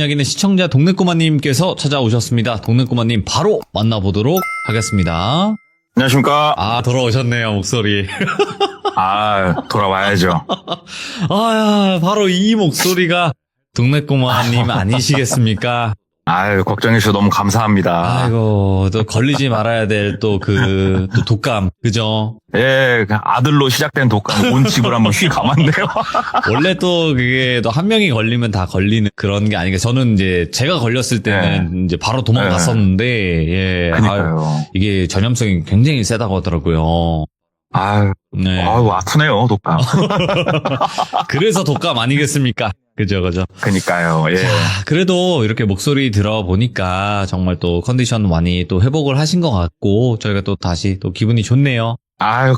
여기는 시청자 동네꼬마님께서 찾아오셨습니다. 동네꼬마님 바로 만나보도록 하겠습니다. 안녕하십니까. 돌아오셨네요, 목소리. 돌아와야죠. 바로 이 목소리가 동네꼬마님 아니시겠습니까? 걱정해주셔서 너무 감사합니다. 아이고, 또 걸리지 말아야 될 또 독감, 그죠? 예, 아들로 시작된 독감, 온집을 한번 휙 가만데요. 원래 또 그게 또 한 명이 걸리면 다 걸리는 그런 게 아니니까 저는 이제 제가 걸렸을 때는 이제 바로 도망갔었는데, 그러니까요. 이게 전염성이 굉장히 세다고 하더라고요. 네. 아프네요, 독감. 그래서 독감 아니겠습니까? 그죠. 그니까요, 예. 자, 그래도 이렇게 목소리 들어보니까 정말 또 컨디션 많이 또 회복을 하신 것 같고, 저희가 또 다시 또 기분이 좋네요.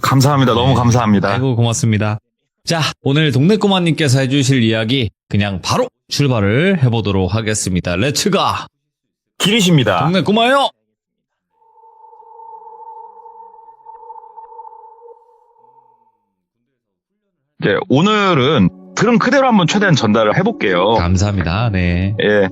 감사합니다. 너무 감사합니다. 아이고, 고맙습니다. 자, 오늘 동네꼬마님께서 해주실 이야기 그냥 바로 출발을 해보도록 하겠습니다. 렛츠가! 기리십니다. 동네꼬마요! 이제 오늘은 들은 그대로 한번 최대한 전달을 해볼게요. 감사합니다. 네. 예.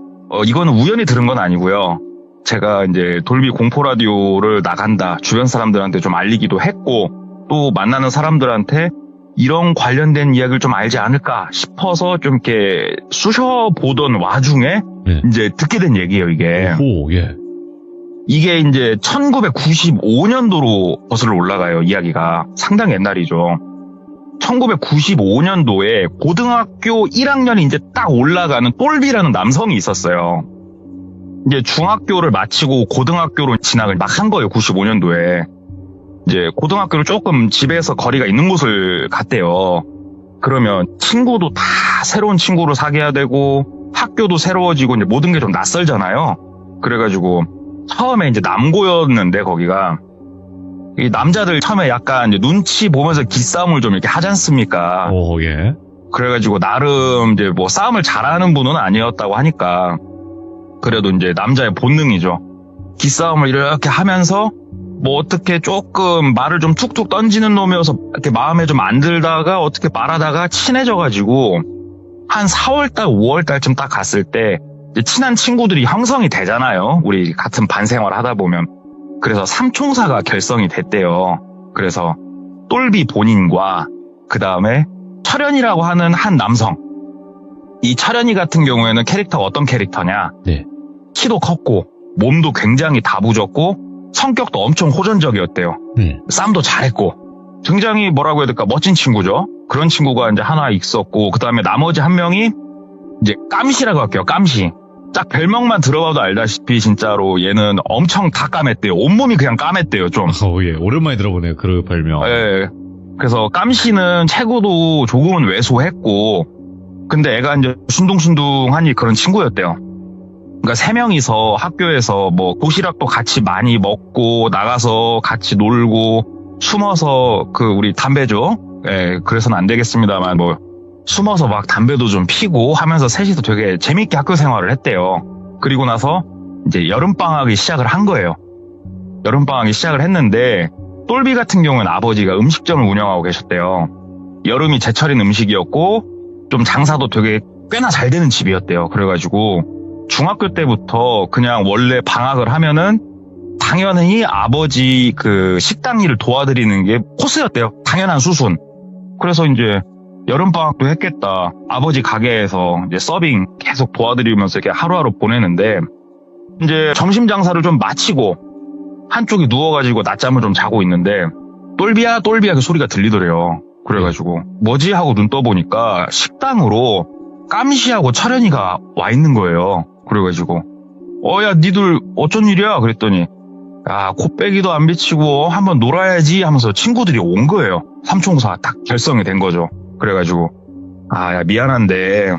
이거는 우연히 들은 건 아니고요. 제가 이제 돌비 공포 라디오를 나간다, 주변 사람들한테 좀 알리기도 했고, 또 만나는 사람들한테 이런 관련된 이야기를 좀 알지 않을까 싶어서 좀 이렇게 쑤셔보던 와중에 이제 듣게 된 얘기예요, 이게. 오, 예. 이게 이제 1995년도로 거슬러 올라가요, 이야기가. 상당히 옛날이죠. 1995년도에 고등학교 1학년이 이제 딱 올라가는 똘비라는 남성이 있었어요. 이제 중학교를 마치고 고등학교로 진학을 막 한 거예요, 95년도에. 이제 고등학교를 조금 집에서 거리가 있는 곳을 갔대요. 그러면 친구도 다 새로운 친구를 사귀어야 되고 학교도 새로워지고 이제 모든 게 좀 낯설잖아요. 그래가지고 처음에 이제 남고였는데 거기가 이 남자들 처음에 약간 이제 눈치 보면서 기싸움을 좀 이렇게 하지 않습니까? 오, 예. 그래가지고 나름 이제 뭐 싸움을 잘하는 분은 아니었다고 하니까 그래도 이제 남자의 본능이죠. 기싸움을 이렇게 하면서 뭐 어떻게 조금 말을 좀 툭툭 던지는 놈이어서 이렇게 마음에 좀 안 들다가 어떻게 말하다가 친해져가지고 한 4월달, 5월달쯤 딱 갔을 때 이제 친한 친구들이 형성이 되잖아요. 우리 같은 반 생활 하다 보면. 그래서 삼총사가 결성이 됐대요. 그래서 똘비 본인과 그 다음에 철현이라고 하는 한 남성. 이 철현이 같은 경우에는 캐릭터가 어떤 캐릭터냐? 네. 키도 컸고 몸도 굉장히 다부졌고 성격도 엄청 호전적이었대요. 싸움도 잘했고 굉장히 뭐라고 해야 될까 멋진 친구죠. 그런 친구가 이제 하나 있었고 그 다음에 나머지 한 명이 이제 깜시라고 할게요. 깜시. 딱 별명만 들어봐도 알다시피 진짜로 얘는 엄청 다 까맸대요. 온몸이 그냥 까맸대요, 좀. 예. 오랜만에 들어보네요, 그 별명. 예. 그래서 깜씨는 체구도 조금은 왜소했고, 근데 애가 이제 순둥순둥하니 그런 친구였대요. 그러니까 3명이서 학교에서 뭐 도시락도 같이 많이 먹고, 나가서 같이 놀고, 숨어서 우리 담배죠. 예, 그래서는 안 되겠습니다만 뭐, 숨어서 막 담배도 좀 피고 하면서 셋이서 되게 재밌게 학교 생활을 했대요. 그리고 나서 이제 여름방학이 시작을 한 거예요. 여름방학이 시작을 했는데 똘비 같은 경우는 아버지가 음식점을 운영하고 계셨대요. 여름이 제철인 음식이었고 좀 장사도 되게 꽤나 잘 되는 집이었대요. 그래가지고 중학교 때부터 그냥 원래 방학을 하면은 당연히 아버지 식당 일을 도와드리는 게 코스였대요. 당연한 수순. 그래서 이제 여름방학도 했겠다. 아버지 가게에서 이제 서빙 계속 도와드리면서 이렇게 하루하루 보내는데, 이제 점심 장사를 좀 마치고, 한쪽이 누워가지고 낮잠을 좀 자고 있는데, 똘비야, 똘비야 그 소리가 들리더래요. 그래가지고, 뭐지? 하고 눈 떠보니까 식당으로 깜시하고 철현이가 와 있는 거예요. 그래가지고, 야, 니들 어쩐 일이야? 그랬더니, 야, 코빼기도 안 비치고 한번 놀아야지 하면서 친구들이 온 거예요. 삼총사 딱 결성이 된 거죠. 그래가지고 야, 미안한데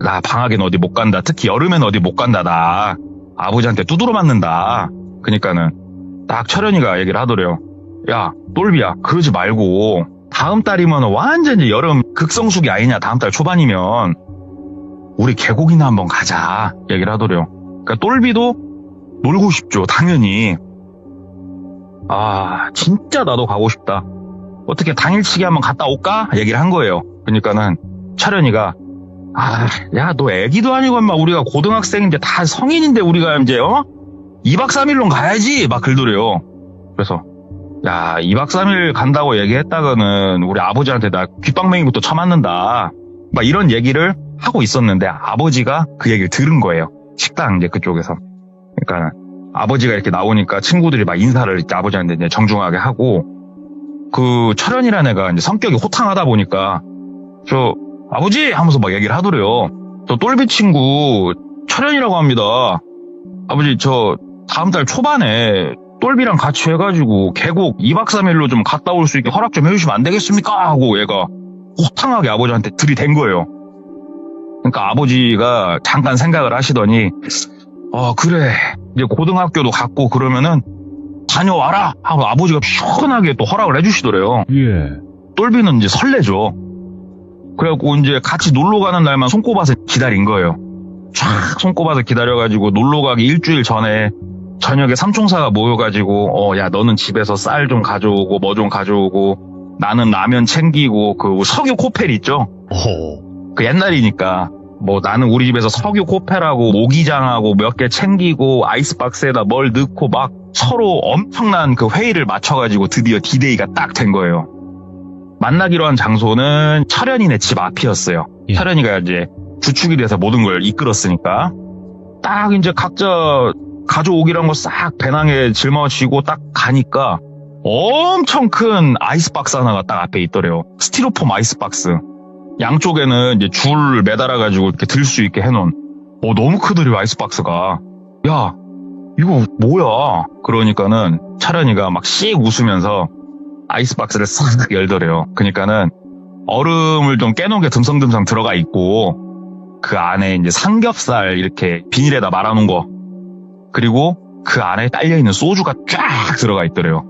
나 방학엔 어디 못 간다. 특히 여름엔 어디 못 간다. 나 아버지한테 두드러 맞는다. 그러니까는 딱 철현이가 얘기를 하더래요. 야, 똘비야, 그러지 말고 다음 달이면 완전히 여름 극성수기 아니냐. 다음 달 초반이면 우리 계곡이나 한번 가자. 얘기를 하더래요. 그러니까 똘비도 놀고 싶죠, 당연히. 진짜 나도 가고 싶다. 어떻게 당일치기 한번 갔다 올까? 얘기를 한 거예요. 그러니까는 철현이가 야, 너 애기도 아니고, 인마, 우리가 고등학생인데 다 성인인데, 우리가 이제, 2박 3일로 가야지! 막 글더래요. 그래서, 야, 2박 3일 간다고 얘기했다가는 우리 아버지한테 나 귓방맹이부터 쳐맞는다. 막 이런 얘기를 하고 있었는데, 아버지가 그 얘기를 들은 거예요. 식당 이제 그쪽에서. 그러니까, 아버지가 이렇게 나오니까 친구들이 막 인사를 이제 아버지한테 이제 정중하게 하고, 그 철현이라는 애가 이제 성격이 호탕하다 보니까, 아버지! 하면서 막 얘기를 하더래요. 저 똘비 친구 철현이라고 합니다. 아버지, 저 다음 달 초반에 똘비랑 같이 해가지고 계곡 2박 3일로 좀 갔다 올 수 있게 허락 좀 해주시면 안 되겠습니까? 하고 얘가 호탕하게 아버지한테 들이댄 거예요. 그러니까 아버지가 잠깐 생각을 하시더니, 그래. 이제 고등학교도 갔고 그러면은 다녀와라! 하고 아버지가 시원하게 또 허락을 해주시더래요. 예. 똘비는 이제 설레죠. 그래갖고 이제 같이 놀러 가는 날만 손꼽아서 기다린 거예요. 쫙 손꼽아서 기다려가지고 놀러 가기 일주일 전에 저녁에 삼총사가 모여가지고 야, 너는 집에서 쌀 좀 가져오고 뭐 좀 가져오고 나는 라면 챙기고 그 석유 코펠 있죠? 그 옛날이니까 뭐 나는 우리 집에서 석유 코펠하고 모기장하고 몇 개 챙기고 아이스박스에다 뭘 넣고 막 서로 엄청난 그 회의를 맞춰가지고 드디어 디데이가 딱 된 거예요. 만나기로 한 장소는 철현이네 집 앞이었어요. 예. 철현이가 이제 주축이 돼서 모든 걸 이끌었으니까. 딱 이제 각자 가져오기란 거 싹 배낭에 짊어지고 딱 가니까 엄청 큰 아이스박스 하나가 딱 앞에 있더래요. 스티로폼 아이스박스. 양쪽에는 이제 줄 매달아가지고 이렇게 들 수 있게 해놓은. 너무 크더래요, 아이스박스가. 야, 이거 뭐야? 그러니까는 철현이가 막 씩 웃으면서 아이스박스를 싹 열더래요. 그러니까는 얼음을 좀 깨놓은 게 듬성듬성 들어가 있고 그 안에 이제 삼겹살 이렇게 비닐에다 말아놓은 거 그리고 그 안에 딸려있는 소주가 쫙 들어가 있더래요.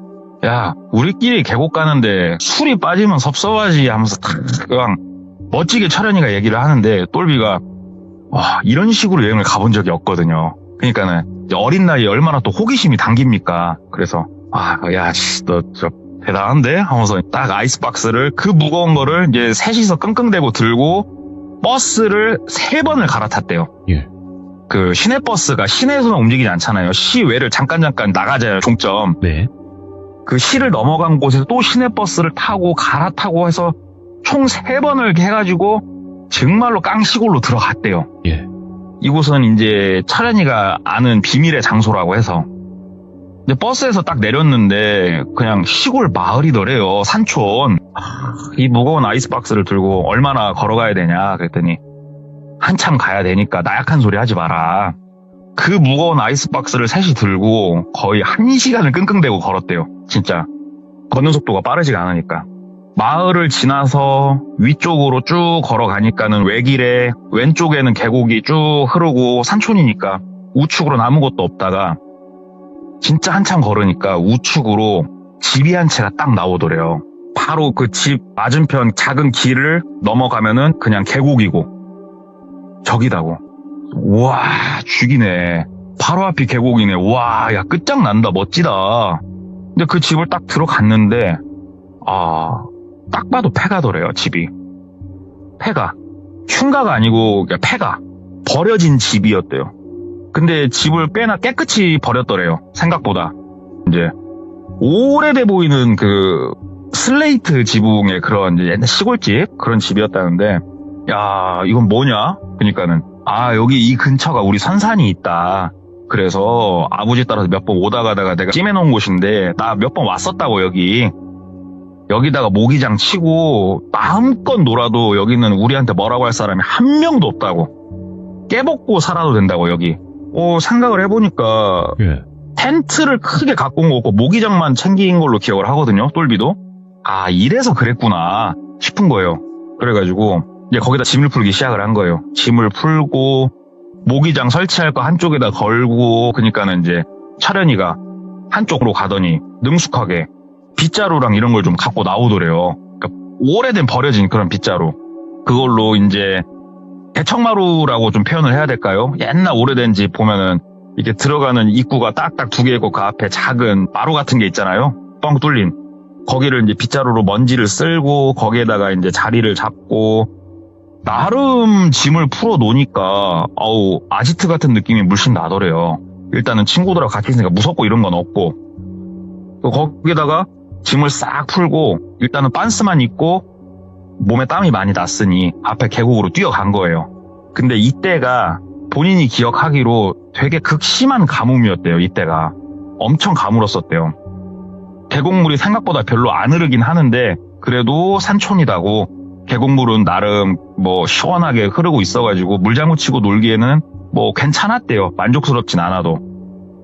야, 우리끼리 계곡 가는데 술이 빠지면 섭섭하지 하면서 탁 그냥 멋지게 철현이가 얘기를 하는데 똘비가 이런 식으로 여행을 가본 적이 없거든요. 그러니까는 이제 어린 나이에 얼마나 또 호기심이 당깁니까. 그래서 야, 너 대단한데? 하면서 딱 아이스박스를 그 무거운 거를 이제 셋이서 끙끙대고 들고 버스를 3번을 갈아탔대요. 예. 그 시내버스가 시내에서만 움직이지 않잖아요. 시외를 잠깐 나가잖아요. 종점. 네. 그 시를 넘어간 곳에서 또 시내버스를 타고 갈아타고 해서 총 3번을 해가지고 정말로 깡시골로 들어갔대요. 예. 이곳은 이제 철현이가 아는 비밀의 장소라고 해서 이제 버스에서 딱 내렸는데 그냥 시골 마을이더래요. 산촌. 이 무거운 아이스박스를 들고 얼마나 걸어가야 되냐 그랬더니 한참 가야 되니까 나약한 소리 하지 마라. 그 무거운 아이스박스를 셋이 들고 거의 1시간을 끙끙대고 걸었대요. 진짜 걷는 속도가 빠르지가 않으니까. 마을을 지나서 위쪽으로 쭉 걸어가니까는 외길에 왼쪽에는 계곡이 쭉 흐르고 산촌이니까 우측으로는 아무것도 없다가 진짜 한참 걸으니까 우측으로 집이 한 채가 딱 나오더래요. 바로 그 집 맞은편 작은 길을 넘어가면은 그냥 계곡이고 저기다고. 우와, 죽이네. 바로 앞이 계곡이네. 우와, 야, 끝장난다. 멋지다. 근데 그 집을 딱 들어갔는데 딱 봐도 폐가더래요. 집이. 폐가. 흉가가 아니고 그냥 폐가. 버려진 집이었대요. 근데 집을 꽤나 깨끗이 버렸더래요. 생각보다. 이제 오래돼 보이는 그 슬레이트 지붕의 그런 이제 옛날 시골집 그런 집이었다는데 야, 이건 뭐냐? 그러니까는 여기 이 근처가 우리 선산이 있다. 그래서 아버지 따라서 몇 번 오다 가다가 내가 찜해놓은 곳인데 나 몇 번 왔었다고 여기다가 모기장 치고 마음껏 놀아도 여기는 우리한테 뭐라고 할 사람이 한 명도 없다고. 깨벗고 살아도 된다고 여기. 생각을 해보니까 예. 텐트를 크게 갖고 온 거 없고 모기장만 챙긴 걸로 기억을 하거든요. 똘비도. 이래서 그랬구나 싶은 거예요. 그래가지고 이제 거기다 짐을 풀기 시작을 한 거예요. 짐을 풀고 모기장 설치할 거 한쪽에다 걸고 그러니까는 이제 철현이가 한쪽으로 가더니 능숙하게 빗자루랑 이런 걸 좀 갖고 나오더래요. 그러니까 오래된 버려진 그런 빗자루. 그걸로 이제 대청마루라고 좀 표현을 해야 될까요? 옛날 오래된 집 보면은 이렇게 들어가는 입구가 딱딱 2개 있고 그 앞에 작은 마루 같은 게 있잖아요. 뻥 뚫린. 거기를 이제 빗자루로 먼지를 쓸고 거기에다가 이제 자리를 잡고 나름 짐을 풀어 놓으니까 아우 아지트 같은 느낌이 물씬 나더래요. 일단은 친구들하고 같이 있으니까 무섭고 이런 건 없고, 또 거기다가 짐을 싹 풀고 일단은 빤스만 입고 몸에 땀이 많이 났으니 앞에 계곡으로 뛰어간 거예요. 근데 이때가 본인이 기억하기로 되게 극심한 가뭄이었대요. 이때가 엄청 가물었었대요. 계곡물이 생각보다 별로 안 흐르긴 하는데 그래도 산촌이다고 계곡물은 나름 뭐 시원하게 흐르고 있어가지고 물장구 치고 놀기에는 뭐 괜찮았대요. 만족스럽진 않아도.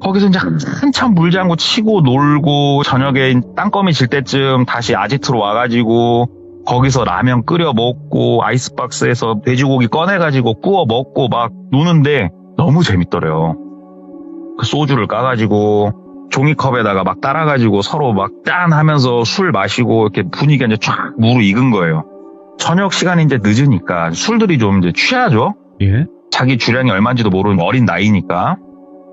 거기서 이제 한참 물장구 치고 놀고 저녁에 땅거미 질 때쯤 다시 아지트로 와가지고 거기서 라면 끓여 먹고 아이스박스에서 돼지고기 꺼내가지고 구워 먹고 막 노는데 너무 재밌더래요. 그 소주를 까가지고 종이컵에다가 막 따라가지고 서로 막 짠 하면서 술 마시고 이렇게 분위기가 이제 쫙 무르익은 거예요. 저녁 시간이 이제 늦으니까 술들이 좀 이제 취하죠. 예? 자기 주량이 얼마인지도 모르는 어린 나이니까.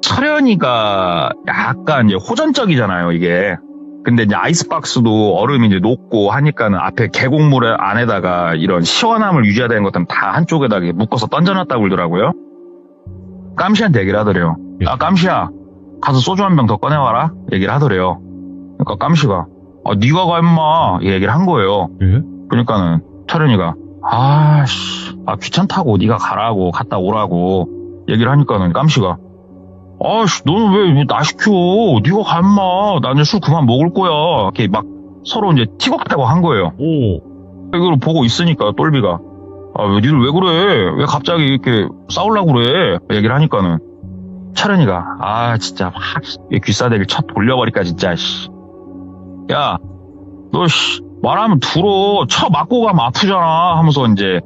철현이가 약간 이제 호전적이잖아요, 이게. 근데 이제 아이스박스도 얼음이 이제 녹고 하니까는 앞에 계곡물 안에다가 이런 시원함을 유지해야 되는 것들은 다 한쪽에다 묶어서 던져놨다고 그러더라고요. 깜시한테 얘기를 하더래요. 예. 아, 깜시야. 가서 소주 한 병 더 꺼내와라. 얘기를 하더래요. 그러니까 깜시가 네가 가 임마. 이 얘기를 한 거예요. 예? 그러니까는 철현이가 귀찮다고 네가 가라고 갔다 오라고 얘기를 하니까는 깜시가 너는 왜 나 시켜? 네가 가 임마. 나 이제 술 그만 먹을 거야. 이렇게 막 서로 이제 티격태격 한 거예요. 오. 이걸 보고 있으니까 똘비가 니들 왜 그래? 왜 갑자기 이렇게 싸우려고 그래? 얘기를 하니까는 철현이가 진짜 막 귀싸대기를 쳐 돌려버릴까 진짜. 야, 너 말하면 들어. 쳐 맞고 가면 아프잖아 하면서 이제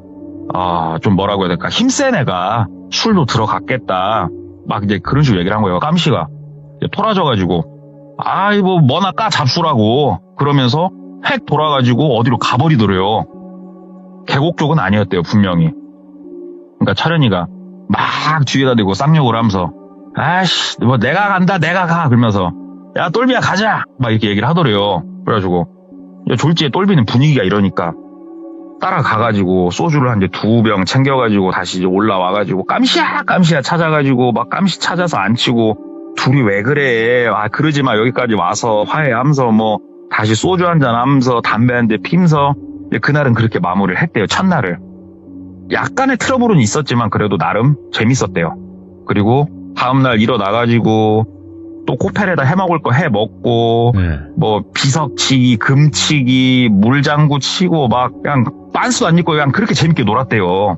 좀 뭐라고 해야 될까, 힘센 애가 술도 들어갔겠다 막 이제 그런 식으로 얘기를 한 거예요. 깜시가 토라져가지고 뭐나 까 잡수라고 그러면서 획 돌아가지고 어디로 가버리더래요. 계곡 쪽은 아니었대요, 분명히. 그러니까 철현이가 막 뒤에다 대고 쌍욕을 하면서 뭐 내가 간다 내가 가 그러면서 야 똘비야 가자 막 이렇게 얘기를 하더래요. 그래가지고 졸지에 똘비는 분위기가 이러니까 따라가가지고 소주를 한 이제 2병 챙겨가지고 다시 이제 올라와가지고 깜시야 찾아가지고 막 깜시 찾아서 앉히고 둘이 왜 그래? 그러지 마. 여기까지 와서 화해하면서 뭐 다시 소주 한잔 하면서 담배 한 대 피면서 그날은 그렇게 마무리를 했대요. 첫날을. 약간의 트러블은 있었지만 그래도 나름 재밌었대요. 그리고 다음날 일어나가지고 또 코펠에다 해먹을 거 해먹고 네. 뭐 비석치기, 금치기, 물장구 치고 막 그냥 빤스도 안 입고 그냥 그렇게 재밌게 놀았대요.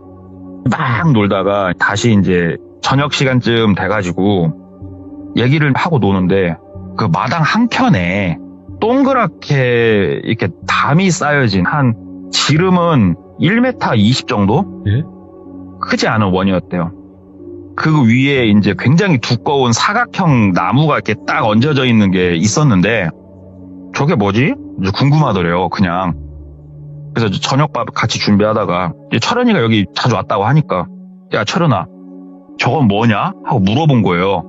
막 놀다가 다시 이제 저녁 시간쯤 돼가지고 얘기를 하고 노는데 그 마당 한켠에 동그랗게 이렇게 담이 쌓여진 한 지름은 1m 20 정도? 예? 크지 않은 원이었대요. 그 위에 이제 굉장히 두꺼운 사각형 나무가 이렇게 딱 얹어져 있는 게 있었는데 저게 뭐지? 이제 궁금하더래요, 그냥. 그래서 저녁밥 같이 준비하다가 철현이가 여기 자주 왔다고 하니까 야, 철현아, 저건 뭐냐? 하고 물어본 거예요.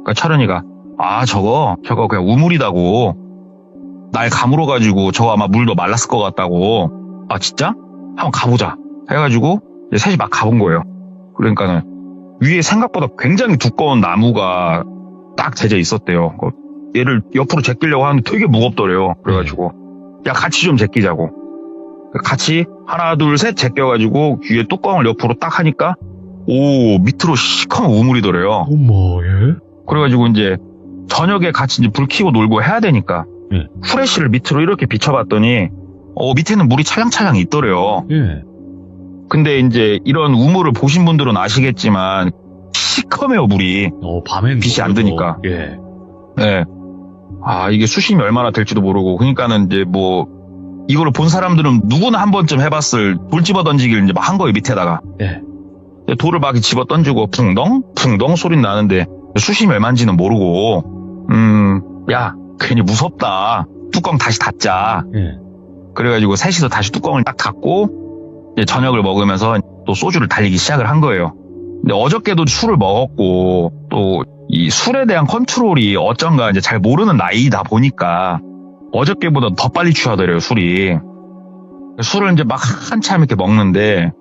그러니까 철현이가 저거 그냥 우물이다고. 날 가물어가지고 저거 아마 물도 말랐을 것 같다고. 진짜? 한번 가보자. 해가지고 이제 셋이 막 가본 거예요. 그러니까는 위에 생각보다 굉장히 두꺼운 나무가 딱 재져 있었대요. 얘를 옆으로 제끼려고 하는데 되게 무겁더래요. 그래가지고 야, 같이 좀 제끼자고. 같이 하나 둘 셋 제껴가지고 위에 뚜껑을 옆으로 딱 하니까 밑으로 시커먼 우물이더래요. 어머, 예? 그래가지고 이제 저녁에 같이 이제 불 켜고 놀고 해야 되니까 예. 후레쉬를 밑으로 이렇게 비춰봤더니 밑에는 물이 차량차량 있더래요. 예. 근데 이제 이런 우물을 보신 분들은 아시겠지만 시커매요, 물이. 밤엔 빛이 안 드니까. 예. 네. 이게 수심이 얼마나 될지도 모르고. 그러니까는 이제 뭐 이거를 본 사람들은 누구나 한 번쯤 해봤을 돌 집어 던지기를 이제 막 한 거예요, 밑에다가. 예. 돌을 막 집어 던지고 붕덩 소리 나는데 수심이 얼마인지는 모르고 야, 괜히 무섭다. 뚜껑 다시 닫자. 예. 그래가지고 셋이서 다시 뚜껑을 딱 닫고 이제 저녁을 먹으면서 또 소주를 달리기 시작을 한 거예요. 근데 어저께도 술을 먹었고 또 이 술에 대한 컨트롤이 어쩐가 이제 잘 모르는 나이다 보니까 어저께보다 더 빨리 취하더래요, 술이. 술을 이제 막 한참 이렇게 먹는데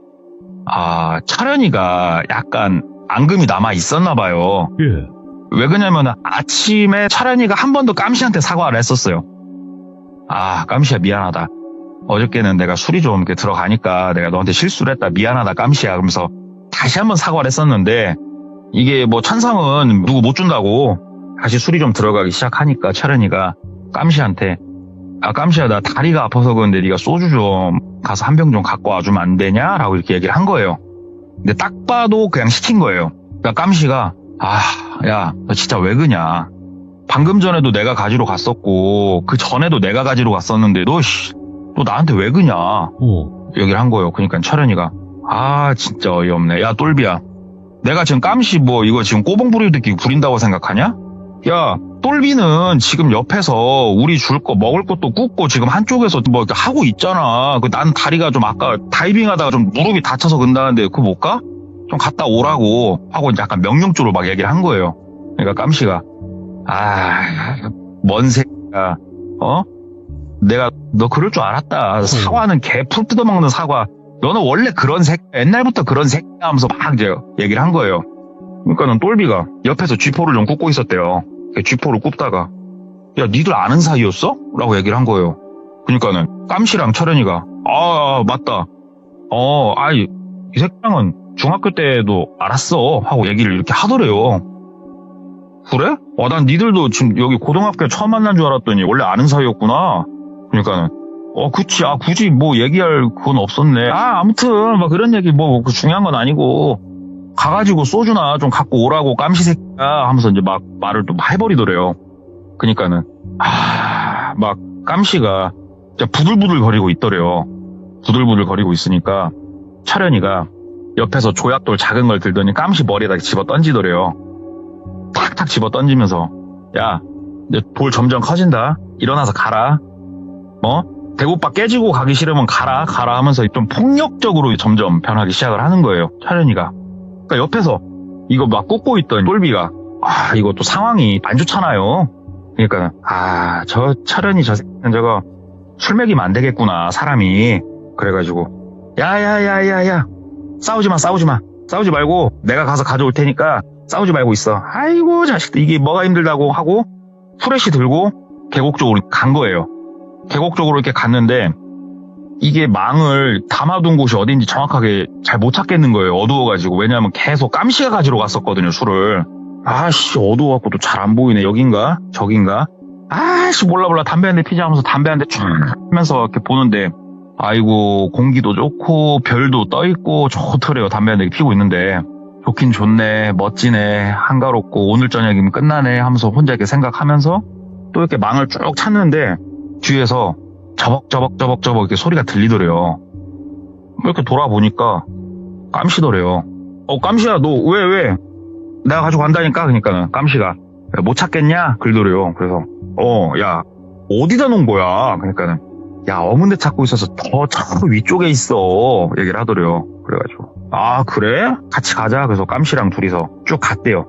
철현이가 약간 앙금이 남아 있었나 봐요. 예. 왜 그러냐면 아침에 철현이가 한 번 더 깜시한테 사과를 했었어요. 깜시야 미안하다. 어저께는 내가 술이 좀 이렇게 들어가니까 내가 너한테 실수를 했다. 미안하다 깜시야. 그러면서 다시 한 번 사과를 했었는데 이게 뭐 천상은 누구 못 준다고 다시 술이 좀 들어가기 시작하니까 철현이가 깜시한테 깜시야 나 다리가 아파서 그런데 네가 소주 좀 가서 한 병 좀 갖고 와주면 안 되냐? 라고 이렇게 얘기를 한 거예요. 근데 딱 봐도 그냥 시킨 거예요. 그러니까 깜시가 야 너 진짜 왜 그냐? 방금 전에도 내가 가지러 갔었고 그 전에도 내가 가지러 갔었는데 너 나한테 왜 그냐? 얘기를 한 거예요. 그러니까 철현이가 진짜 어이없네. 야 똘비야 내가 지금 깜시 뭐 이거 지금 꼬봉 부리듯이 부린다고 생각하냐? 야 똘비는 지금 옆에서 우리 줄 거 먹을 것도 굽고 지금 한쪽에서 뭐 이렇게 하고 있잖아. 난 다리가 좀 아까 다이빙 하다가 좀 무릎이 다쳐서 근다는데 그거 못 가? 좀 갔다 오라고 하고 약간 명령조로 막 얘기를 한 거예요. 그러니까 깜시가 뭔 새끼야 내가 너 그럴 줄 알았다. 사과는 개 풀 뜯어먹는 사과. 너는 원래 그런 새끼 옛날부터 그런 새끼 하면서 막 이제 얘기를 한 거예요. 그러니까는 똘비가 옆에서 쥐포를 좀 굽고 있었대요. 쥐포를 굽다가 야 니들 아는 사이였어? 라고 얘기를 한 거예요. 그러니까는 깜시랑 철현이가 맞다. 이 새끼랑은 중학교 때도 알았어 하고 얘기를 이렇게 하더래요. 그래? 난 니들도 지금 여기 고등학교 처음 만난 줄 알았더니 원래 아는 사이였구나. 그러니까는 그치. 굳이 뭐 얘기할 그건 없었네. 아무튼 막 그런 얘기 뭐 중요한 건 아니고 가가지고 소주나 좀 갖고 오라고 깜시 새끼야 하면서 이제 막 말을 또 해버리더래요. 그러니까는 막 깜시가 진짜 부들부들 거리고 있더래요. 부들부들 거리고 있으니까 철현이가 옆에서 조약돌 작은 걸 들더니 깜시 머리에다 집어 던지더래요. 탁탁 집어 던지면서 야, 내 돌 점점 커진다. 일어나서 가라. 대구빠 깨지고 가기 싫으면 가라 하면서 좀 폭력적으로 점점 변하기 시작을 하는 거예요. 철현이가. 그러니까 옆에서 이거 막 꽂고 있던 똘비가 이거 또 상황이 안 좋잖아요. 그러니까 저 철현이 저 새끼는 저거 술 먹이면 안 되겠구나 사람이. 그래가지고 야야야야야 싸우지 말고 내가 가서 가져올 테니까 싸우지 말고 있어. 아이고 자식들 이게 뭐가 힘들다고 하고 후레쉬 들고 계곡 쪽으로 간 거예요. 계곡 쪽으로 이렇게 갔는데 이게 망을 담아둔 곳이 어딘지 정확하게 잘 못 찾겠는 거예요. 어두워가지고. 왜냐하면 계속 깜시가 가지러 갔었거든요, 술을. 어두워갖고 또 잘 안 보이네. 여긴가? 저긴가? 몰라. 담배 한 대 피자 하면서 담배 한 대 쫙 하면서 이렇게 보는데 아이고 공기도 좋고 별도 떠있고 좋더래요. 담배 한 대 피고 있는데 좋긴 좋네, 멋지네, 한가롭고 오늘 저녁이면 끝나네 하면서 혼자 이렇게 생각하면서 또 이렇게 망을 쭉 찾는데 뒤에서 저벅저벅 이렇게 소리가 들리더래요. 이렇게 돌아보니까 깜시더래요. 깜시야 너 왜? 내가 가지고 간다니까. 그러니까 깜시가 못 찾겠냐? 그러더래요. 그래서 야 어디다 놓은 거야? 그러니까는 야 어문대 찾고 있어서 저 위쪽에 있어 얘기를 하더래요. 그래가지고 그래? 같이 가자. 그래서 깜시랑 둘이서 쭉 갔대요.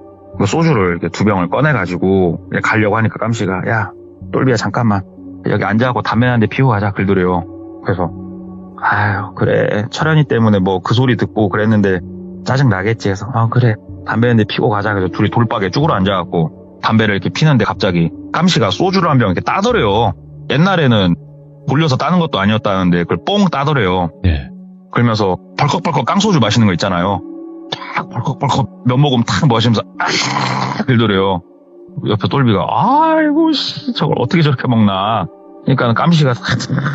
소주를 이렇게 2병을 꺼내가지고 가려고 하니까 깜시가 야 똘비야 잠깐만 여기 앉아갖고 담배 한 대 피우고 가자 그러더래요. 그래서 그래 철현이 때문에 뭐 그 소리 듣고 그랬는데 짜증 나겠지 해서 그래 담배 한 대 피고 가자. 그래서 둘이 돌박에 쭈그러 앉아갖고 담배를 이렇게 피는데 갑자기 깜시가 소주를 한 병 이렇게 따더래요. 옛날에는 돌려서 따는 것도 아니었다는데 그걸 뽕 따더래요. 예. 그러면서 벌컥벌컥 깡소주 마시는 거 있잖아요. 탁 벌컥벌컥 몇 모금 탁 마시면서 들더래요. 옆에 똘비가 아이고 저걸 어떻게 저렇게 먹나. 그러니까 깜시가 탁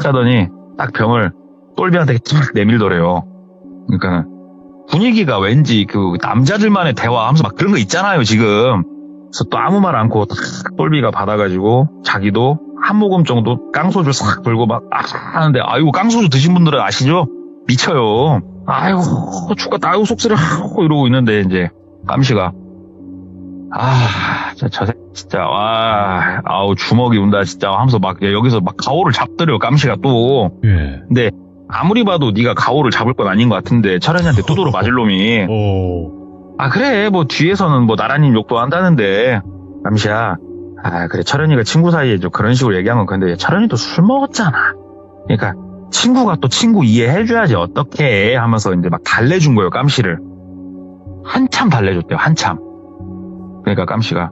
짜더니 딱 병을 똘비한테 탁 내밀더래요. 그러니까 분위기가 왠지 그 남자들만의 대화하면서 막 그런 거 있잖아요 지금. 그래서 또 아무 말 않고 탁 똘비가 받아가지고 자기도 한 모금 정도 깡소주 싹 들고 막 하는데 아이고 깡소주 드신 분들은 아시죠? 미쳐요. 아이고 죽겠다. 아이고 속쓰려 하고 이러고 있는데 이제 깜시가 저 새끼 진짜 주먹이 운다 진짜 하면서 막 여기서 막 가오를 잡더래요. 깜시가 또. 예. 근데 아무리 봐도 네가 가오를 잡을 건 아닌 것 같은데 철현이한테 두드러 맞을 놈이 그래 뭐 뒤에서는 뭐 나라님 욕도 한다는데 깜시야 그래 철현이가 친구 사이에 좀 그런 식으로 얘기한 건 근데 철현이도 술 먹었잖아. 그러니까 친구가 또 친구 이해해줘야지 어떻게 하면서 이제 막 달래준 거예요, 깜씨를. 한참 달래줬대요, 한참. 그러니까 깜씨가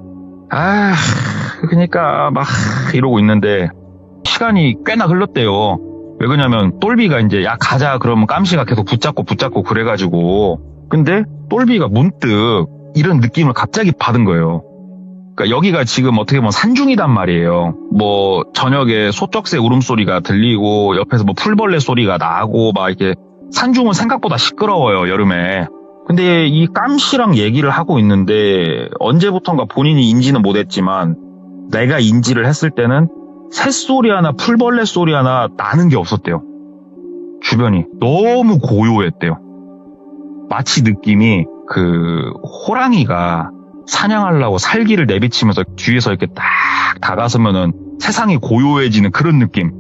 그러니까 막 이러고 있는데 시간이 꽤나 흘렀대요. 왜 그러냐면 똘비가 이제 야 가자 그러면 깜씨가 계속 붙잡고 그래가지고 근데 똘비가 문득 이런 느낌을 갑자기 받은 거예요. 그러니까 여기가 지금 어떻게 보면 산중이단 말이에요. 뭐 저녁에 소쩍새 울음소리가 들리고 옆에서 뭐 풀벌레 소리가 나고 막 이렇게 산중은 생각보다 시끄러워요, 여름에. 근데 이 깜씨랑 얘기를 하고 있는데 언제부턴가 본인이 인지는 못했지만 내가 인지를 했을 때는 새소리 하나 풀벌레 소리 하나 나는 게 없었대요. 주변이 너무 고요했대요. 마치 느낌이 그 호랑이가 사냥하려고 살기를 내비치면서 뒤에서 이렇게 딱 다가서면은 세상이 고요해지는 그런 느낌.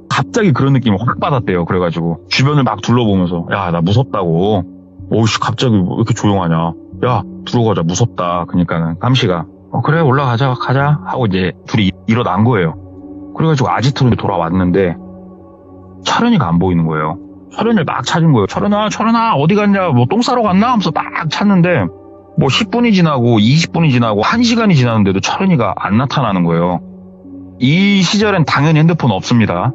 갑자기 그런 느낌을 확 받았대요. 그래가지고 주변을 막 둘러보면서 야, 나 무섭다고. 오우씨, 갑자기 왜 이렇게 조용하냐. 야, 들어가자, 무섭다. 그러니까는 깜씨가 그래, 올라가자, 가자 하고 이제 둘이 일어난 거예요. 그래가지고 아지트로 돌아왔는데 철현이가 안 보이는 거예요. 철현이를 막 찾은 거예요. 철현아 어디 갔냐, 뭐 똥 싸러 갔나 하면서 막 찾는데 뭐 10분이 지나고 20분이 지나고 1시간이 지났는데도 철현이가 안 나타나는 거예요. 이 시절엔 당연히 핸드폰 없습니다.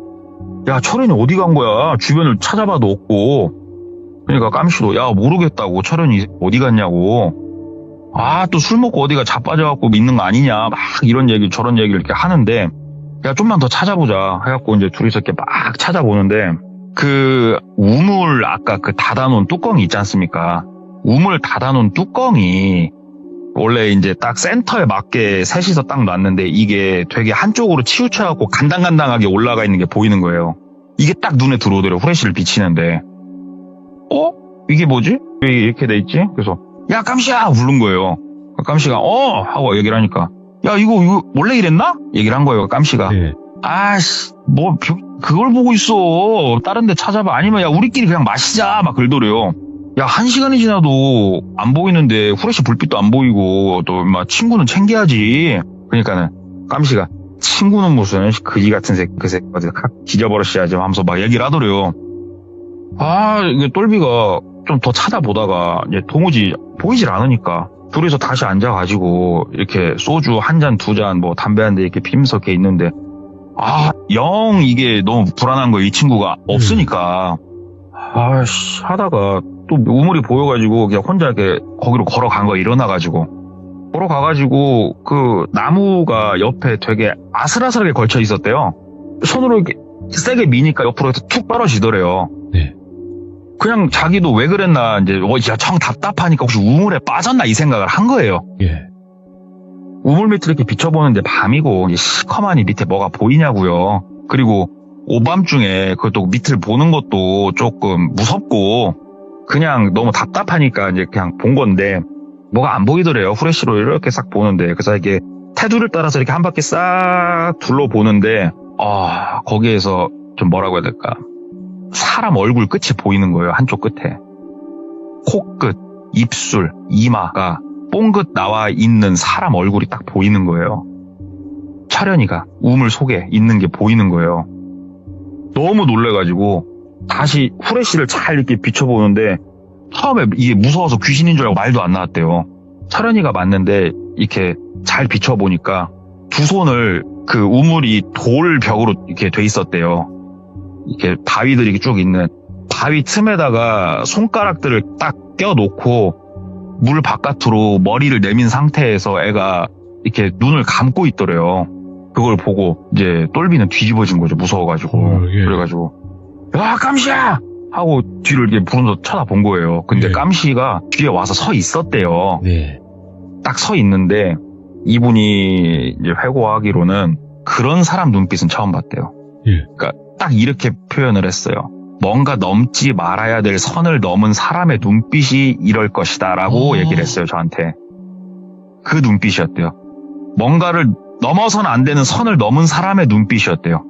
야, 철현이 어디 간 거야? 주변을 찾아봐도 없고. 그러니까 깜씨도 야, 모르겠다고, 철현이 어디 갔냐고. 또 술 먹고 어디가 자빠져갖고 있는 거 아니냐, 막 이런 얘기 저런 얘기를 이렇게 하는데 야, 좀만 더 찾아보자 해갖고 이제 둘이서 이렇게 막 찾아보는데 그 우물 아까 그 닫아놓은 뚜껑이 있지 않습니까? 우물 닫아놓은 뚜껑이 원래 이제 딱 센터에 맞게 셋이서 딱 놨는데 이게 되게 한쪽으로 치우쳐갖고 간당간당하게 올라가 있는 게 보이는 거예요. 이게 딱 눈에 들어오더래요. 후레쉬를 비치는데 이게 뭐지? 왜 이렇게 돼 있지? 그래서 야, 깜씨야 부른 거예요. 깜씨가 하고 얘기를 하니까 야, 이거 원래 이랬나? 얘기를 한 거예요, 깜씨가. 네. 뭐 그걸 보고 있어. 다른 데 찾아봐. 아니면 야, 우리끼리 그냥 마시자. 막 그러더래요. 야, 1시간이 지나도 안 보이는데 후레쉬 불빛도 안 보이고 또 막 친구는 챙겨야지. 그러니까는 깜씨가 친구는 무슨 그지 같은 새끼, 그 새끼 어디 뒤져버렸어야지 하면서 막 얘기를 하더래요. 이게 똘비가 좀 더 찾아보다가 이제 도무지 보이질 않으니까 둘이서 다시 앉아가지고 이렇게 소주 한 잔, 두 잔, 뭐 담배 한 대 이렇게 피면서 이렇게 있는데 영 이게 너무 불안한 거예요. 이 친구가 없으니까. 하다가 또 우물이 보여가지고 그냥 혼자 이렇게 거기로 걸어간 거야. 일어나가지고 걸어가가지고 그 나무가 옆에 되게 아슬아슬하게 걸쳐 있었대요. 손으로 이렇게 세게 미니까 옆으로 툭 떨어지더래요. 네. 그냥 자기도 왜 그랬나 이제 정 답답하니까 혹시 우물에 빠졌나 이 생각을 한 거예요. 예. 우물 밑을 이렇게 비춰보는데 밤이고 이제 시커머니 밑에 뭐가 보이냐고요. 그리고 오밤중에 그것도 밑을 보는 것도 조금 무섭고 그냥 너무 답답하니까 이제 그냥 본 건데 뭐가 안 보이더래요. 후레쉬로 이렇게 싹 보는데 그래서 이게 테두리를 따라서 이렇게 한 바퀴 싹 둘러보는데 거기에서 좀 뭐라고 해야 될까, 사람 얼굴 끝이 보이는 거예요. 한쪽 끝에 코끝, 입술, 이마가 뽕긋 나와 있는 사람 얼굴이 딱 보이는 거예요. 철현이가 우물 속에 있는 게 보이는 거예요. 너무 놀래가지고 다시 후레쉬를 잘 이렇게 비춰보는데 처음에 이게 무서워서 귀신인 줄 알고 말도 안 나왔대요. 철현이가 맞는데 이렇게 잘 비춰보니까 두 손을 그 우물이 돌 벽으로 이렇게 돼 있었대요. 이렇게 바위들이 이렇게 쭉 있는 바위 틈에다가 손가락들을 딱 껴놓고 물 바깥으로 머리를 내민 상태에서 애가 이렇게 눈을 감고 있더래요. 그걸 보고 이제 똘비는 뒤집어진 거죠. 무서워가지고. 예. 그래가지고 야, 깜씨야 하고 뒤를 이렇게 부르면서 쳐다본 거예요. 근데 예. 깜씨가 뒤에 와서 서 있었대요. 네. 딱 서 있는데 이분이 이제 회고하기로는 그런 사람 눈빛은 처음 봤대요. 예. 그러니까 딱 이렇게 표현을 했어요. 뭔가 넘지 말아야 될 선을 넘은 사람의 눈빛이 이럴 것이다 라고 얘기를 했어요. 저한테. 그 눈빛이었대요. 뭔가를 넘어서는 안 되는 선을 넘은 사람의 눈빛이었대요.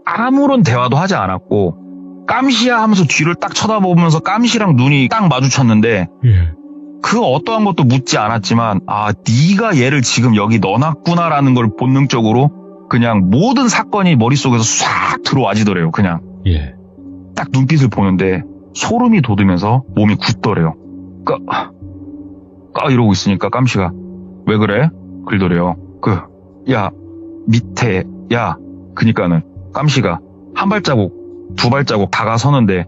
아무런 대화도 하지 않았고 깜씨야 하면서 뒤를 딱 쳐다보면서 깜씨랑 눈이 딱 마주쳤는데 예. 그 어떠한 것도 묻지 않았지만 네가 얘를 지금 여기 넣어놨구나라는 걸 본능적으로 그냥 모든 사건이 머릿속에서 싹 들어와지더래요. 그냥 예. 딱 눈빛을 보는데 소름이 돋으면서 몸이 굳더래요. 이러고 있으니까 깜씨가 왜 그래? 그러더래요. 야 밑에 야 그니까는 깜씨가 한 발자국 두 발자국 다가서는데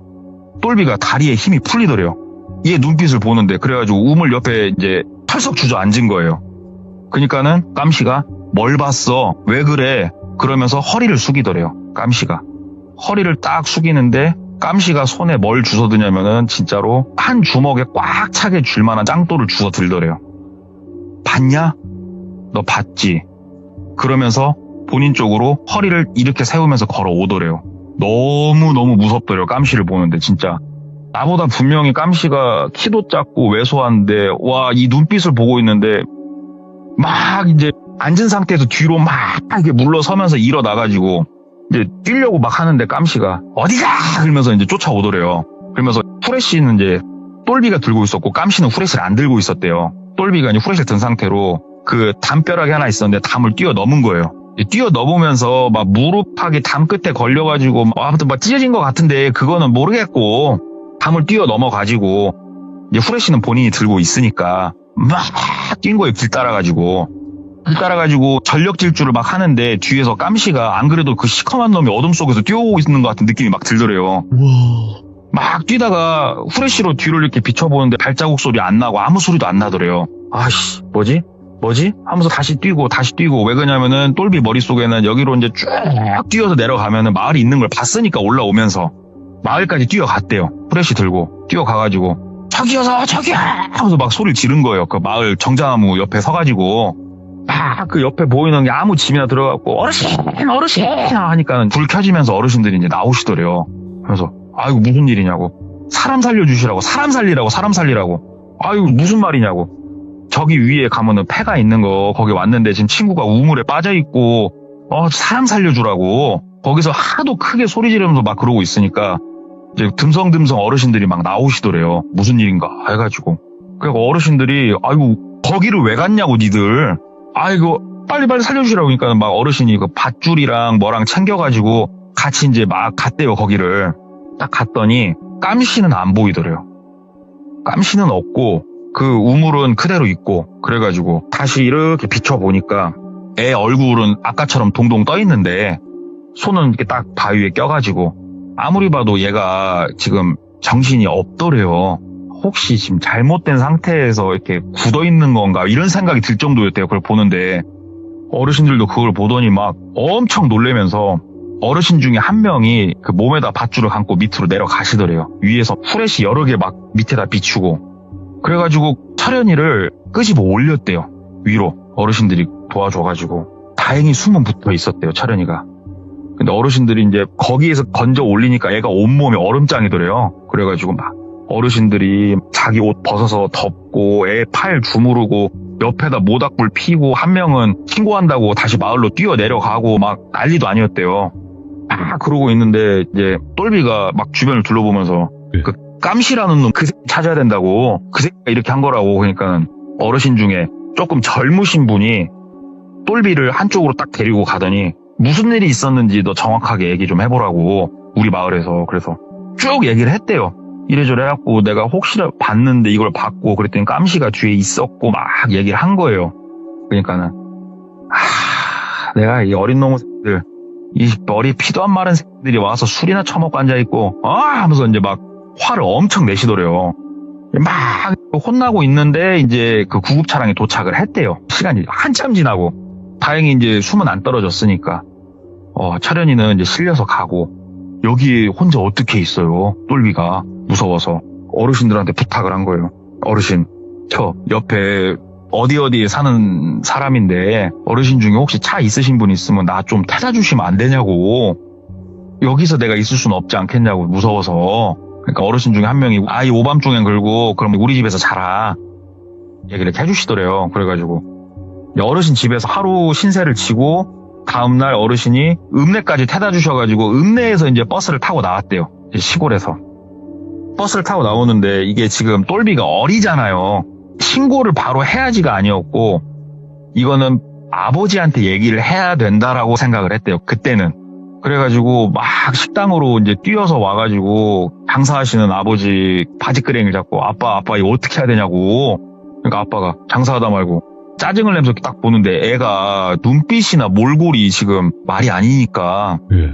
똘비가 다리에 힘이 풀리더래요. 얘 눈빛을 보는데 그래가지고 우물 옆에 이제 털썩 주저앉은 거예요. 그니까는 깜씨가 뭘 봤어? 왜 그래? 그러면서 허리를 숙이더래요. 깜씨가 허리를 딱 숙이는데 깜씨가 손에 뭘 주워드냐면은 진짜로 한 주먹에 꽉 차게 줄 만한 짱돌을 주워들더래요. 봤냐? 너 봤지? 그러면서 본인 쪽으로 허리를 이렇게 세우면서 걸어오더래요. 너무너무 무섭더래요. 깜씨를 보는데 진짜. 나보다 분명히 깜씨가 키도 작고 왜소한데 와 이 눈빛을 보고 있는데 막 이제 앉은 상태에서 뒤로 막 이렇게 물러서면서 일어나가지고 이제 뛰려고 막 하는데 깜씨가 어디가 그러면서 이제 쫓아오더래요. 그러면서 후레쉬는 이제 똘비가 들고 있었고 깜씨는 후레쉬를 안 들고 있었대요. 똘비가 이제 후레쉬를 든 상태로 그 담벼락이 하나 있었는데 담을 뛰어넘은 거예요. 뛰어넘으면서 막 무릎팍이 담 끝에 걸려가지고 아무튼 막 찢어진 것 같은데 그거는 모르겠고 담을 뛰어넘어가지고 이제 후레쉬는 본인이 들고 있으니까 막 뛴 거예요. 길 따라가지고 전력 질주를 막 하는데 뒤에서 깜씨가 안 그래도 그 시커먼 놈이 어둠 속에서 뛰어오고 있는 것 같은 느낌이 막 들더래요. 우와. 막 뛰다가 후레쉬로 뒤를 이렇게 비춰보는데 발자국 소리 안 나고 아무 소리도 안 나더래요. 아씨 뭐지? 하면서 다시 뛰고 왜 그러냐면은 똘비 머릿속에는 여기로 이제 쭉 뛰어서 내려가면은 마을이 있는 걸 봤으니까 올라오면서 마을까지 뛰어갔대요. 후레쉬 들고 뛰어가가지고 저기요 하면서 막 소리를 지른 거예요. 그 마을 정자나무 옆에 서가지고 막 그 옆에 보이는 게 아무 집이나 들어갔고 어르신 하니까는 불 켜지면서 어르신들이 이제 나오시더래요. 그래서 아이고 무슨 일이냐고 사람 살려주시라고 사람 살리라고 아이고 무슨 말이냐고 저기 위에 가면은 폐가 있는 거 거기 왔는데 지금 친구가 우물에 빠져있고 사람 살려주라고 거기서 하도 크게 소리 지르면서 막 그러고 있으니까 이제 듬성듬성 어르신들이 막 나오시더래요. 무슨 일인가 해가지고 그래서 어르신들이 아이고 거기를 왜 갔냐고 니들 아이고 빨리 살려주시라고 하니까 막 어르신이 그 밧줄이랑 뭐랑 챙겨가지고 같이 이제 막 갔대요. 거기를 딱 갔더니 깜씨는 안 보이더래요. 깜씨는 없고 그 우물은 그대로 있고 그래가지고 다시 이렇게 비춰보니까 애 얼굴은 아까처럼 동동 떠있는데 손은 이렇게 딱 바위에 껴가지고 아무리 봐도 얘가 지금 정신이 없더래요. 혹시 지금 잘못된 상태에서 이렇게 굳어있는 건가 이런 생각이 들 정도였대요. 그걸 보는데 어르신들도 그걸 보더니 막 엄청 놀라면서 어르신 중에 한 명이 그 몸에다 밧줄을 감고 밑으로 내려가시더래요. 위에서 후레쉬 여러 개 막 밑에다 비추고 그래가지고 철연이를 끄집어 올렸대요. 위로 어르신들이 도와줘가지고 다행히 숨은 붙어 있었대요. 철연이가. 근데 어르신들이 이제 거기에서 건져 올리니까 애가 온몸에 얼음장이더래요. 그래가지고 막 어르신들이 자기 옷 벗어서 덮고 애 팔 주무르고 옆에다 모닥불 피고 한 명은 신고한다고 다시 마을로 뛰어 내려가고 막 난리도 아니었대요. 막 그러고 있는데 이제 똘비가 막 주변을 둘러보면서 그 깜씨라는 놈 그 새끼 찾아야 된다고 그 새끼가 이렇게 한 거라고 그러니까 어르신 중에 조금 젊으신 분이 똘비를 한쪽으로 딱 데리고 가더니 무슨 일이 있었는지 너 정확하게 얘기 좀 해보라고 우리 마을에서 그래서 쭉 얘기를 했대요. 이래저래 해갖고 내가 혹시나 봤는데 이걸 봤고 그랬더니 깜씨가 뒤에 있었고 막 얘기를 한 거예요. 그러니까는 내가 이 어린 놈들 이 머리 피도 안 마른 새끼들이 와서 술이나 처먹고 앉아있고 하면서 이제 막 화를 엄청 내시더래요. 막 혼나고 있는데 이제 그 구급 차량이 도착을 했대요. 시간이 한참 지나고 다행히 이제 숨은 안 떨어졌으니까 철연이는 이제 실려서 가고 여기 혼자 어떻게 있어요? 똘비가 무서워서 어르신들한테 부탁을 한 거예요. 어르신 저 옆에 어디에 사는 사람인데 어르신 중에 혹시 차 있으신 분 있으면 나 좀 태다 주시면 안 되냐고 여기서 내가 있을 수는 없지 않겠냐고 무서워서 그러니까 어르신 중에 한 명이 아이 오밤중에 걸고 그럼 우리 집에서 자라 얘기를 해주시더래요. 그래가지고 어르신 집에서 하루 신세를 지고 다음날 어르신이 읍내까지 태다 주셔가지고 읍내에서 이제 버스를 타고 나왔대요. 시골에서 버스를 타고 나오는데 이게 지금 똘비가 어리잖아요. 신고를 바로 해야지가 아니었고 이거는 아버지한테 얘기를 해야 된다라고 생각을 했대요. 그때는. 그래가지고 막 식당으로 이제 뛰어서 와가지고 장사하시는 아버지 바지끄레기를 잡고 아빠 이거 어떻게 해야 되냐고. 그러니까 아빠가 장사하다 말고 짜증을 내면서 딱 보는데 애가 눈빛이나 몰골이 지금 말이 아니니까 예.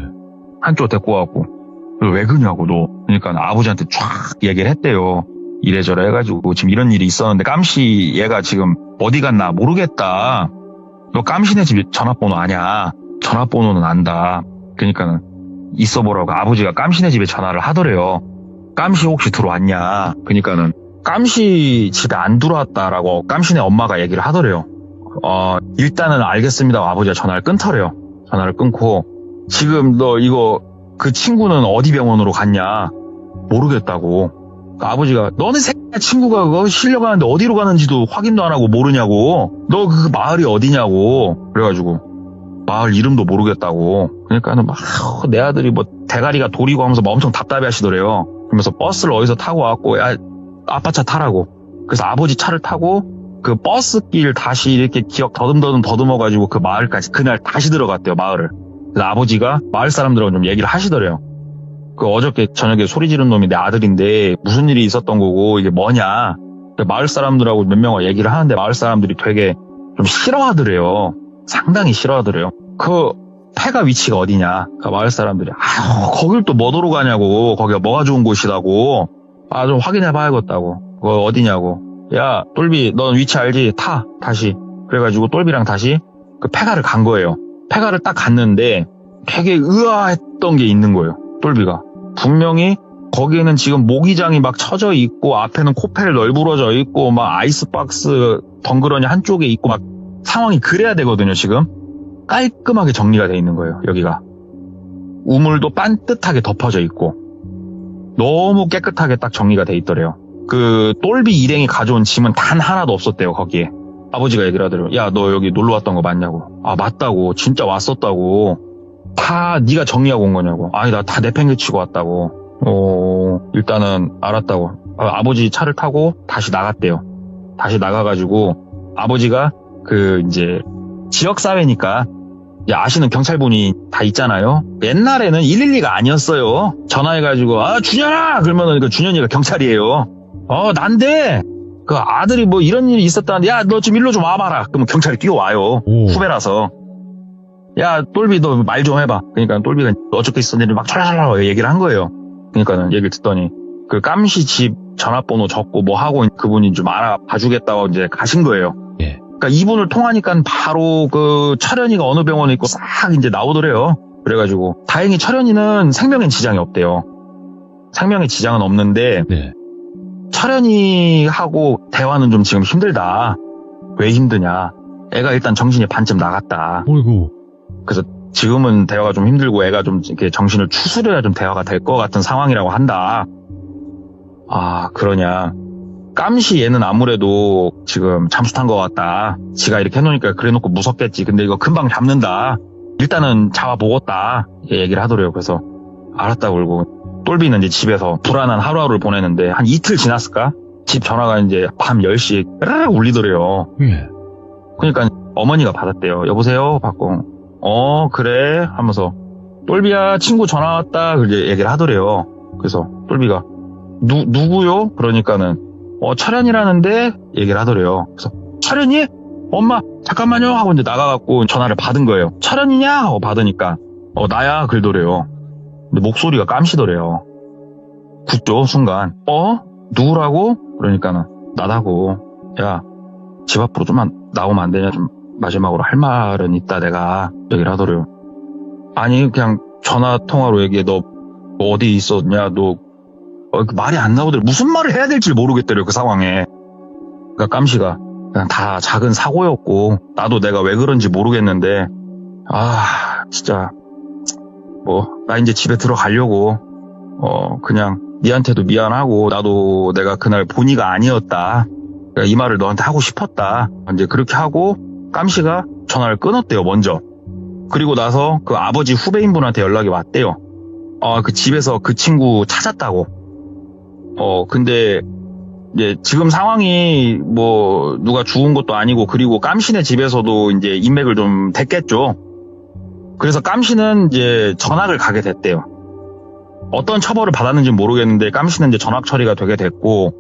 한쪽 데리고 와갖고 왜 그러냐고 너. 그러니까 아버지한테 쫙 얘기를 했대요. 이래저래 해가지고 지금 이런 일이 있었는데 깜씨 얘가 지금 어디 갔나 모르겠다. 너 깜씨네 집 전화번호 아냐? 전화번호는 안다. 그러니까는 있어보라고 아버지가 깜씨네 집에 전화를 하더래요. 깜씨 혹시 들어왔냐? 그러니까는 깜씨 집에 안 들어왔다라고 깜씨네 엄마가 얘기를 하더래요. 일단은 알겠습니다. 아버지가 전화를 끊더래요. 전화를 끊고 지금 너 이거 그 친구는 어디 병원으로 갔냐? 모르겠다고. 아버지가 너네 새끼 친구가 그거 실려가는데 어디로 가는지도 확인도 안 하고 모르냐고. 너 그 마을이 어디냐고. 그래가지고 마을 이름도 모르겠다고. 그러니까는 막 내 아들이 뭐 대가리가 돌이고 하면서 막 엄청 답답해 하시더래요. 그러면서 버스를 어디서 타고 와갖고 야 아빠 차 타라고. 그래서 아버지 차를 타고 그 버스길 다시 이렇게 기억 더듬어가지고 그 마을까지 그날 다시 들어갔대요. 마을을. 그래서 아버지가 마을 사람들하고 좀 얘기를 하시더래요. 그 어저께 저녁에 소리 지른 놈이 내 아들인데 무슨 일이 있었던 거고 이게 뭐냐. 마을 사람들하고 몇 명과 얘기를 하는데 마을 사람들이 되게 좀 싫어하더래요. 상당히 싫어하더래요. 그 폐가 위치가 어디냐. 그 마을 사람들이 거길 또 뭐더러 가냐고. 거기가 뭐가 좋은 곳이라고. 좀 확인해 봐야겠다고. 그거 어디냐고. 야 똘비 넌 위치 알지? 타 다시. 그래가지고 똘비랑 다시 그 폐가를 간 거예요. 폐가를 딱 갔는데 되게 의아했던 게 있는 거예요. 똘비가 분명히 거기에는 지금 모기장이 막 쳐져 있고 앞에는 코펠 널브러져 있고 막 아이스박스 덩그러니 한쪽에 있고 막 상황이 그래야 되거든요. 지금 깔끔하게 정리가 돼 있는 거예요. 여기가 우물도 반듯하게 덮어져 있고 너무 깨끗하게 딱 정리가 돼 있더래요. 그 똘비 일행이 가져온 짐은 단 하나도 없었대요. 거기에 아버지가 얘기를 하더래요. 야 너 여기 놀러 왔던 거 맞냐고. 맞다고. 진짜 왔었다고. 다 네가 정리하고 온 거냐고. 아니 나 다 내팽개치고 왔다고. 일단은 알았다고. 아버지 차를 타고 다시 나갔대요. 다시 나가가지고 아버지가 그 이제 지역사회니까 아시는 경찰분이 다 있잖아요. 옛날에는 112가 아니었어요. 전화해가지고 준현아 그러면은 그 준현이가 경찰이에요. 난데 그 아들이 뭐 이런 일이 있었다는데 야 너 좀 일로 좀 와봐라. 그러면 경찰이 뛰어와요. 후배라서. 야 똘비 너 말 좀 해봐. 그러니까 똘비가 어저께 있었는데 막 찰랄랄 얘기를 한 거예요. 그러니까는 얘기를 듣더니 그 깜씨 집 전화번호 적고 뭐 하고 그분이 좀 알아봐주겠다고 이제 가신 거예요. 예. 그러니까 이분을 통하니까 바로 그 철현이가 어느 병원에 있고 싹 이제 나오더래요. 그래가지고 다행히 철현이는 생명엔 지장이 없대요. 생명에 지장은 없는데 네. 철현이하고 대화는 좀 지금 힘들다. 왜 힘드냐? 애가 일단 정신이 반쯤 나갔다. 어이구. 그래서 지금은 대화가 좀 힘들고 애가 좀 이렇게 정신을 추스려야 좀 대화가 될 것 같은 상황이라고 한다. 그러냐. 깜시 얘는 아무래도 지금 잠수 탄 것 같다. 지가 이렇게 해놓으니까 그래놓고 무섭겠지. 근데 이거 금방 잡는다. 일단은 잡아보겠다. 얘기를 하더래요. 그래서 알았다고 그러고 똘비는 이제 집에서 불안한 하루하루를 보내는데 한 이틀 지났을까? 집 전화가 이제 밤 10시에 으르르 울리더래요. 예. 그러니까 어머니가 받았대요. 여보세요? 받고 그래? 하면서 똘비야 친구 전화 왔다. 그렇게 얘기를 하더래요. 그래서 똘비가 누구요? 그러니까는 철현이라는데 얘기를 하더래요. 그래서 철현이? 엄마 잠깐만요 하고 이제 나가갖고 전화를 받은 거예요. 철현이냐? 하고 받으니까 나야 그러더래요. 근데 목소리가 깜시더래요. 굳죠 순간. 누구라고? 그러니까는 나다고. 야 집 앞으로 좀만 나오면 안 되냐? 좀 마지막으로 할 말은 있다 내가 얘기를 하더래요. 아니 그냥 전화 통화로 얘기해. 너 어디 있었냐? 너 말이 안 나오더래. 무슨 말을 해야 될지 모르겠더래요 그 상황에. 그러니까 깜시가 그냥 다 작은 사고였고 나도 내가 왜 그런지 모르겠는데 진짜 나 이제 집에 들어가려고 그냥 니한테도 미안하고 나도 내가 그날 본의가 아니었다. 그러니까 이 말을 너한테 하고 싶었다. 이제 그렇게 하고 깜시가 전화를 끊었대요 먼저. 그리고 나서 그 아버지 후배인분한테 연락이 왔대요. 그 집에서 그 친구 찾았다고. 근데 이제 지금 상황이 뭐 누가 죽은 것도 아니고 그리고 깜신의 집에서도 이제 인맥을 좀 댔겠죠. 그래서 깜신은 이제 전학을 가게 됐대요. 어떤 처벌을 받았는지 모르겠는데 깜신은 이제 전학 처리가 되게 됐고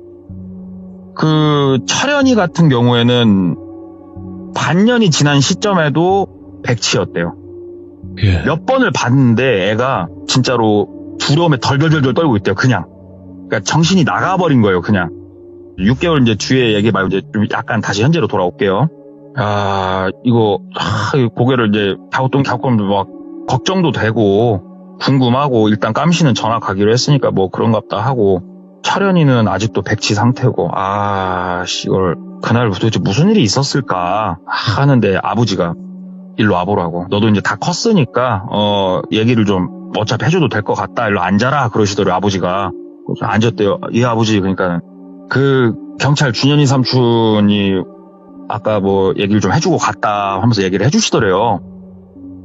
그 철현이 같은 경우에는 반년이 지난 시점에도 백치였대요. 예. 몇 번을 봤는데 애가 진짜로 두려움에 덜덜덜덜 떨고 있대요. 그냥. 그러니까 정신이 나가버린 거예요. 그냥. 6개월 이제 뒤에 얘기 말고 이제 좀 약간 다시 현재로 돌아올게요. 이거 고개를 이제 갸우뚱갸우뚱 막 걱정도 되고 궁금하고 일단 깜신은 전학가기로 했으니까 뭐 그런갑다 하고 철현이는 아직도 백치 상태고 이걸 그날 도대체 무슨 일이 있었을까 하는데 아버지가 일로 와보라고. 너도 이제 다 컸으니까 얘기를 좀 어차피 해줘도 될 것 같다. 일로 앉아라 그러시더라고요. 아버지가. 그래서 앉았대요. 예 아버지. 그러니까 그 경찰 준현이 삼촌이 아까 뭐 얘기를 좀 해주고 갔다 하면서 얘기를 해주시더래요.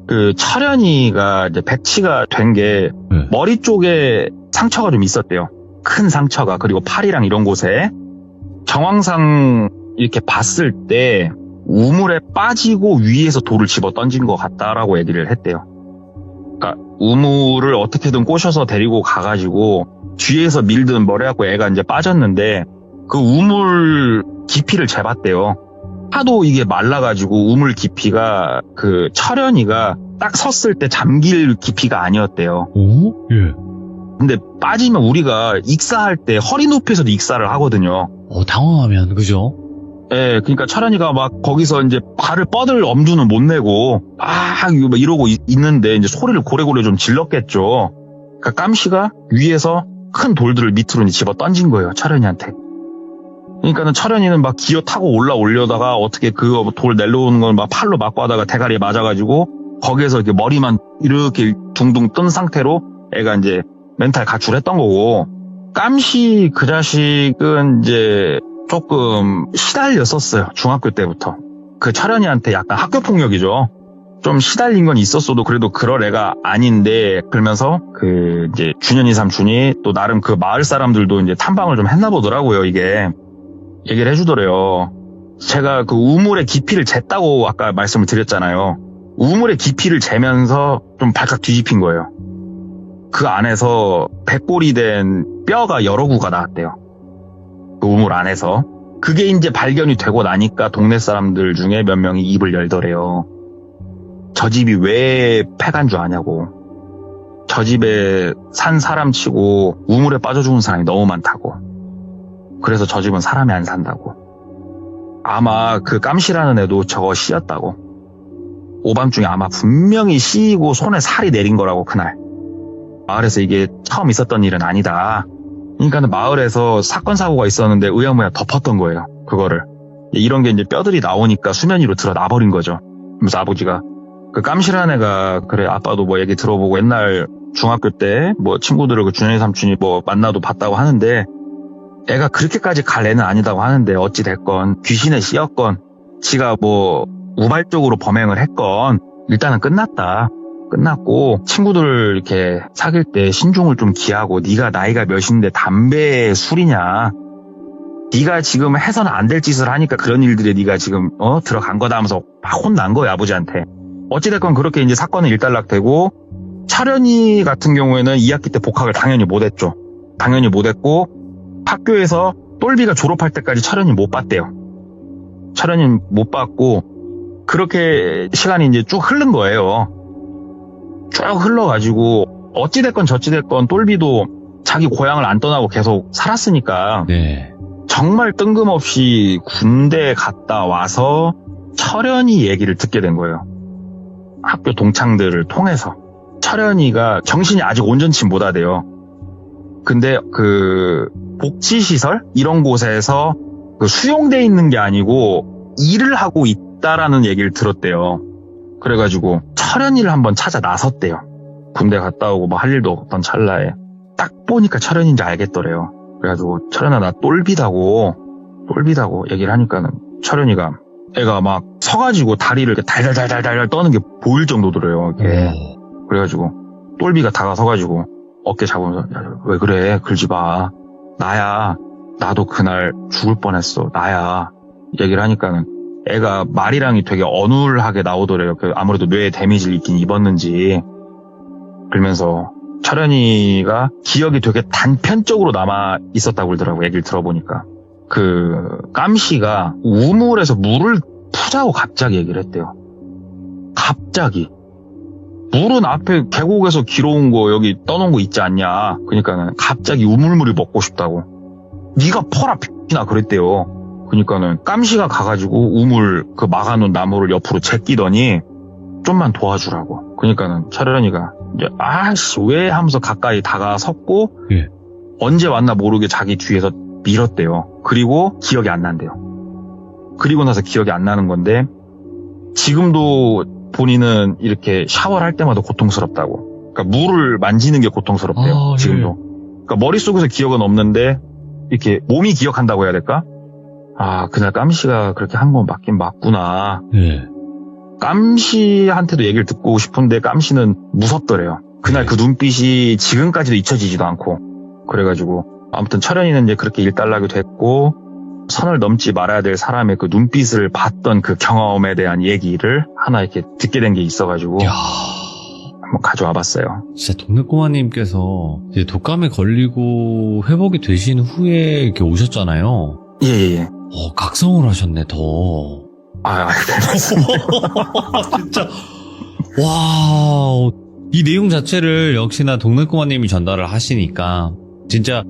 그 철현이가 이제 백치가 된 게 머리 쪽에 상처가 좀 있었대요. 큰 상처가. 그리고 팔이랑 이런 곳에 정황상 이렇게 봤을 때 우물에 빠지고 위에서 돌을 집어 던진 것 같다라고 얘기를 했대요. 그러니까 우물을 어떻게든 꼬셔서 데리고 가가지고 뒤에서 밀든 뭘 해갖고 애가 이제 빠졌는데 그 우물 깊이를 재봤대요. 하도 이게 말라가지고 우물 깊이가 그 철현이가 딱 섰을 때 잠길 깊이가 아니었대요. 오? 예. 근데 빠지면 우리가 익사할 때 허리 높이에서도 익사를 하거든요. 당황하면, 그죠? 예, 그러니까 철현이가 막 거기서 이제 발을 뻗을 엄두는 못 내고 이거 막 이러고 있는데 이제 소리를 고래고래 좀 질렀겠죠. 그러니까 깜씨가 위에서 큰 돌들을 밑으로 집어 던진 거예요, 철현이한테. 그러니까는 철현이는 막 기어 타고 올라오려다가 어떻게 그 돌 내려오는 걸 막 팔로 맞고 하다가 대가리에 맞아가지고 거기에서 이렇게 머리만 이렇게 둥둥 뜬 상태로 애가 이제 멘탈 가출했던 거고, 깜씨 그 자식은 이제 조금 시달렸었어요. 중학교 때부터. 그 철현이한테 약간 학교폭력이죠. 좀 시달린 건 있었어도 그래도 그럴 애가 아닌데, 그러면서 그 이제 준현이 삼촌이 또 나름 그 마을 사람들도 이제 탐방을 좀 했나 보더라고요. 이게 얘기를 해주더래요. 제가 그 우물의 깊이를 쟀다고 아까 말씀을 드렸잖아요. 우물의 깊이를 재면서 좀 발칵 뒤집힌 거예요. 그 안에서 백골이 된 뼈가 여러 구가 나왔대요. 그 우물 안에서. 그게 이제 발견이 되고 나니까 동네 사람들 중에 몇 명이 입을 열더래요. 저 집이 왜 패간 줄 아냐고. 저 집에 산 사람 치고 우물에 빠져 죽은 사람이 너무 많다고. 그래서 저 집은 사람이 안 산다고. 아마 그 깜씨라는 애도 저거 씌였다고. 오밤중에 아마 분명히 씌이고 손에 살이 내린 거라고, 그날. 마을에서 이게 처음 있었던 일은 아니다. 그러니까는 마을에서 사건 사고가 있었는데 의아무야 덮었던 거예요. 그거를. 이런 게 이제 뼈들이 나오니까 수면 위로 드러나 버린 거죠. 그래서 아버지가 그 깜실한 애가 그래 아빠도 뭐 얘기 들어보고 옛날 중학교 때 뭐 친구들을 그 준현이 삼촌이 뭐 만나도 봤다고 하는데 애가 그렇게까지 갈 애는 아니다고 하는데 어찌 됐건 귀신에 씌었건 지가 뭐 우발적으로 범행을 했건 일단은 끝났다. 끝났고 친구들 이렇게 사귈 때 신중을 좀 기하고 네가 나이가 몇인데 담배 술이냐. 네가 지금 해서는 안 될 짓을 하니까 그런 일들에 네가 지금 들어간 거다 하면서 막 혼난 거예요, 아버지한테. 어찌됐건 그렇게 이제 사건은 일단락되고 철현이 같은 경우에는 2학기 때 복학을 당연히 못했죠. 당연히 못했고 학교에서 똘비가 졸업할 때까지 철현이 못 봤대요. 철현이 못 봤고 그렇게 시간이 이제 쭉 흐른 거예요. 쭉 흘러가지고 어찌됐건 저찌됐건 똘비도 자기 고향을 안 떠나고 계속 살았으니까 네. 정말 뜬금없이 군대 갔다 와서 철현이 얘기를 듣게 된 거예요. 학교 동창들을 통해서. 철현이가 정신이 아직 온전치 못하대요. 근데 그 복지시설 이런 곳에서 그 수용돼 있는 게 아니고 일을 하고 있다라는 얘기를 들었대요. 그래가지고 철현이를 한번 찾아 나섰대요. 군대 갔다 오고 뭐 할 일도 없던 찰나에 딱 보니까 철현인지 알겠더래요. 그래가지고 철현아 나 똘비다고 얘기를 하니까는 철현이가 애가 막 서가지고 다리를 이렇게 달달달달달 떠는 게 보일 정도더래요. 이렇게. 그래가지고 똘비가 다가서가지고 어깨 잡으면서 야, 왜 그래 긁지 마. 나야 나도 그날 죽을 뻔했어. 나야. 얘기를 하니까는 애가 말이랑이 되게 어눌하게 나오더래요. 아무래도 뇌에 데미지를 입긴 입었는지. 그러면서 철현이가 기억이 되게 단편적으로 남아 있었다고 그러더라고. 얘기를 들어보니까. 깜씨가 우물에서 물을 푸자고 갑자기 얘기를 했대요. 갑자기. 물은 앞에 계곡에서 길어온 거 여기 떠놓은 거 있지 않냐. 그러니까는 갑자기 우물물이 먹고 싶다고. 네가 퍼라 X나 그랬대요. 그러니까는 깜씨가 가가지고 우물 막아놓은 나무를 옆으로 제끼더니 좀만 도와주라고. 그러니까는 철현이가 이제 아씨 왜 하면서 가까이 다가섰고 예. 언제 왔나 모르게 자기 뒤에서 밀었대요. 그리고 기억이 안 난대요. 그리고 나서 기억이 안 나는 건데 지금도 본인은 이렇게 샤워를 할 때마다 고통스럽다고. 그러니까 물을 만지는 게 고통스럽대요. 아, 지금도. 예. 그러니까 머릿속에서 기억은 없는데 이렇게 몸이 기억한다고 해야 될까? 아, 그날 깜씨가 그렇게 한 건 맞긴 맞구나. 예. 깜씨한테도 얘기를 듣고 싶은데 깜씨는 무섭더래요. 그날 네. 그 눈빛이 지금까지도 잊혀지지도 않고. 그래가지고 아무튼 철현이는 이제 그렇게 일단락이 됐고 선을 넘지 말아야 될 사람의 그 눈빛을 봤던 그 경험에 대한 얘기를 하나 이렇게 듣게 된 게 있어가지고 야, 한번 가져와 봤어요. 진짜 동네 꼬마님께서 이제 독감에 걸리고 회복이 되신 후에 이렇게 오셨잖아요. 예예예. 각성을 하셨네, 더. 진짜. 와, 이 내용 자체를 역시나 동네 꼬마님이 전달을 하시니까 진짜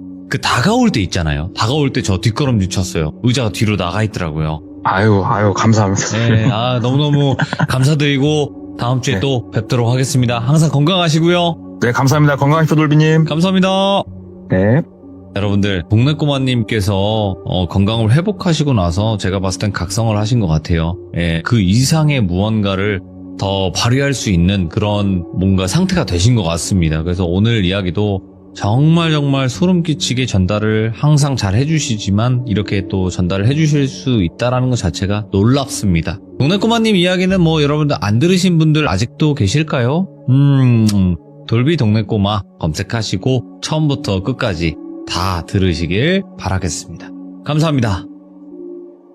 다가올 때 있잖아요. 다가올 때 저 뒷걸음질 쳤어요. 의자가 뒤로 나가 있더라고요. 아유 감사합니다. 네, 너무너무 감사드리고 다음 주에 네. 또 뵙도록 하겠습니다. 항상 건강하시고요. 네, 감사합니다. 건강하십시오, 돌비님. 감사합니다. 네. 여러분들, 동네 꼬마님께서 건강을 회복하시고 나서 제가 봤을 땐 각성을 하신 것 같아요. 예, 그 이상의 무언가를 더 발휘할 수 있는 그런 뭔가 상태가 되신 것 같습니다. 그래서 오늘 이야기도 정말 소름 끼치게 전달을 항상 잘 해주시지만 이렇게 또 전달을 해주실 수 있다라는 것 자체가 놀랍습니다. 동네 꼬마님 이야기는 여러분들 안 들으신 분들 아직도 계실까요? 돌비 동네 꼬마 검색하시고 처음부터 끝까지 다 들으시길 바라겠습니다. 감사합니다.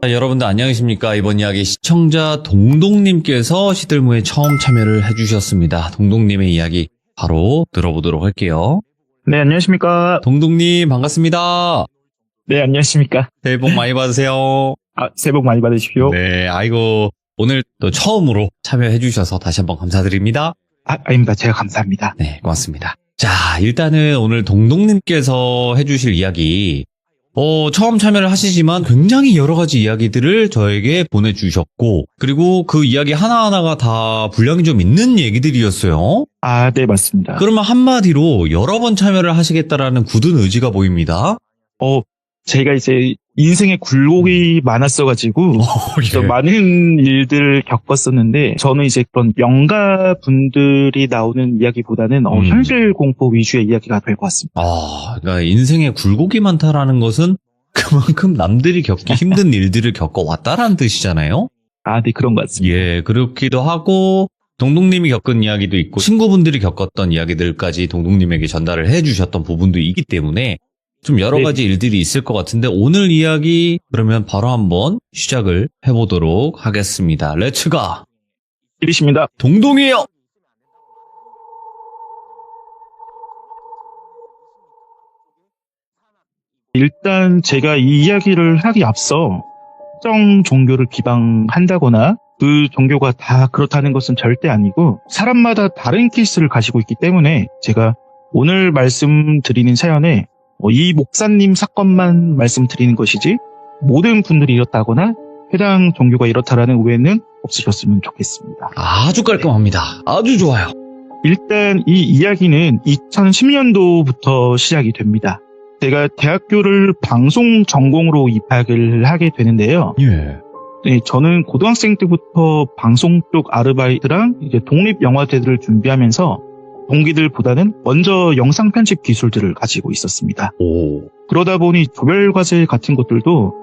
자, 여러분들 안녕하십니까? 이번 이야기 시청자 동동님께서 시들무에 처음 참여를 해주셨습니다. 동동님의 이야기 바로 들어보도록 할게요. 네, 안녕하십니까. 동동님 반갑습니다. 네, 안녕하십니까. 새해 복 많이 받으세요. 새해 복 많이 받으십시오. 네, 아이고 오늘 또 처음으로 참여해주셔서 다시 한번 감사드립니다. 아닙니다. 제가 감사합니다. 네, 고맙습니다. 자, 일단은 오늘 동동님께서 해주실 이야기 처음 참여를 하시지만 굉장히 여러 가지 이야기들을 저에게 보내주셨고 그리고 그 이야기 하나하나가 다 분량이 좀 있는 얘기들이었어요. 네, 맞습니다. 그러면 한마디로 여러 번 참여를 하시겠다라는 굳은 의지가 보입니다. 제가 이제 인생에 굴곡이 많았어가지고 예. 많은 일들을 겪었었는데 저는 이제 그런 명가 분들이 나오는 이야기보다는 현실 공포 위주의 이야기가 될 것 같습니다. 그러니까 인생에 굴곡이 많다라는 것은 그만큼 남들이 겪기 힘든 일들을 겪어왔다라는 뜻이잖아요. 네, 그런 것 같습니다. 예, 그렇기도 하고 동동님이 겪은 이야기도 있고 친구분들이 겪었던 이야기들까지 동동님에게 전달을 해주셨던 부분도 있기 때문에 좀 여러 가지 일들이 있을 것 같은데 오늘 이야기 그러면 바로 한번 시작을 해보도록 하겠습니다. 렛츠가! 일이십니다. 동동이에요! 일단 제가 이 이야기를 하기 앞서 특정 종교를 비방한다거나 그 종교가 다 그렇다는 것은 절대 아니고 사람마다 다른 케이스를 가지고 있기 때문에 제가 오늘 말씀드리는 사연에 이 목사님 사건만 말씀드리는 것이지 모든 분들이 이렇다거나 해당 종교가 이렇다라는 오해는 없으셨으면 좋겠습니다. 아주 깔끔합니다. 아주 좋아요. 일단 이 이야기는 2010년도부터 시작이 됩니다. 제가 대학교를 방송 전공으로 입학을 하게 되는데요. 예. 네, 저는 고등학생 때부터 방송 쪽 아르바이트랑 이제 독립영화제들을 준비하면서 동기들보다는 먼저 영상 편집 기술들을 가지고 있었습니다. 오. 그러다 보니 조별과제 같은 것들도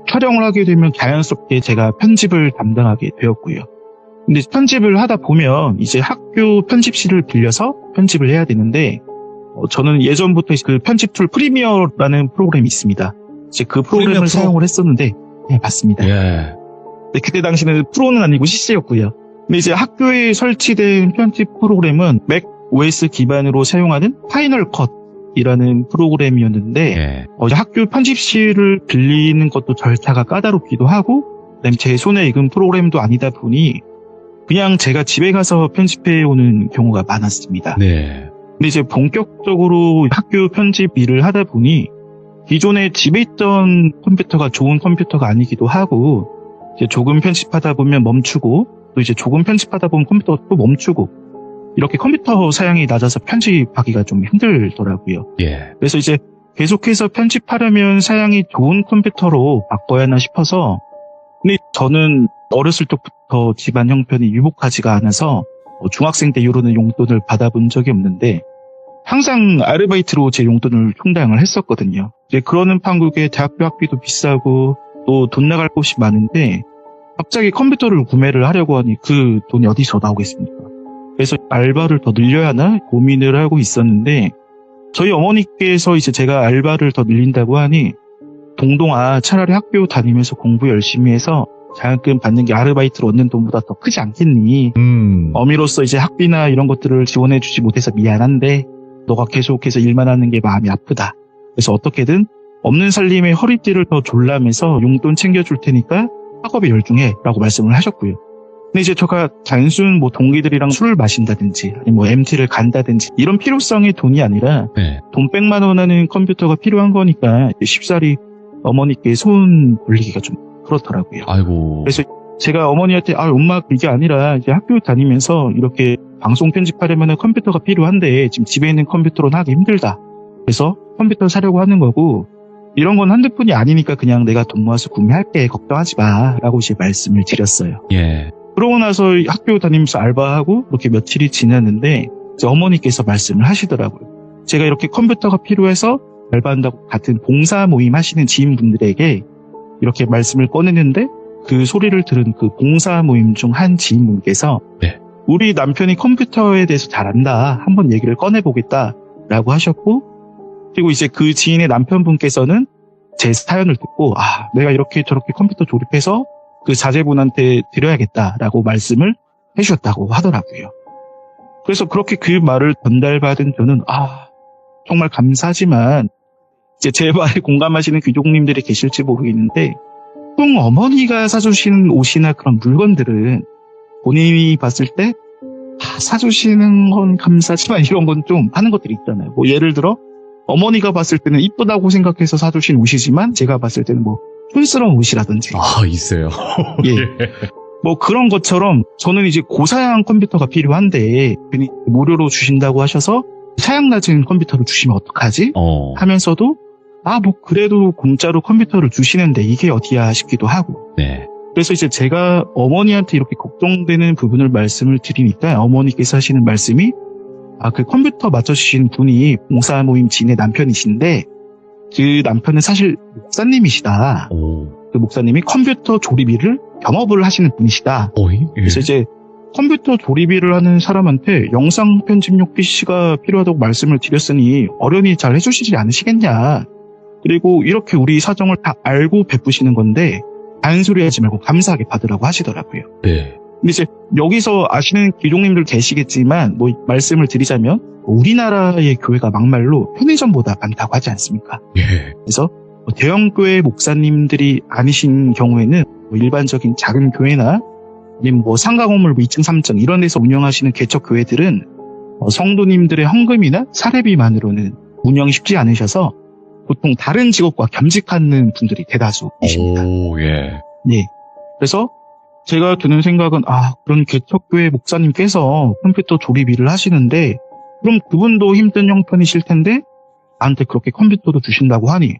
촬영을 하게 되면 자연스럽게 제가 편집을 담당하게 되었고요. 근데 편집을 하다 보면 이제 학교 편집실을 빌려서 편집을 해야 되는데 저는 예전부터 그 편집 툴 프리미어라는 프로그램이 있습니다. 이제 그 프로그램을 프로? 사용을 했었는데, 네, 맞습니다. 예. 네, 그때 당시는 프로는 아니고 CC였고요. 근데 이제 학교에 설치된 편집 프로그램은 맥 OS 기반으로 사용하는 파이널 컷이라는 프로그램이었는데, 예. 이제 학교 편집실을 빌리는 것도 절차가 까다롭기도 하고, 그다음에 제 손에 익은 프로그램도 아니다 보니 그냥 제가 집에 가서 편집해 오는 경우가 많았습니다. 네. 근데 이제 본격적으로 학교 편집 일을 하다 보니 기존에 집에 있던 컴퓨터가 좋은 컴퓨터가 아니기도 하고, 이제 조금 편집하다 보면 멈추고, 또 이제 조금 편집하다 보면 컴퓨터가 또 멈추고, 이렇게 컴퓨터 사양이 낮아서 편집하기가 좀 힘들더라고요. 예. 그래서 이제 계속해서 편집하려면 사양이 좋은 컴퓨터로 바꿔야 하나 싶어서, 근데 저는 어렸을 때부터 집안 형편이 유복하지가 않아서 중학생 때 이후로는 용돈을 받아본 적이 없는데 항상 아르바이트로 제 용돈을 충당을 했었거든요. 이제 그러는 판국에 대학교 학비도 비싸고 또 돈 나갈 곳이 많은데 갑자기 컴퓨터를 구매를 하려고 하니 그 돈이 어디서 나오겠습니까? 그래서 알바를 더 늘려야 하나 고민을 하고 있었는데 저희 어머니께서 이제 제가 알바를 더 늘린다고 하니 동동아, 차라리 학교 다니면서 공부 열심히 해서 장학금 받는 게 아르바이트로 얻는 돈보다 더 크지 않겠니? 어미로서 이제 학비나 이런 것들을 지원해주지 못해서 미안한데 너가 계속해서 일만 하는 게 마음이 아프다. 그래서 어떻게든 없는 살림에 허리띠를 더 졸라매서 용돈 챙겨줄 테니까 학업에 열중해 라고 말씀을 하셨고요. 근데 이제 제가 단순 뭐 동기들이랑 술을 마신다든지 아니면 뭐 MT를 간다든지 이런 필요성의 돈이 아니라 네. 돈 100만 원 하는 컴퓨터가 필요한 거니까 쉽사리 어머니께 손 올리기가 좀 그렇더라고요. 아이고. 그래서 제가 어머니한테 엄마 이게 아니라 이제 학교 다니면서 이렇게 방송 편집하려면 컴퓨터가 필요한데 지금 집에 있는 그컴퓨터로는 하기 힘들다. 그래서 컴퓨터 사려고 하는 거고 이런 건 핸드폰이 아니니까 그냥 내가 돈 모아서 구매할게 걱정하지 마 라고 이제 말씀을 드렸어요. 예. 그러고 나서 학교 다니면서 알바하고 이렇게 며칠이 지났는데 이제 어머니께서 말씀을 하시더라고요. 제가 이렇게 컴퓨터가 필요해서 알바한다고 같은 봉사 모임 하시는 지인분들에게 이렇게 말씀을 꺼내는데 그 소리를 들은 그 봉사 모임 중 한 지인분께서 네. 우리 남편이 컴퓨터에 대해서 잘 안다. 한번 얘기를 꺼내보겠다 라고 하셨고 그리고 이제 그 지인의 남편분께서는 제 사연을 듣고 내가 이렇게 저렇게 컴퓨터 조립해서 그 자제분한테 드려야겠다라고 말씀을 해주셨다고 하더라고요. 그래서 그렇게 그 말을 전달받은 저는 정말 감사하지만 이제 제 말에 공감하시는 귀족님들이 계실지 모르겠는데 꼭 어머니가 사주시는 옷이나 그런 물건들은 본인이 봤을 때 사주시는 건 감사하지만 이런 건 좀 하는 것들이 있잖아요. 뭐 예를 들어 어머니가 봤을 때는 이쁘다고 생각해서 사주신 옷이지만 제가 봤을 때는 뭐 촌스러운 옷이라든지 있어요. 예. 뭐 그런 것처럼 저는 이제 고사양 컴퓨터가 필요한데 괜히 무료로 주신다고 하셔서 사양 낮은 컴퓨터를 주시면 어떡하지? 하면서도 뭐 그래도 공짜로 컴퓨터를 주시는데 이게 어디야 싶기도 하고. 네. 그래서 이제 제가 어머니한테 이렇게 걱정되는 부분을 말씀을 드리니까 어머니께서 하시는 말씀이 그 컴퓨터 맞춰주신 분이 봉사 모임 지인의 남편이신데 그 남편은 사실 목사님이시다. 그 목사님이 컴퓨터 조립 일을 겸업을 하시는 분이시다. 그래서 이제 컴퓨터 조립 일을 하는 사람한테 영상 편집용 PC가 필요하다고 말씀을 드렸으니 어련히 잘 해주시지 않으시겠냐. 그리고 이렇게 우리 사정을 다 알고 베푸시는 건데 잔소리 하지 말고 감사하게 받으라고 하시더라고요. 네. 근데 이제 여기서 아시는 귀족님들 계시겠지만 뭐 말씀을 드리자면 우리나라의 교회가 막말로 편의점보다 많다고 하지 않습니까? 예. 그래서 대형 교회 목사님들이 아니신 경우에는 뭐 일반적인 작은 교회나 아니면 뭐 상가 건물 2층, 3층 이런 데서 운영하시는 개척 교회들은 성도님들의 헌금이나 사례비만으로는 운영이 쉽지 않으셔서 보통 다른 직업과 겸직하는 분들이 대다수이십니다. 예. 네. 그래서 제가 드는 생각은 그런 개척교회 목사님께서 컴퓨터 조립 일을 하시는데 그럼 그분도 힘든 형편이실 텐데 나한테 그렇게 컴퓨터도 주신다고 하니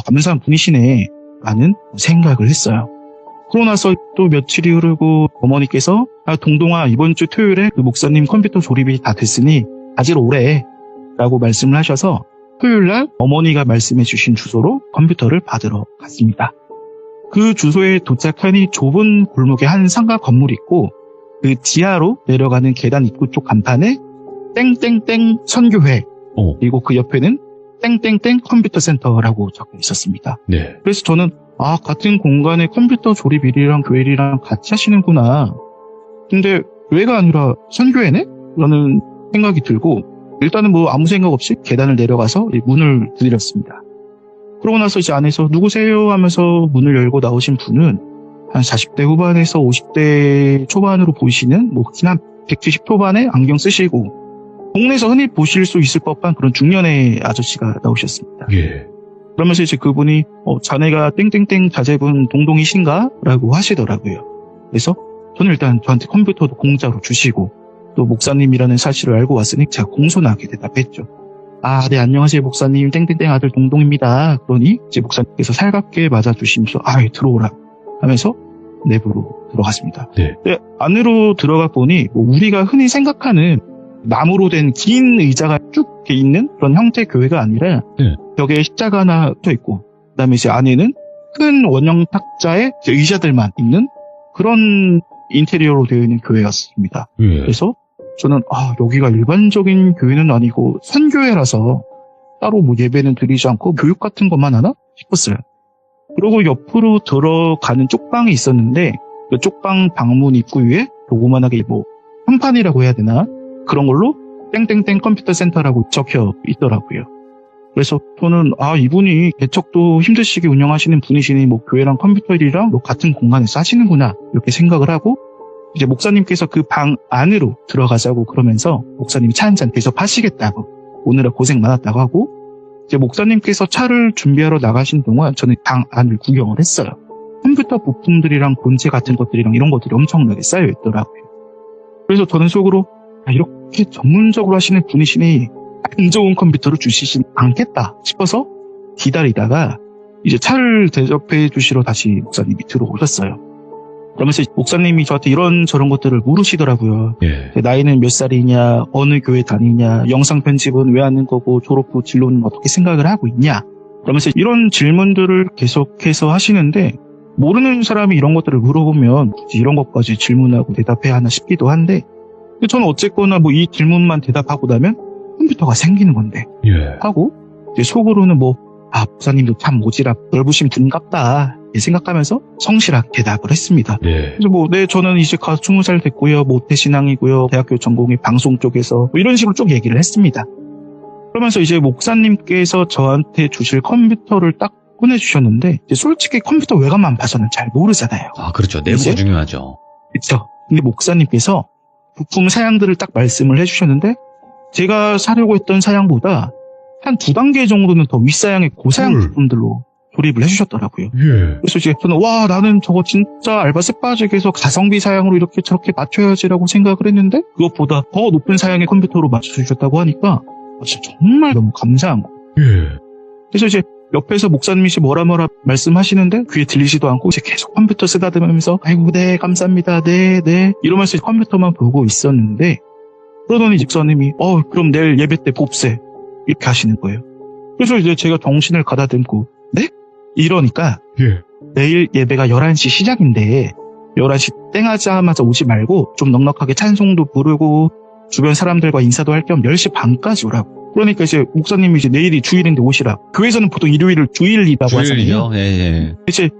감사한 분이시네 라는 생각을 했어요. 그러고 나서 또 며칠이 흐르고 어머니께서 동동아 이번 주 토요일에 그 목사님 컴퓨터 조립이 다 됐으니 가지러 오래 라고 말씀을 하셔서 토요일날 어머니가 말씀해 주신 주소로 컴퓨터를 받으러 갔습니다. 그 주소에 도착하니 좁은 골목에 한 상가 건물이 있고 그 지하로 내려가는 계단 입구 쪽 간판에 땡땡땡 선교회 그리고 그 옆에는 땡땡땡 컴퓨터 센터라고 적혀 있었습니다. 네. 그래서 저는 같은 공간에 컴퓨터 조립일이랑 교회일이랑 같이 하시는구나. 근데 교회가 아니라 선교회네? 라는 생각이 들고 일단은 뭐 아무 생각 없이 계단을 내려가서 문을 두드렸습니다. 그러고 나서 이제 안에서 누구세요? 하면서 문을 열고 나오신 분은 한 40대 후반에서 50대 초반으로 보이시는 뭐 한 170 초반에 안경 쓰시고 동네에서 흔히 보실 수 있을 법한 그런 중년의 아저씨가 나오셨습니다. 예. 그러면서 이제 그분이 자네가 땡땡땡 자제분 동동이신가? 라고 하시더라고요. 그래서 저는 일단 저한테 컴퓨터도 공짜로 주시고 또 목사님이라는 사실을 알고 왔으니 제가 공손하게 대답했죠. 네, 안녕하세요, 목사님. 땡땡땡 아들 동동입니다. 그러니 이제 목사님께서 살갑게 맞아주시면서 들어오라 하면서 내부로 들어갔습니다. 네. 근데 안으로 들어가 보니 우리가 흔히 생각하는 나무로 된 긴 의자가 쭉 이렇게 있는 그런 형태의 교회가 아니라 네. 벽에 십자가 하나 펴 있고 그다음에 이제 안에는 큰 원형 탁자에 이제 의자들만 있는 그런 인테리어로 되어 있는 교회였습니다. 예. 그래서 저는 여기가 일반적인 교회는 아니고 선교회라서 따로 뭐 예배는 드리지 않고 교육 같은 것만 하나 싶었어요. 그리고 옆으로 들어가는 쪽방이 있었는데 그 쪽방 방문 입구 위에 조그만하게 뭐 현판이라고 해야 되나 그런 걸로 땡땡땡 컴퓨터 센터라고 적혀 있더라고요. 그래서 저는 이분이 개척도 힘드시게 운영하시는 분이시니 뭐 교회랑 컴퓨터랑 뭐 같은 공간에서 하시는구나 이렇게 생각을 하고 이제 목사님께서 그 방 안으로 들어가자고 그러면서 목사님이 차 한잔 대접하시겠다고 오늘은 고생 많았다고 하고 이제 목사님께서 차를 준비하러 나가신 동안 저는 방 안을 구경을 했어요. 컴퓨터 부품들이랑 본체 같은 것들이랑 이런 것들이 엄청나게 쌓여 있더라고요. 그래서 저는 속으로 이렇게 전문적으로 하시는 분이시니 안 좋은 컴퓨터를 주시진 않겠다 싶어서 기다리다가 이제 차를 대접해 주시러 다시 목사님이 들어오셨어요. 그러면서 목사님이 저한테 이런저런 것들을 물으시더라고요. 예. 나이는 몇 살이냐, 어느 교회 다니냐, 영상 편집은 왜 하는 거고, 졸업 후 진로는 어떻게 생각을 하고 있냐. 그러면서 이런 질문들을 계속해서 하시는데 모르는 사람이 이런 것들을 물어보면 굳이 이런 것까지 질문하고 대답해야 하나 싶기도 한데 저는 어쨌거나 뭐 이 질문만 대답하고 나면 컴퓨터가 생기는 건데 예. 하고 이제 속으로는 목사님도 참 모지랖 넓으신 분 같다 생각하면서 성실하게 대답을 했습니다. 네. 그래서 저는 이제 20살 됐고요. 모태신앙이고요. 대학교 전공이 방송 쪽에서 이런 식으로 쭉 얘기를 했습니다. 그러면서 이제 목사님께서 저한테 주실 컴퓨터를 딱 꺼내주셨는데 이제 솔직히 컴퓨터 외관만 봐서는 잘 모르잖아요. 그렇죠. 내부가 이제? 중요하죠. 그렇죠. 근데 목사님께서 부품 사양들을 딱 말씀을 해주셨는데 제가 사려고 했던 사양보다 한 2단계 정도는 더 윗사양의 고사양 부품들로 조립을 해주셨더라고요. 예. 그래서 이제 저는 나는 저거 진짜 알바세 빠지게 해서 가성비 사양으로 이렇게 저렇게 맞춰야지라고 생각을 했는데 그것보다 더 높은 사양의 컴퓨터로 맞춰주셨다고 하니까 진짜 정말 너무 감사한 거예요. 예. 그래서 이제 옆에서 목사님이 뭐라 말씀하시는데 귀에 들리지도 않고 이제 계속 컴퓨터 쓰다듬으면서 아이고 네 감사합니다 네 이러면서 컴퓨터만 보고 있었는데 그러더니 목사님이 그럼 내일 예배 때 봅세 이렇게 하시는 거예요. 그래서 이제 제가 정신을 가다듬고 네? 이러니까 예. 내일 예배가 11시 시작인데 11시 땡 하자마자 오지 말고 좀 넉넉하게 찬송도 부르고 주변 사람들과 인사도 할 겸 10시 반까지 오라고. 그러니까 이제 목사님이 이제 내일이 주일인데 오시라. 교회에서는 보통 일요일을 주일이라고 하잖아요. 예. 이제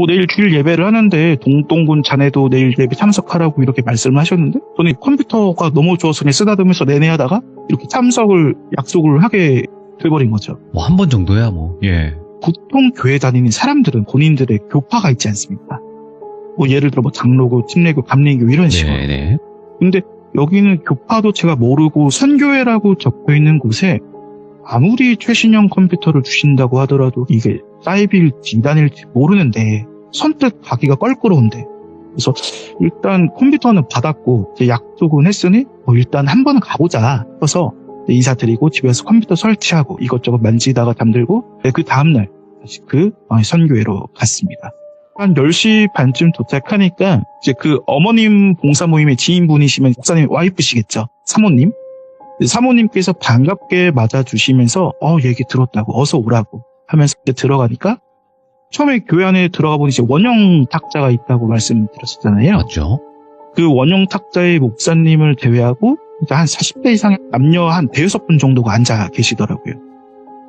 내일 주일 예배를 하는데 동동군 자네도 내일 예배 참석하라고 이렇게 말씀을 하셨는데 저는 컴퓨터가 너무 좋아서 그냥 쓰다듬으면서 내내 하다가 이렇게 참석을 약속을 하게 돼버린 거죠. 한 번 정도야 예. 보통 교회 다니는 사람들은 본인들의 교파가 있지 않습니까? 예를 들어 장로교, 침례교, 감리교 이런 식으로. 네네. 근데 여기는 교파도 제가 모르고 선교회라고 적혀있는 곳에 아무리 최신형 컴퓨터를 주신다고 하더라도 이게 사이비일지 이단일지 모르는데 선뜻 가기가 껄끄러운데 그래서 일단 컴퓨터는 받았고 이제 약속은 했으니 일단 한 번은 가보자 싶어서 인사드리고 집에서 컴퓨터 설치하고 이것저것 만지다가 잠들고 그 다음날 다시 그 선교회로 갔습니다. 한 10시 반쯤 도착하니까 이제 그 어머님 봉사 모임의 지인분이시면 목사님 와이프시겠죠. 사모님. 사모님께서 반갑게 맞아주시면서 얘기 들었다고 어서 오라고 하면서 이제 들어가니까 처음에 교회 안에 들어가 보니 이제 원형 탁자가 있다고 말씀드렸었잖아요. 맞죠. 그 원형 탁자의 목사님을 제외하고 이제 한 40대 이상의 남녀 한 5분 정도가 앉아 계시더라고요.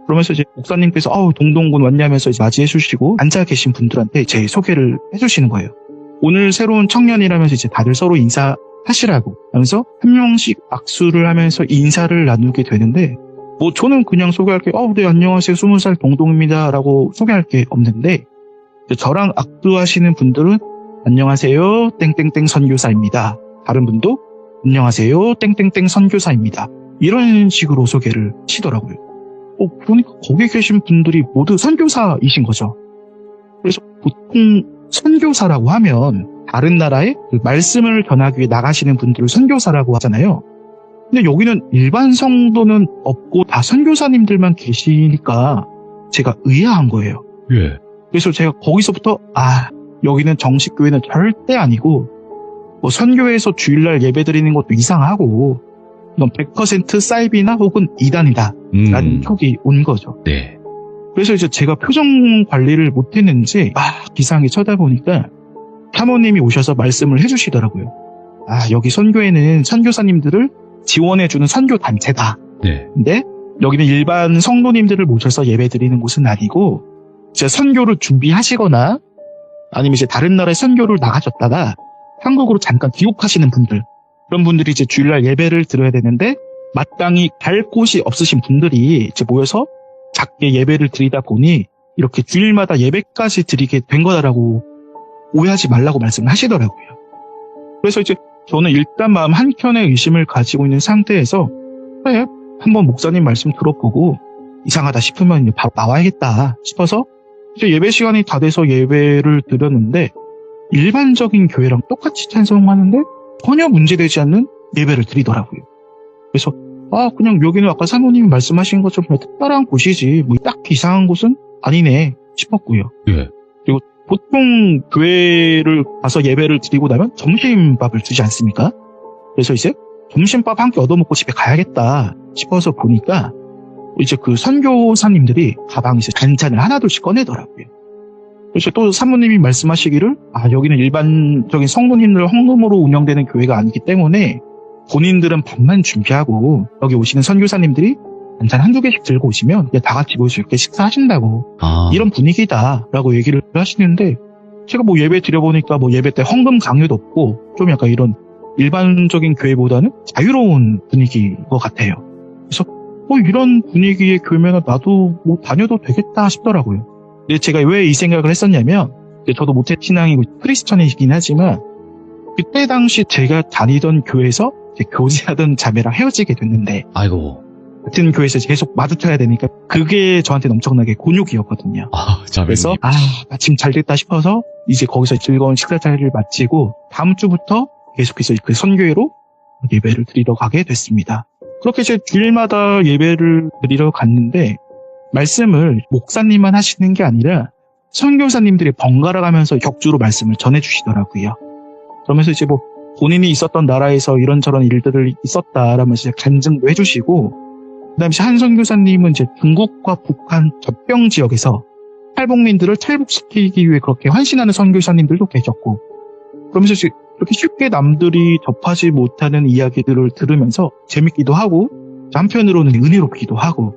그러면서 이제 목사님께서 동동군 왔냐면서 이제 맞이해 주시고 앉아 계신 분들한테 제 소개를 해주시는 거예요. 오늘 새로운 청년이라면서 이제 다들 서로 인사하시라고 하면서 한 명씩 악수를 하면서 인사를 나누게 되는데 뭐 저는 그냥 소개할 게 네 안녕하세요 20살 동동입니다 라고 소개할 게 없는데 저랑 악수하시는 분들은 안녕하세요 땡땡땡 선교사입니다. 다른 분도 안녕하세요 땡땡땡 선교사입니다. 이런 식으로 소개를 하시더라고요. 그러니까 거기 계신 분들이 모두 선교사이신 거죠. 그래서 보통 선교사라고 하면 다른 나라에 그 말씀을 전하기 위해 나가시는 분들을 선교사라고 하잖아요. 근데 여기는 일반 성도는 없고 다 선교사님들만 계시니까 제가 의아한 거예요. 예. 그래서 제가 거기서부터 여기는 정식 교회는 절대 아니고 뭐 선교회에서 주일날 예배 드리는 것도 이상하고 이건 100% 사이비나 혹은 이단이다 라는 촉이 온 거죠. 네. 그래서 이제 제가 표정 관리를 못했는지 기상에 쳐다보니까 사모님이 오셔서 말씀을 해주시더라고요. 여기 선교회는 선교사님들을 지원해주는 선교단체다. 네. 근데 여기는 일반 성도님들을 모셔서 예배드리는 곳은 아니고 이제 선교를 준비하시거나 아니면 이제 다른 나라에 선교를 나가셨다가 한국으로 잠깐 귀국하시는 분들, 그런 분들이 이제 주일날 예배를 드려야 되는데 마땅히 갈 곳이 없으신 분들이 이제 모여서 작게 예배를 드리다 보니 이렇게 주일마다 예배까지 드리게 된 거다라고 오해하지 말라고 말씀을 하시더라고요. 그래서 이제 저는 일단 마음 한켠에 의심을 가지고 있는 상태에서 그래, 한번 목사님 말씀 들어보고 이상하다 싶으면 바로 나와야겠다 싶어서 이제 예배 시간이 다 돼서 예배를 드렸는데 일반적인 교회랑 똑같이 찬송하는데 전혀 문제되지 않는 예배를 드리더라고요. 그래서 그냥 여기는 아까 사모님이 말씀하신 것처럼 특별한 곳이지 뭐 딱히 이상한 곳은 아니네 싶었고요. 예. 그리고 보통 교회를 가서 예배를 드리고 나면 점심밥을 주지 않습니까? 그래서 이제 점심밥 한 끼 얻어먹고 집에 가야겠다 싶어서 보니까 이제 그 선교사님들이 가방에서 반찬을 하나둘씩 꺼내더라고요. 그래서 또 사모님이 말씀하시기를 여기는 일반적인 성도님들 헌금으로 운영되는 교회가 아니기 때문에 본인들은 밥만 준비하고 여기 오시는 선교사님들이 반찬 한두 개씩 들고 오시면 그냥 다 같이 모여서 이렇게 식사하신다고 이런 분위기다라고 얘기를 하시는데 제가 뭐 예배 드려보니까 뭐 예배 때 헌금 강요도 없고 좀 약간 이런 일반적인 교회보다는 자유로운 분위기인 것 같아요. 그래서 이런 분위기의 교회면 나도 뭐 다녀도 되겠다 싶더라고요. 근데 제가 왜 이 생각을 했었냐면 저도 모태신앙이고 크리스천이긴 하지만 그때 당시 제가 다니던 교회에서 교제하던 자매랑 헤어지게 됐는데 아이고. 같은 교회에서 계속 마주쳐야 되니까 그게 저한테는 엄청나게 곤욕이었거든요. 자매님. 그래서 마침 잘 됐다 싶어서 이제 거기서 즐거운 식사 자리를 마치고 다음 주부터 계속해서 그 선교회로 예배를 드리러 가게 됐습니다. 그렇게 이제 주일마다 예배를 드리러 갔는데 말씀을 목사님만 하시는 게 아니라 선교사님들이 번갈아 가면서 격주로 말씀을 전해주시더라고요. 그러면서 이제 뭐 본인이 있었던 나라에서 이런저런 일들을 있었다라면서 간증도 해주시고, 그다음에 한 선교사님은 이제 중국과 북한 접경 지역에서 탈북민들을 탈북시키기 위해 그렇게 환신하는 선교사님들도 계셨고, 그러면서 이제 그렇게 쉽게 남들이 접하지 못하는 이야기들을 들으면서 재밌기도 하고 한편으로는 은혜롭기도 하고,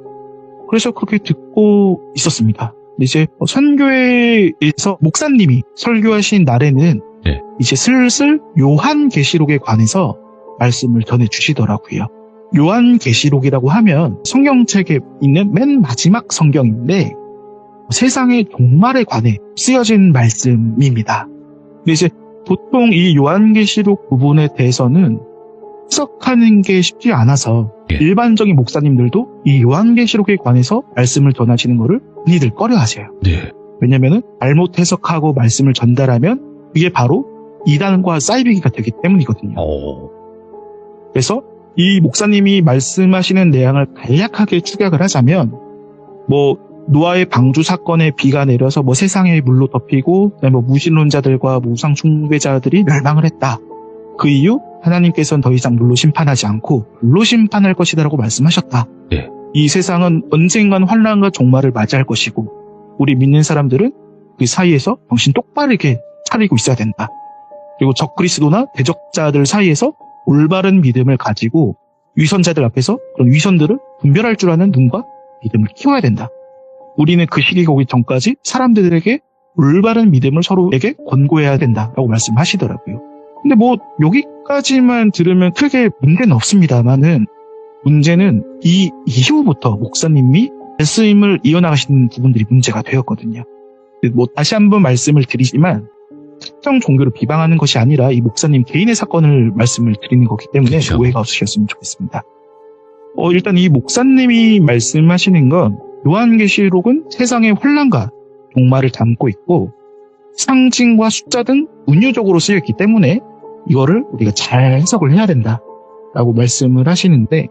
그래서 그렇게 듣고 있었습니다. 근데 이제 선교회에서 목사님이 설교하신 날에는 이제 슬슬 요한계시록에 관해서 말씀을 전해주시더라고요. 요한계시록이라고 하면 성경책에 있는 맨 마지막 성경인데 세상의 종말에 관해 쓰여진 말씀입니다. 근데 이제 보통 이 요한계시록 부분에 대해서는 해석하는 게 쉽지 않아서 일반적인 목사님들도 이 요한계시록에 관해서 말씀을 전하시는 거를 흔히들 꺼려하세요. 왜냐면은 잘못 해석하고 말씀을 전달하면 이게 바로 이단과 사이비기가 되기 때문이거든요. 그래서 이 목사님이 말씀하시는 내용을 간략하게 축약을 하자면 뭐 노아의 방주 사건에 비가 내려서 뭐 세상에 물로 덮이고 뭐 무신론자들과 우상 숭배자들이 멸망을 했다. 그 이유 하나님께서는 더 이상 물로 심판하지 않고 물로 심판할 것이다라고 말씀하셨다. 이 세상은 언젠간 환난과 종말을 맞이할 것이고 우리 믿는 사람들은 그 사이에서 정신 똑바르게 차리고 있어야 된다. 그리고 적그리스도나 대적자들 사이에서 올바른 믿음을 가지고 위선자들 앞에서 그런 위선들을 분별할 줄 아는 눈과 믿음을 키워야 된다. 우리는 그 시기가 오기 전까지 사람들에게 올바른 믿음을 서로에게 권고해야 된다라고 말씀하시더라고요. 근데 뭐 여기까지만 들으면 크게 문제는 없습니다만은 문제는 이 이후부터 목사님이 말씀을 이어나가시는 부분들이 문제가 되었거든요. 뭐 다시 한번 말씀을 드리지만 특정 종교를 비방하는 것이 아니라 이 목사님 개인의 사건을 말씀을 드리는 거기 때문에 그렇죠. 오해가 없으셨으면 좋겠습니다. 일단 이 목사님이 말씀하시는 건 요한계시록은 세상의 혼란과 종말을 담고 있고 상징과 숫자 등 운유적으로 쓰여있기 때문에 이거를 우리가 잘 해석을 해야 된다라고 말씀을 하시는데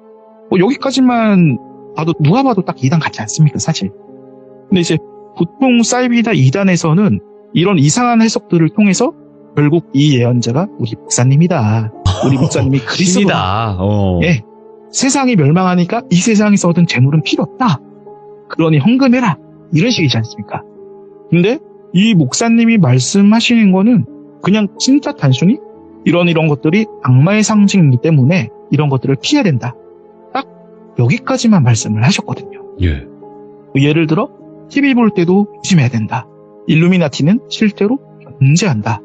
여기까지만 봐도 누가 봐도 딱 2단 같지 않습니까 사실. 근데 이제 보통 사이비나 2단에서는 이런 이상한 해석들을 통해서 결국 이 예언자가 우리 목사님이다. 우리 목사님이 그리스도다. 예, 세상이 멸망하니까 이 세상에서 얻은 재물은 필요 없다. 그러니 헌금해라. 이런 식이지 않습니까? 근데 이 목사님이 말씀하시는 거는 그냥 진짜 단순히 이런 것들이 악마의 상징이기 때문에 이런 것들을 피해야 된다. 딱 여기까지만 말씀을 하셨거든요. 예. 예를 들어 TV 볼 때도 조심해야 된다. 일루미나티는 실제로 존재한다.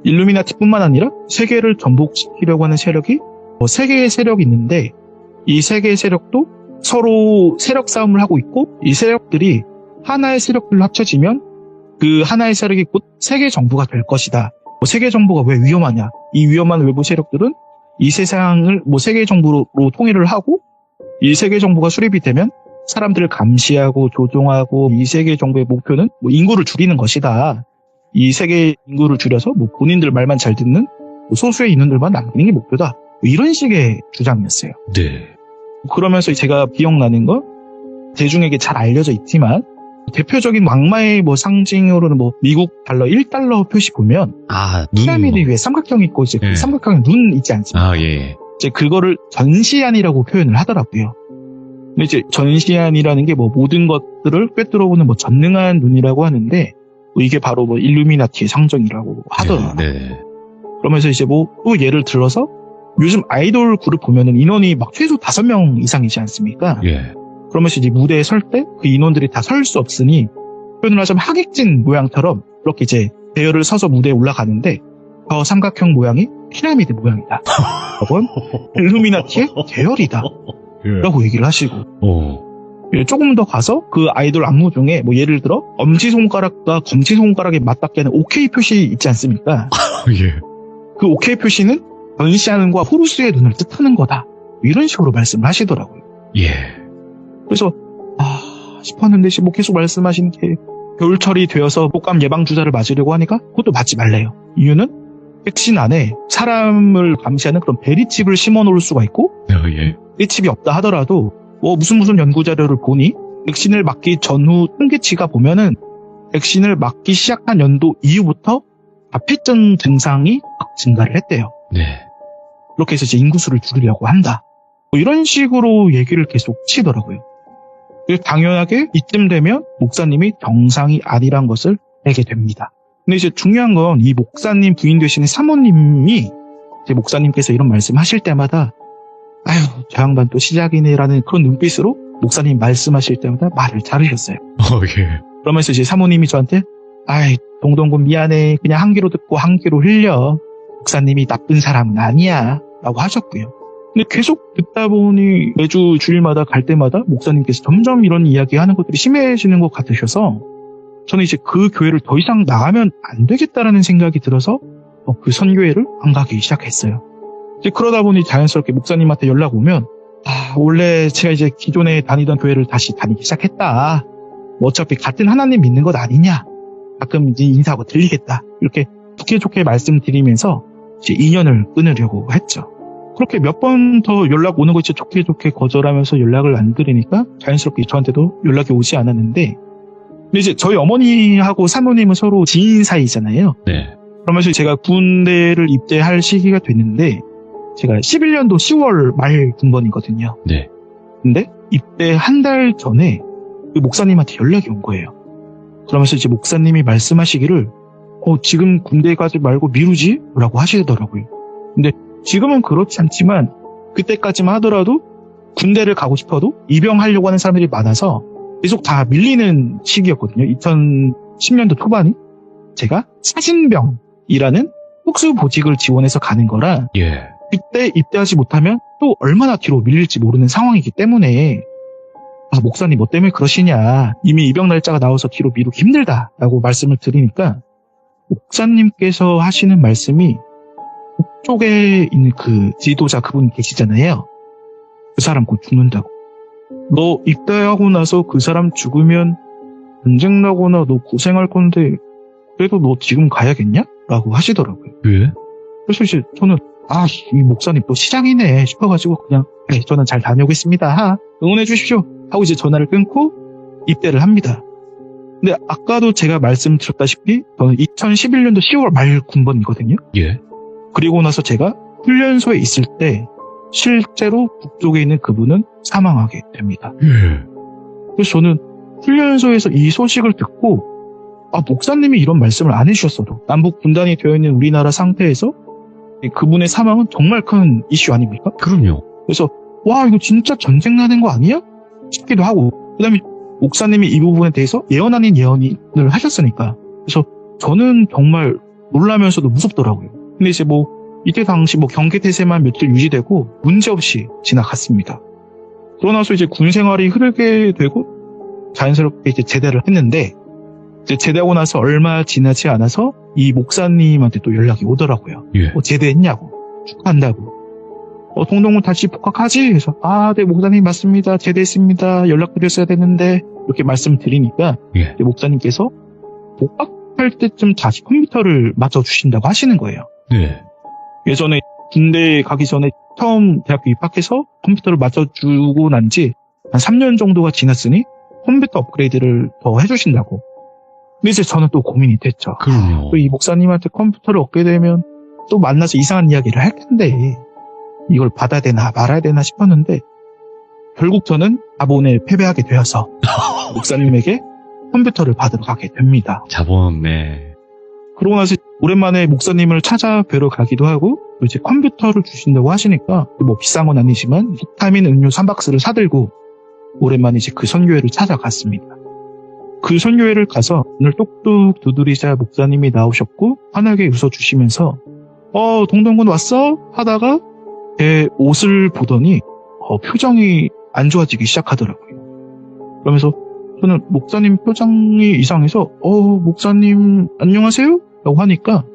일루미나티뿐만 아니라 세계를 전복시키려고 하는 세력이 세 개의 세력이 있는데 이 세 개의 세력도 서로 세력 싸움을 하고 있고 이 세력들이 하나의 세력들로 합쳐지면 그 하나의 세력이 곧 세계 정부가 될 것이다. 세계 정부가 왜 위험하냐? 이 위험한 외부 세력들은 이 세상을 세계 정부로 통일을 하고 이 세계 정부가 수립이 되면 사람들을 감시하고 조종하고 이 세계 정부의 목표는 인구를 줄이는 것이다. 이 세계 인구를 줄여서 본인들 말만 잘 듣는 소수의 인원들만 남기는 게 목표다. 이런 식의 주장이었어요. 네. 그러면서 제가 기억나는 건 대중에게 잘 알려져 있지만 대표적인 악마의 상징으로는 미국 달러 1달러 표시 보면 눈. 피라미드 위에 삼각형이 있고 이제 예. 그 삼각형에 눈 있지 않습니까? 예. 이제 그거를 전시안이라고 표현을 하더라고요. 근데 이제 전시안이라는 게 모든 것들을 꿰뚫어보는 전능한 눈이라고 하는데 이게 바로 일루미나티의 상징이라고 하더라고요. 네. 그러면서 이제 또 예를 들어서 요즘 아이돌 그룹 보면은 인원이 최소 5명 이상이지 않습니까? 예. 그러면서 이제 무대에 설 때 그 인원들이 다 설 수 없으니 표현을 하자면 하객진 모양처럼 그렇게 이제 대열을 서서 무대에 올라가는데 저 삼각형 모양이 피라미드 모양이다. 그건 일루미나티의 대열이다. 라고 얘기를 하시고 조금 더 가서 그 아이돌 안무 중에 예를 들어 엄지손가락과 검지손가락에 맞닿게 하는 OK 표시 있지 않습니까? 예. 그 OK 표시는 전시안과 호루스의 눈을 뜻하는 거다. 이런 식으로 말씀을 하시더라고요. 예. 그래서 싶었는데 계속 말씀하신 게 겨울철이 되어서 독감 예방 주사를 맞으려고 하니까 그것도 맞지 말래요. 이유는 백신 안에 사람을 감시하는 그런 베리칩을 심어 놓을 수가 있고 예. 베리칩이 없다 하더라도 무슨 연구 자료를 보니 백신을 맞기 전후 통계치가 보면은 백신을 맞기 시작한 연도 이후부터 자폐증 증상이 확 증가를 했대요. 네. 그렇게 해서 이제 인구수를 줄이려고 한다. 이런 식으로 얘기를 계속 치더라고요. 당연하게 이쯤 되면 목사님이 정상이 아니란 것을 알게 됩니다. 근데 이제 중요한 건 이 목사님 부인 되시는 사모님이 이제 목사님께서 이런 말씀 하실 때마다 저 양반 또 시작이네라는 그런 눈빛으로 목사님 말씀하실 때마다 말을 자르셨어요. 예. 그러면서 이제 사모님이 저한테 동동군 미안해. 그냥 한 귀로 듣고 한 귀로 흘려. 목사님이 나쁜 사람은 아니야. 라고 하셨고요. 근데 계속 듣다 보니 매주 주일마다 갈 때마다 목사님께서 점점 이런 이야기하는 것들이 심해지는 것 같으셔서 저는 이제 그 교회를 더 이상 나가면 안 되겠다라는 생각이 들어서 그 선교회를 안 가기 시작했어요. 이제 그러다 보니 자연스럽게 목사님한테 연락 오면 원래 제가 이제 기존에 다니던 교회를 다시 다니기 시작했다. 어차피 같은 하나님 믿는 것 아니냐. 가끔 이제 인사하고 들리겠다. 이렇게 좋게 말씀드리면서 이제 인연을 끊으려고 했죠. 그렇게 몇 번 더 연락 오는 거 이제 좋게 거절하면서 연락을 안 드리니까 자연스럽게 저한테도 연락이 오지 않았는데 근데 이제 저희 어머니하고 사모님은 서로 지인 사이잖아요. 네. 그러면서 제가 군대를 입대할 시기가 됐는데 제가 11년도 10월 말 군번이거든요. 네. 근데 입대 한 달 전에 그 목사님한테 연락이 온 거예요. 그러면서 이제 목사님이 말씀하시기를 지금 군대 가지 말고 미루지? 라고 하시더라고요. 근데 지금은 그렇지 않지만 그때까지만 하더라도 군대를 가고 싶어도 입영하려고 하는 사람들이 많아서 계속 다 밀리는 시기였거든요. 2010년도 초반이 제가 사신병이라는 특수보직을 지원해서 가는 거라 예. 그때 입대하지 못하면 또 얼마나 뒤로 밀릴지 모르는 상황이기 때문에 목사님 뭐 때문에 그러시냐, 이미 입영 날짜가 나와서 뒤로 미루기 힘들다라고 말씀을 드리니까 목사님께서 하시는 말씀이 북쪽에 있는 그 지도자 그분 계시잖아요. 그 사람 곧 죽는다고. 너 입대하고 나서 그 사람 죽으면 전쟁 나거나 너 고생할 건데 그래도 너 지금 가야겠냐? 라고 하시더라고요. 예? 그래서 이제 저는 이 목사님 또 시장이네 싶어가지고 그냥 네, 저는 잘 다녀오겠습니다. 응원해 주십시오. 하고 이제 전화를 끊고 입대를 합니다. 근데 아까도 제가 말씀드렸다시피 저는 2011년도 10월 말 군번이거든요. 예. 그리고 나서 제가 훈련소에 있을 때 실제로 북쪽에 있는 그분은 사망하게 됩니다. 예. 그래서 저는 훈련소에서 이 소식을 듣고 목사님이 이런 말씀을 안 해주셨어도 남북 분단이 되어 있는 우리나라 상태에서 그분의 사망은 정말 큰 이슈 아닙니까? 그럼요. 그래서 와 이거 진짜 전쟁 나는 거 아니야? 싶기도 하고 그다음에 목사님이 이 부분에 대해서 예언 아닌 예언을 하셨으니까 그래서 저는 정말 놀라면서도 무섭더라고요. 근데 이제 이때 당시 경계태세만 며칠 유지되고 문제없이 지나갔습니다. 그러고 나서 이제 군 생활이 흐르게 되고 자연스럽게 이제 제대를 했는데 이제 제대하고 나서 얼마 지나지 않아서 이 목사님한테 또 연락이 오더라고요. 예. 제대했냐고 축하한다고. 동동은 다시 복학하지? 그래서 네 목사님 맞습니다. 제대했습니다. 연락드렸어야 됐는데 이렇게 말씀드리니까 예. 목사님께서 복학할 때쯤 다시 컴퓨터를 맞춰주신다고 하시는 거예요. 네. 예전에 군대 가기 전에 처음 대학교 입학해서 컴퓨터를 맞춰주고 난 지 한 3년 정도가 지났으니 컴퓨터 업그레이드를 더 해주신다고. 근데 이제 저는 또 고민이 됐죠. 그럼요. 또 이 목사님한테 컴퓨터를 얻게 되면 또 만나서 이상한 이야기를 할 텐데 이걸 받아야 되나 말아야 되나 싶었는데 결국 저는 자본에 패배하게 되어서 목사님에게 컴퓨터를 받으러 가게 됩니다. 자본, 네. 그러고 나서 오랜만에 목사님을 찾아뵈러 가기도 하고 이제 컴퓨터를 주신다고 하시니까 비싼 건 아니지만 비타민 음료 3박스를 사들고 오랜만에 이제 그 선교회를 찾아갔습니다. 그 선교회를 가서 오늘 똑똑 두드리자 목사님이 나오셨고 환하게 웃어주시면서 동동군 왔어? 하다가 제 옷을 보더니 표정이 안 좋아지기 시작하더라고요. 그러면서 저는 목사님 표정이 이상해서 목사님 안녕하세요? 라고 하니까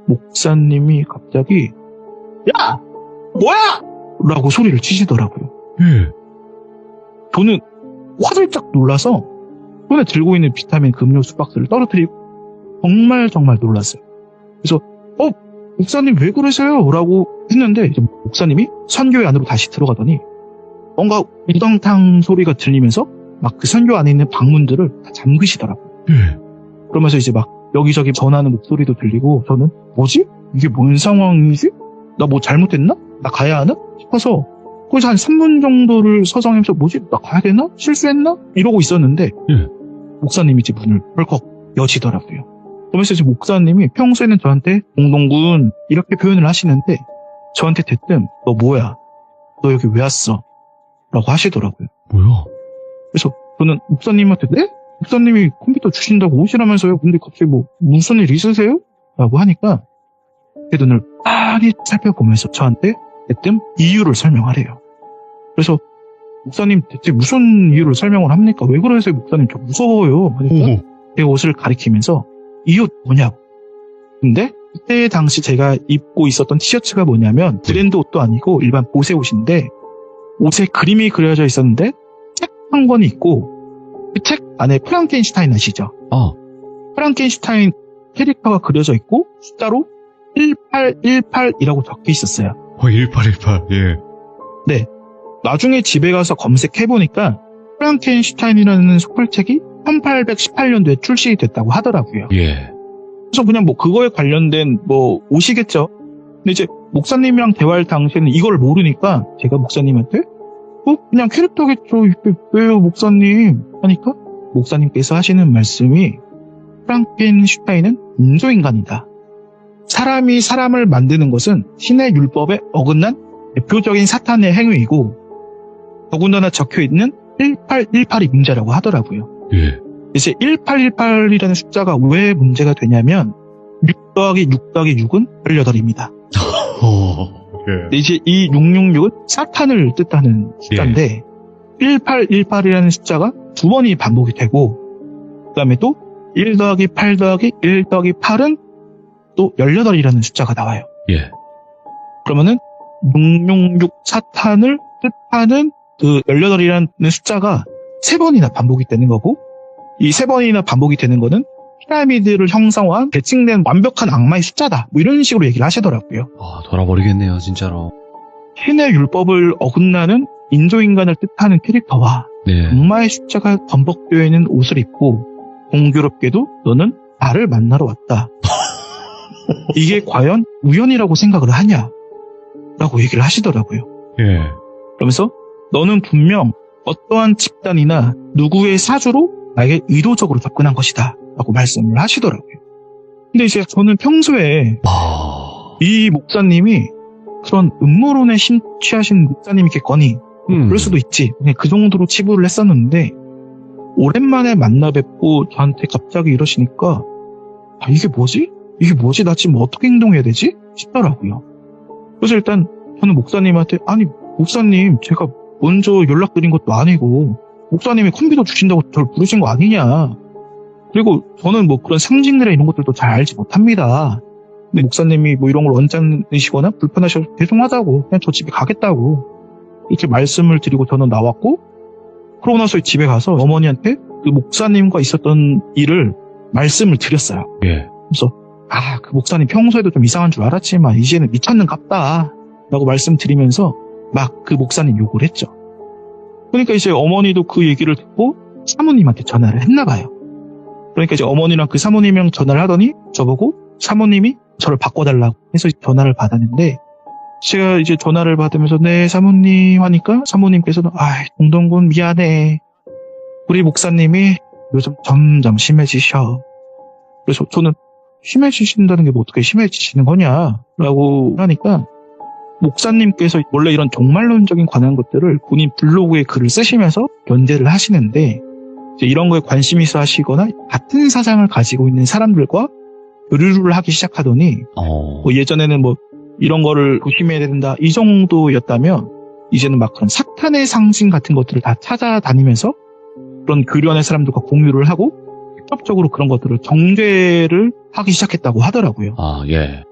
목사님이 갑자기 야! 뭐야! 라고 소리를 치시더라고요. 예. 저는 화들짝 놀라서 손에 들고 있는 비타민 음료수 박스를 떨어뜨리고 정말 놀랐어요. 그래서 목사님 왜 그러세요? 라고 했는데 이제 목사님이 선교회 안으로 다시 들어가더니 뭔가 우당탕 소리가 들리면서 막 그 선교 안에 있는 방문들을 다 잠그시더라고요. 예. 그러면서 이제 막 여기저기 전하는 목소리도 들리고 저는 뭐지? 이게 뭔 상황이지? 나 뭐 잘못했나? 나 가야 하나? 싶어서 거기서 한 3분 정도를 서성이면서 뭐지? 나 가야 되나? 실수했나? 이러고 있었는데 예. 목사님이 이제 문을 벌컥 여시더라고요. 그러면서 이제 목사님이 평소에는 저한테 동동군 이렇게 표현을 하시는데 저한테 대뜸 너 뭐야? 너 여기 왜 왔어? 라고 하시더라고요. 뭐야? 그래서 저는 목사님한테 네? 목사님이 컴퓨터 주신다고 오시라면서요? 근데 갑자기 무슨 일 있으세요? 라고 하니까 제 눈을 빤히 살펴보면서 저한테 대뜸 이유를 설명하래요. 그래서 목사님 대체 무슨 이유를 설명을 합니까? 왜 그러세요? 목사님 저 무서워요. 그러니까 제 옷을 가리키면서 이 옷 뭐냐고. 근데 그때 당시 제가 입고 있었던 티셔츠가 뭐냐면 브랜드 옷도 아니고 일반 보세 옷인데 옷에 그림이 그려져 있었는데 책 한 권이 있고 그 책 안에 프랑켄슈타인 아시죠? 프랑켄슈타인 캐릭터가 그려져 있고 숫자로 1818이라고 적혀 있었어요. 1818, 예. 네. 나중에 집에 가서 검색해보니까 프랑켄슈타인이라는 소설책이 1818년도에 출시됐다고 하더라고요. 예. 그래서 그냥 그거에 관련된 옷이겠죠. 근데 이제 목사님이랑 대화할 당시에는 이걸 모르니까 제가 목사님한테 그냥 캐릭터겠죠. 왜요 목사님? 하니까 목사님께서 하시는 말씀이 프랑켄슈타인은 인조인간이다. 사람이 사람을 만드는 것은 신의 율법에 어긋난 대표적인 사탄의 행위이고 더군다나 적혀 있는 1818이 문제라고 하더라고요. 예. 이제 1818이라는 숫자가 왜 문제가 되냐면 6 더하기 6 더하기 6은 18입니다. 예. 이제 이 666은 사탄을 뜻하는 숫자인데 1818이라는 숫자가 2번이 반복이 되고 그 다음에 또 1 더하기 8 더하기 1 더하기 8은 또 18이라는 숫자가 나와요. 예. 그러면은 666 사탄을 뜻하는 그 18이라는 숫자가 3번이나 반복이 되는 거고 이 3번이나 반복이 되는 거는 피라미드를 형성한 대칭된 완벽한 악마의 숫자다. 뭐 이런 식으로 얘기를 하시더라고요. 아, 돌아버리겠네요, 진짜로. 신의 율법을 어긋나는 인조인간을 뜻하는 캐릭터와 네. 악마의 숫자가 범벅되어 있는 옷을 입고 공교롭게도 너는 나를 만나러 왔다. 이게 과연 우연이라고 생각을 하냐? 라고 얘기를 하시더라고요. 예. 그러면서 너는 분명 어떠한 집단이나 누구의 사주로 나에게 의도적으로 접근한 것이다. 라고 말씀을 하시더라고요. 근데 이제 저는 평소에 이 목사님이 그런 음모론에 심취하신 목사님이겠거니 그럴 수도 있지. 그냥 그 정도로 치부를 했었는데 오랜만에 만나 뵙고 저한테 갑자기 이러시니까 아, 이게 뭐지? 이게 뭐지? 나 지금 어떻게 행동해야 되지? 싶더라고요. 그래서 일단 저는 목사님한테 아니 목사님 제가 먼저 연락드린 것도 아니고 목사님이 컴퓨터 주신다고 저를 부르신 거 아니냐. 그리고 저는 뭐 그런 상징들이나 이런 것들도 잘 알지 못합니다. 근데 목사님이 뭐 이런 걸 언짢으시거나 불편하셔서 죄송하다고 그냥 저 집에 가겠다고 이렇게 말씀을 드리고 저는 나왔고 그러고 나서 집에 가서 어머니한테 그 목사님과 있었던 일을 말씀을 드렸어요. 예. 그래서 그 목사님 평소에도 좀 이상한 줄 알았지만 이제는 미쳤는갑다 라고 말씀드리면서 막 그 목사님 욕을 했죠. 그러니까 이제 어머니도 그 얘기를 듣고 사모님한테 전화를 했나 봐요. 그러니까 이제 어머니랑 그 사모님이랑 전화를 하더니 저보고 사모님이 저를 바꿔달라고 해서 전화를 받았는데 제가 이제 전화를 받으면서 네 사모님 하니까 사모님께서는 동동군 미안해. 우리 목사님이 요즘 점점 심해지셔. 그래서 저는 심해지신다는 게 뭐 어떻게 심해지시는 거냐라고 하니까 목사님께서 원래 이런 종말론적인 관한 것들을 본인 블로그에 글을 쓰시면서 연재를 하시는데 이제 이런 거에 관심이 있어 하시거나 같은 사상을 가지고 있는 사람들과 교류를 하기 시작하더니 뭐 예전에는 뭐 이런 거를 조심해야 된다 이 정도였다면 이제는 막 그런 사탄의 상징 같은 것들을 다 찾아다니면서 그런 교류하는 사람들과 공유를 하고 직접적으로 그런 것들을 정죄를 하기 시작했다고 하더라고요. 예.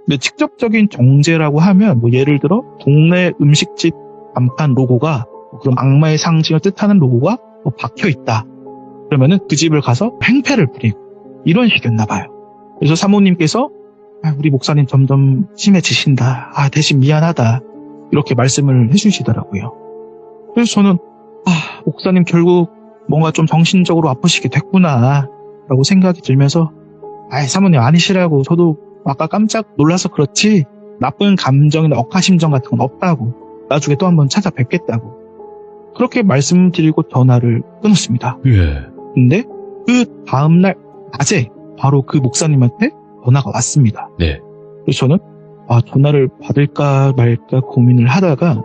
근데 직접적인 정죄라고 하면 뭐 예를 들어 동네 음식집 간판 로고가 그런 악마의 상징을 뜻하는 로고가 뭐 박혀 있다. 그러면은 그 집을 가서 팽패를 부리고 이런 식이었나 봐요. 그래서 사모님께서 우리 목사님 점점 심해지신다. 대신 미안하다. 이렇게 말씀을 해주시더라고요. 그래서 저는 목사님 결국 뭔가 좀 정신적으로 아프시게 됐구나 라고 생각이 들면서 사모님 아니시라고 저도 아까 깜짝 놀라서 그렇지 나쁜 감정이나 억하심정 같은 건 없다고 나중에 또 한번 찾아뵙겠다고 그렇게 말씀드리고 전화를 끊었습니다. 예. 근데 그 다음날 낮에 바로 그 목사님한테 전화가 왔습니다. 네. 그래서 저는 전화를 받을까 말까 고민을 하다가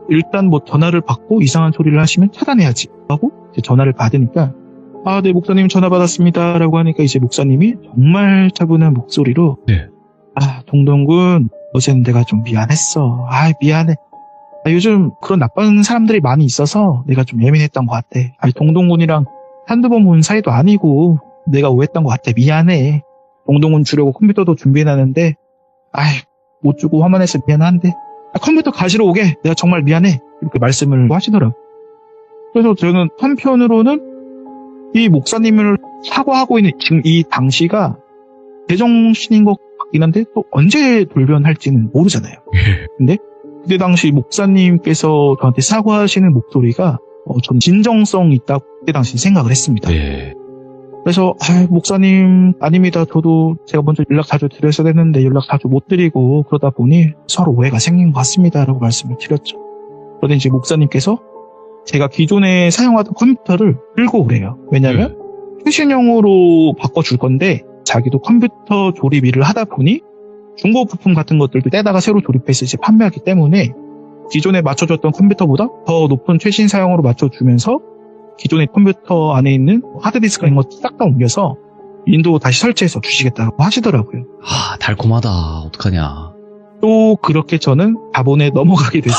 일단 뭐 전화를 받고 이상한 소리를 하시면 차단해야지 하고 이제 전화를 받으니까 네 목사님 전화 받았습니다 라고 하니까 이제 목사님이 정말 차분한 목소리로 네. 동동군 어제는 내가 좀 미안했어. 미안해. 요즘 그런 나쁜 사람들이 많이 있어서 내가 좀 예민했던 것 같아. 동동군이랑 한두 번 본 사이도 아니고 내가 오해했던 것 같아. 미안해. 동동군 주려고 컴퓨터도 준비해놨는데 못 주고 화만해서 미안한데 컴퓨터 가지러 오게. 내가 정말 미안해. 이렇게 말씀을 하시더라고요. 그래서 저는 한편으로는 이 목사님을 사과하고 있는 지금 이 당시가 제정신인 것 같긴 한데 또 언제 돌변할지는 모르잖아요. 근데 그때 당시 목사님께서 저한테 사과하시는 목소리가 저는 진정성 있다고 그때 당시 생각을 했습니다. 예. 그래서 목사님 아닙니다. 저도 제가 먼저 연락 자주 드렸어야 했는데 연락 자주 못 드리고 그러다 보니 서로 오해가 생긴 것 같습니다. 라고 말씀을 드렸죠. 그런데 이제 목사님께서 제가 기존에 사용하던 컴퓨터를 들고 오래요. 왜냐하면 최신형으로 바꿔줄 건데 자기도 컴퓨터 조립 일을 하다 보니 중고 부품 같은 것들도 떼다가 새로 조립해서 이제 판매하기 때문에 기존에 맞춰줬던 컴퓨터보다 더 높은 최신 사양으로 맞춰주면서 기존의 컴퓨터 안에 있는 하드디스크 이런 거 싹 다 옮겨서 윈도우 다시 설치해서 주시겠다고 하시더라고요. 아, 달콤하다. 어떡하냐. 또 그렇게 저는 자본에 넘어가게 돼서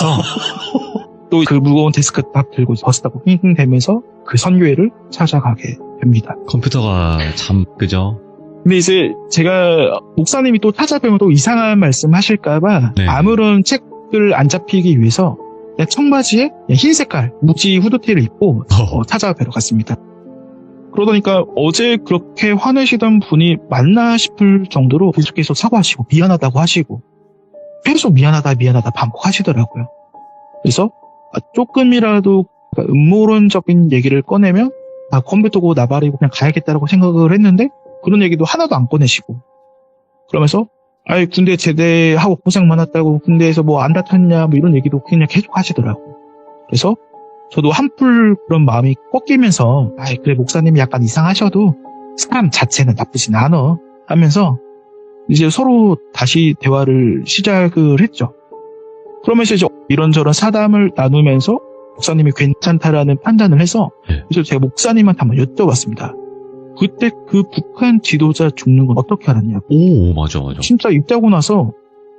또 그 무거운 데스크탑 들고 버스 타고 낑낑 대면서 그 선교회를 찾아가게 됩니다. 컴퓨터가 참, 그죠? 근데 이제 제가 목사님이 또 찾아뵈면 또 이상한 말씀 하실까봐 네. 아무런 책을 안 잡히기 위해서 그냥 청바지에 그냥 흰 색깔 무지 후드티를 입고 찾아뵈러 갔습니다. 그러더니까 어제 그렇게 화내시던 분이 맞나 싶을 정도로 계속해서 사과하시고 미안하다고 하시고 계속 미안하다 반복하시더라고요. 그래서 조금이라도 음모론적인 얘기를 꺼내면 컴퓨터고 나발이고 그냥 가야겠다라고 생각을 했는데 그런 얘기도 하나도 안 꺼내시고 그러면서 군대 제대하고 고생 많았다고 군대에서 뭐 안 다쳤냐 뭐 이런 얘기도 그냥 계속 하시더라고. 그래서 저도 한풀 그런 마음이 꺾이면서 그래 목사님이 약간 이상하셔도 사람 자체는 나쁘진 않아 하면서 이제 서로 다시 대화를 시작을 했죠. 그러면서 이제 이런저런 사담을 나누면서 목사님이 괜찮다라는 판단을 해서 그래서 제가 목사님한테 한번 여쭤봤습니다. 그때 그 북한 지도자 죽는 건 어떻게 알았냐고. 오, 맞아. 진짜 입대하고 나서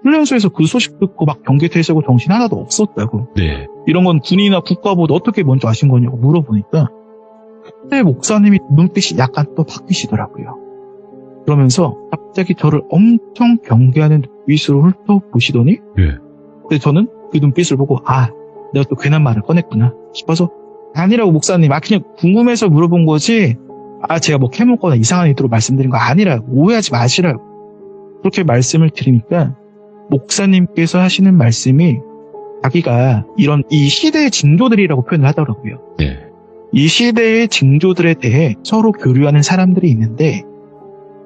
훈련소에서 그 소식 듣고 막 경계 퇴사하고 정신 하나도 없었다고. 네. 이런 건 군이나 국가보다 어떻게 먼저 아신 거냐고 물어보니까 그때 목사님이 눈빛이 약간 또 바뀌시더라고요. 그러면서 갑자기 저를 엄청 경계하는 눈빛으로 훑어보시더니 근데 저는 그 눈빛을 보고 내가 또 괜한 말을 꺼냈구나 싶어서 아니라고 목사님 그냥 궁금해서 물어본 거지 제가 뭐 캐묻거나 이상한 의도로 말씀드린 거 아니라고 오해하지 마시라고 그렇게 말씀을 드리니까 목사님께서 하시는 말씀이 자기가 이런 이 시대의 징조들이라고 표현을 하더라고요. 네. 이 시대의 징조들에 대해 서로 교류하는 사람들이 있는데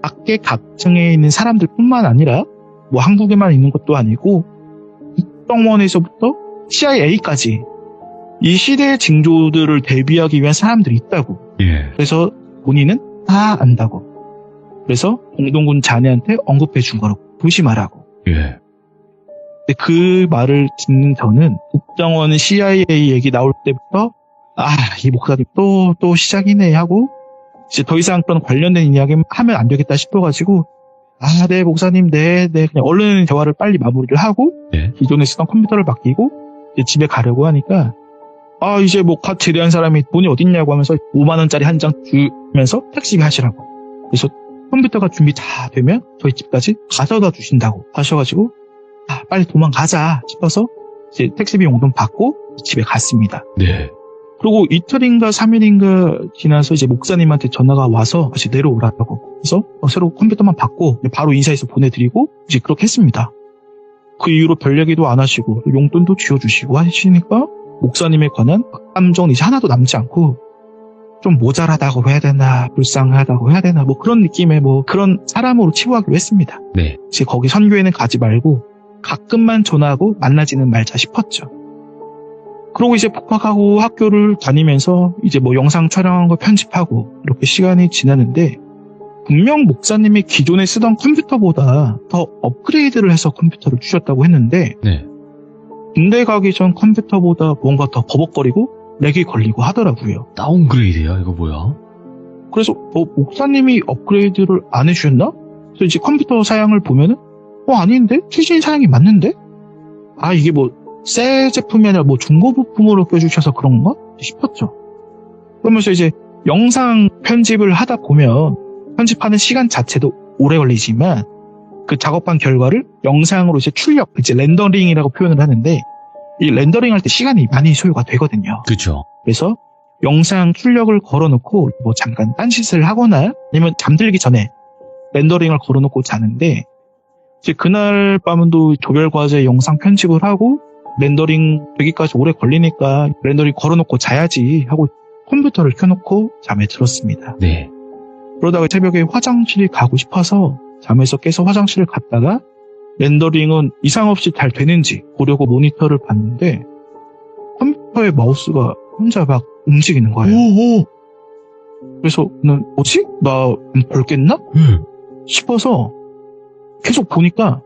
각계 각층에 있는 사람들뿐만 아니라 뭐 한국에만 있는 것도 아니고 국정원에서부터 CIA까지 이 시대의 징조들을 대비하기 위한 사람들이 있다고. 그래서 본인은 다 안다고. 그래서 공동군 자네한테 언급해 준 거라고. 조심하라고. 예. 근데 그 말을 듣는 저는 국정원 CIA 얘기 나올 때부터 이 목사님 또 시작이네 하고 이제 더 이상 그런 관련된 이야기 하면 안 되겠다 싶어가지고 네 목사님 네 그냥 얼른 대화를 빨리 마무리를 하고 기존에 쓰던 컴퓨터를 바뀌고 이제 집에 가려고 하니까 이제 뭐 갓 제대한 사람이 돈이 어딨냐고 하면서 5만 원짜리 한 장 주면서 택시비 하시라고. 그래서 컴퓨터가 준비 다 되면 저희 집까지 가져다 주신다고 하셔가지고 빨리 도망가자 싶어서 이제 택시비 용돈 받고 집에 갔습니다. 네. 그리고 이틀인가 3일인가 지나서 이제 목사님한테 전화가 와서 다시 내려오라고. 그래서 새로 컴퓨터만 받고 바로 인사해서 보내드리고 이제 그렇게 했습니다. 그 이후로 별 얘기도 안 하시고 용돈도 쥐어주시고 하시니까 목사님에 관한 감정은 이제 하나도 남지 않고 좀 모자라다고 해야 되나 불쌍하다고 해야 되나 뭐 그런 느낌의 뭐 그런 사람으로 치부하기로 했습니다. 네. 이제 거기 선교회는 가지 말고 가끔만 전화하고 만나지는 말자 싶었죠. 그러고 이제 복학하고 학교를 다니면서 이제 뭐 영상 촬영한 거 편집하고 이렇게 시간이 지나는데 분명 목사님이 기존에 쓰던 컴퓨터보다 더 업그레이드를 해서 컴퓨터를 주셨다고 했는데 군대 가기 전 컴퓨터보다 뭔가 더 버벅거리고 렉이 걸리고 하더라고요. 다운그레이드야? 이거 뭐야? 그래서 목사님이 업그레이드를 안 해주셨나? 그래서 이제 컴퓨터 사양을 보면은 아닌데? 최신 사양이 맞는데? 이게 뭐 새 제품이 아니라 뭐 중고 부품으로 껴주셔서 그런 건가? 싶었죠. 그러면서 이제 영상 편집을 하다 보면 편집하는 시간 자체도 오래 걸리지만 그 작업한 결과를 영상으로 이제 출력, 이제 렌더링이라고 표현을 하는데 이 렌더링 할 때 시간이 많이 소요가 되거든요. 그렇죠. 그래서 영상 출력을 걸어놓고 뭐 잠깐 딴짓을 하거나 아니면 잠들기 전에 렌더링을 걸어놓고 자는데 이제 그날 밤은 또 조별과제 영상 편집을 하고 렌더링 되기까지 오래 걸리니까 렌더링 걸어놓고 자야지 하고 컴퓨터를 켜놓고 잠에 들었습니다. 네. 그러다가 새벽에 화장실이 가고 싶어서 잠에서 깨서 화장실을 갔다가 렌더링은 이상 없이 잘 되는지 보려고 모니터를 봤는데 컴퓨터의 마우스가 혼자 막 움직이는 거예요. 그래서 뭐지? 나 벌겠나? 싶어서 계속 보니까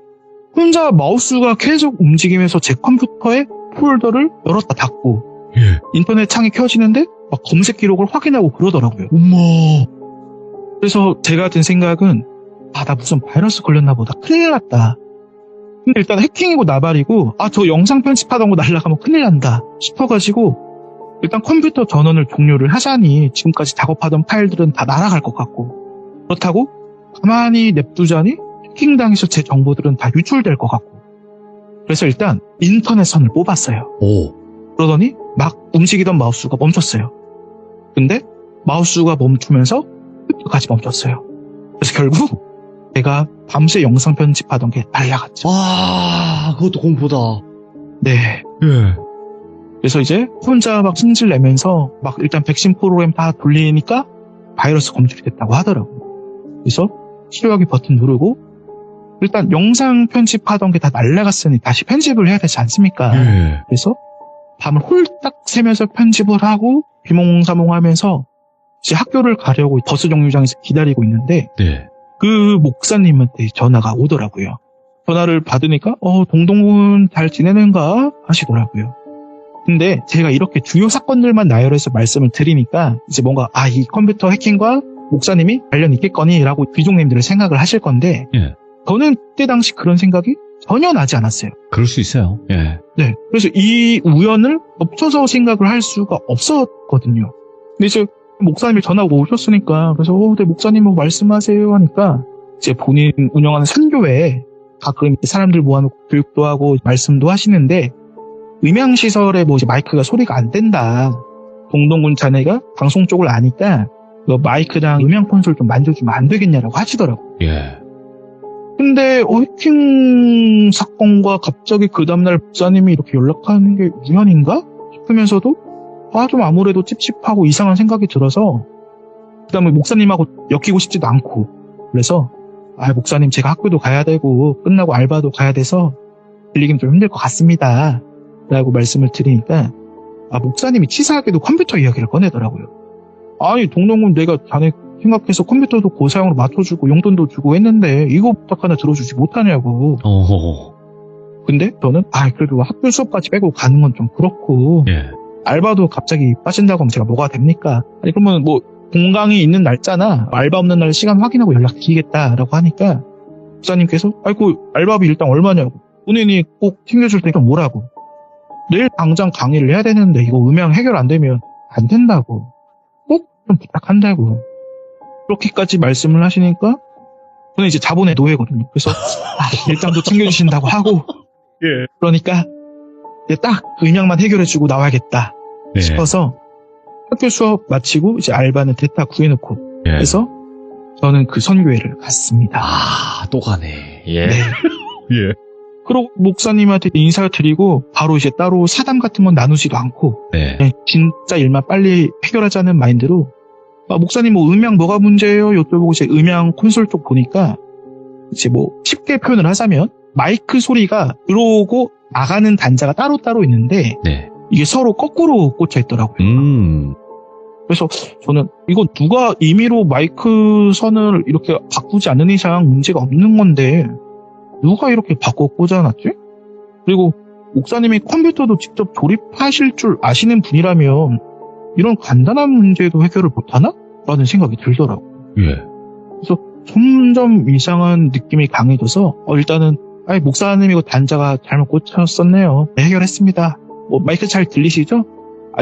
혼자 마우스가 계속 움직이면서 제 컴퓨터에 폴더를 열었다 닫고 예. 인터넷 창이 켜지는데 막 검색 기록을 확인하고 그러더라고요. 엄마. 그래서 제가 든 생각은 나 무슨 바이러스 걸렸나 보다. 큰일 났다. 근데 일단 해킹이고 나발이고 저 영상 편집하던 거 날라가면 큰일 난다 싶어가지고 일단 컴퓨터 전원을 종료를 하자니 지금까지 작업하던 파일들은 다 날아갈 것 같고 그렇다고 가만히 냅두자니 해킹당해서 제 정보들은 다 유출될 것 같고 그래서 일단 인터넷선을 뽑았어요. 오. 그러더니 막 움직이던 마우스가 멈췄어요. 근데 마우스가 멈추면서 컴퓨터까지 멈췄어요. 그래서 결국 제가 밤새 영상 편집하던 게 날아갔죠. 와, 그것도 공포다. 네. 예. 그래서 이제 혼자 막 승질 내면서 막 일단 백신 프로그램 다 돌리니까 바이러스 검출이 됐다고 하더라고요. 그래서 치료하기 버튼 누르고 일단 영상 편집하던 게 다 날아갔으니 다시 편집을 해야 되지 않습니까? 예. 그래서 밤을 홀딱 새면서 편집을 하고 비몽사몽하면서 이제 학교를 가려고 버스 정류장에서 기다리고 있는데 네. 그 목사님한테 전화가 오더라고요. 전화를 받으니까 동동군 잘 지내는가 하시더라고요. 근데 제가 이렇게 주요 사건들만 나열해서 말씀을 드리니까 이제 뭔가 이 컴퓨터 해킹과 목사님이 관련 있겠거니 라고 귀족님들은 생각을 하실 건데 예. 저는 그때 당시 그런 생각이 전혀 나지 않았어요. 그럴 수 있어요. 예. 네. 그래서 이 우연을 겹쳐서 생각을 할 수가 없었거든요. 근데 이제 목사님이 전화가 오셨으니까 그래서 네, 목사님 뭐 말씀하세요 하니까 이제 본인 운영하는 선교회에 가끔 사람들 모아놓고 교육도 하고 말씀도 하시는데 음향시설에 뭐 이제 마이크가 소리가 안 된다. 동동군 자네가 방송 쪽을 아니까 그 마이크랑 음향 콘솔 좀 만져주면 안 되겠냐라고 하시더라고요. 예. 근데 해킹 사건과 갑자기 그 다음날 목사님이 이렇게 연락하는 게 우연인가 싶으면서도 좀 아무래도 찝찝하고 이상한 생각이 들어서 그 다음에 목사님하고 엮이고 싶지도 않고 그래서 목사님 제가 학교도 가야 되고 끝나고 알바도 가야 돼서 들리긴 좀 힘들 것 같습니다 라고 말씀을 드리니까 목사님이 치사하게도 컴퓨터 이야기를 꺼내더라고요. 아니 동동군 내가 자네 생각해서 컴퓨터도 고사양으로 맞춰주고 용돈도 주고 했는데 이거 부탁 하나 들어주지 못하냐고. 근데 저는 그래도 학교 수업까지 빼고 가는 건 좀 그렇고 예. 알바도 갑자기 빠진다고 하면 제가 뭐가 됩니까? 아니 그러면 뭐 공강이 있는 날짜나 알바 없는 날 시간 확인하고 연락드리겠다라고 하니까 목사님께서 알바비 일당 얼마냐고 본인이 꼭 챙겨줄 테니까 뭐라고 내일 당장 강의를 해야 되는데 이거 음향 해결 안 되면 안 된다고 꼭 좀 부탁한다고 그렇게까지 말씀을 하시니까 저는 이제 자본의 노예거든요. 그래서 일당도 챙겨주신다고 하고 예. 그러니까 이제 딱 음향만 해결해주고 나와야겠다 네. 싶어서 학교 수업 마치고 이제 알바는 대타 구해놓고 예. 그래서 저는 그 선교회를 갔습니다. 또 가네. 예. 네. 예. 그리고 목사님한테 인사를 드리고 바로 이제 따로 사담 같은 건 나누지도 않고 네. 그냥 진짜 일만 빨리 해결하자는 마인드로 목사님 뭐 음향 뭐가 문제예요? 여쭤보고 이제 음향 콘솔 쪽 보니까 이제 뭐 쉽게 표현을 하자면 마이크 소리가 들어오고 나가는 단자가 따로따로 있는데 네. 이게 서로 거꾸로 꽂혀 있더라고요. 그래서 저는 이거 누가 임의로 마이크 선을 이렇게 바꾸지 않는 이상 문제가 없는 건데 누가 이렇게 바꿔 꽂아놨지? 그리고 목사님이 컴퓨터도 직접 조립하실 줄 아시는 분이라면 이런 간단한 문제도 해결을 못하나? 라는 생각이 들더라고요. 예. 그래서 점점 이상한 느낌이 강해져서 일단은 목사님 이거 단자가 잘못 꽂혔었네요. 네, 해결했습니다. 마이크 잘 들리시죠?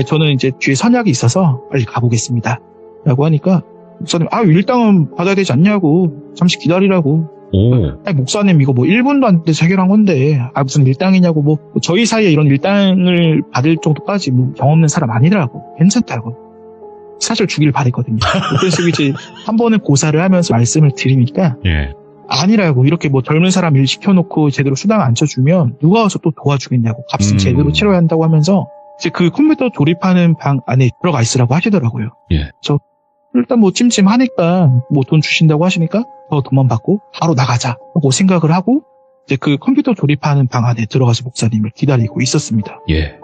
저는 이제 뒤에 선약이 있어서 빨리 가보겠습니다. 라고 하니까 목사님 일당은 받아야 되지 않냐고 잠시 기다리라고. 목사님 이거 1분도 안 돼서 해결한 건데 무슨 일당이냐고 저희 사이에 이런 일당을 받을 정도까지 경 없는 사람 아니더라고. 괜찮다고. 사실 주길 바랬거든요. 그래서 이제 한 번은 고사를 하면서 말씀을 드리니까 예. 아니라고 이렇게 젊은 사람 일 시켜놓고 제대로 수당 안 쳐주면 누가 와서 또 도와주겠냐고 값은 제대로 치러야 한다고 하면서 이제 그 컴퓨터 조립하는 방 안에 들어가 있으라고 하시더라고요. 예. 저 일단 찜찜하니까 돈 주신다고 하시니까 더 돈만 받고 바로 나가자 하고 생각을 하고 이제 그 컴퓨터 조립하는 방 안에 들어가서 목사님을 기다리고 있었습니다. 예.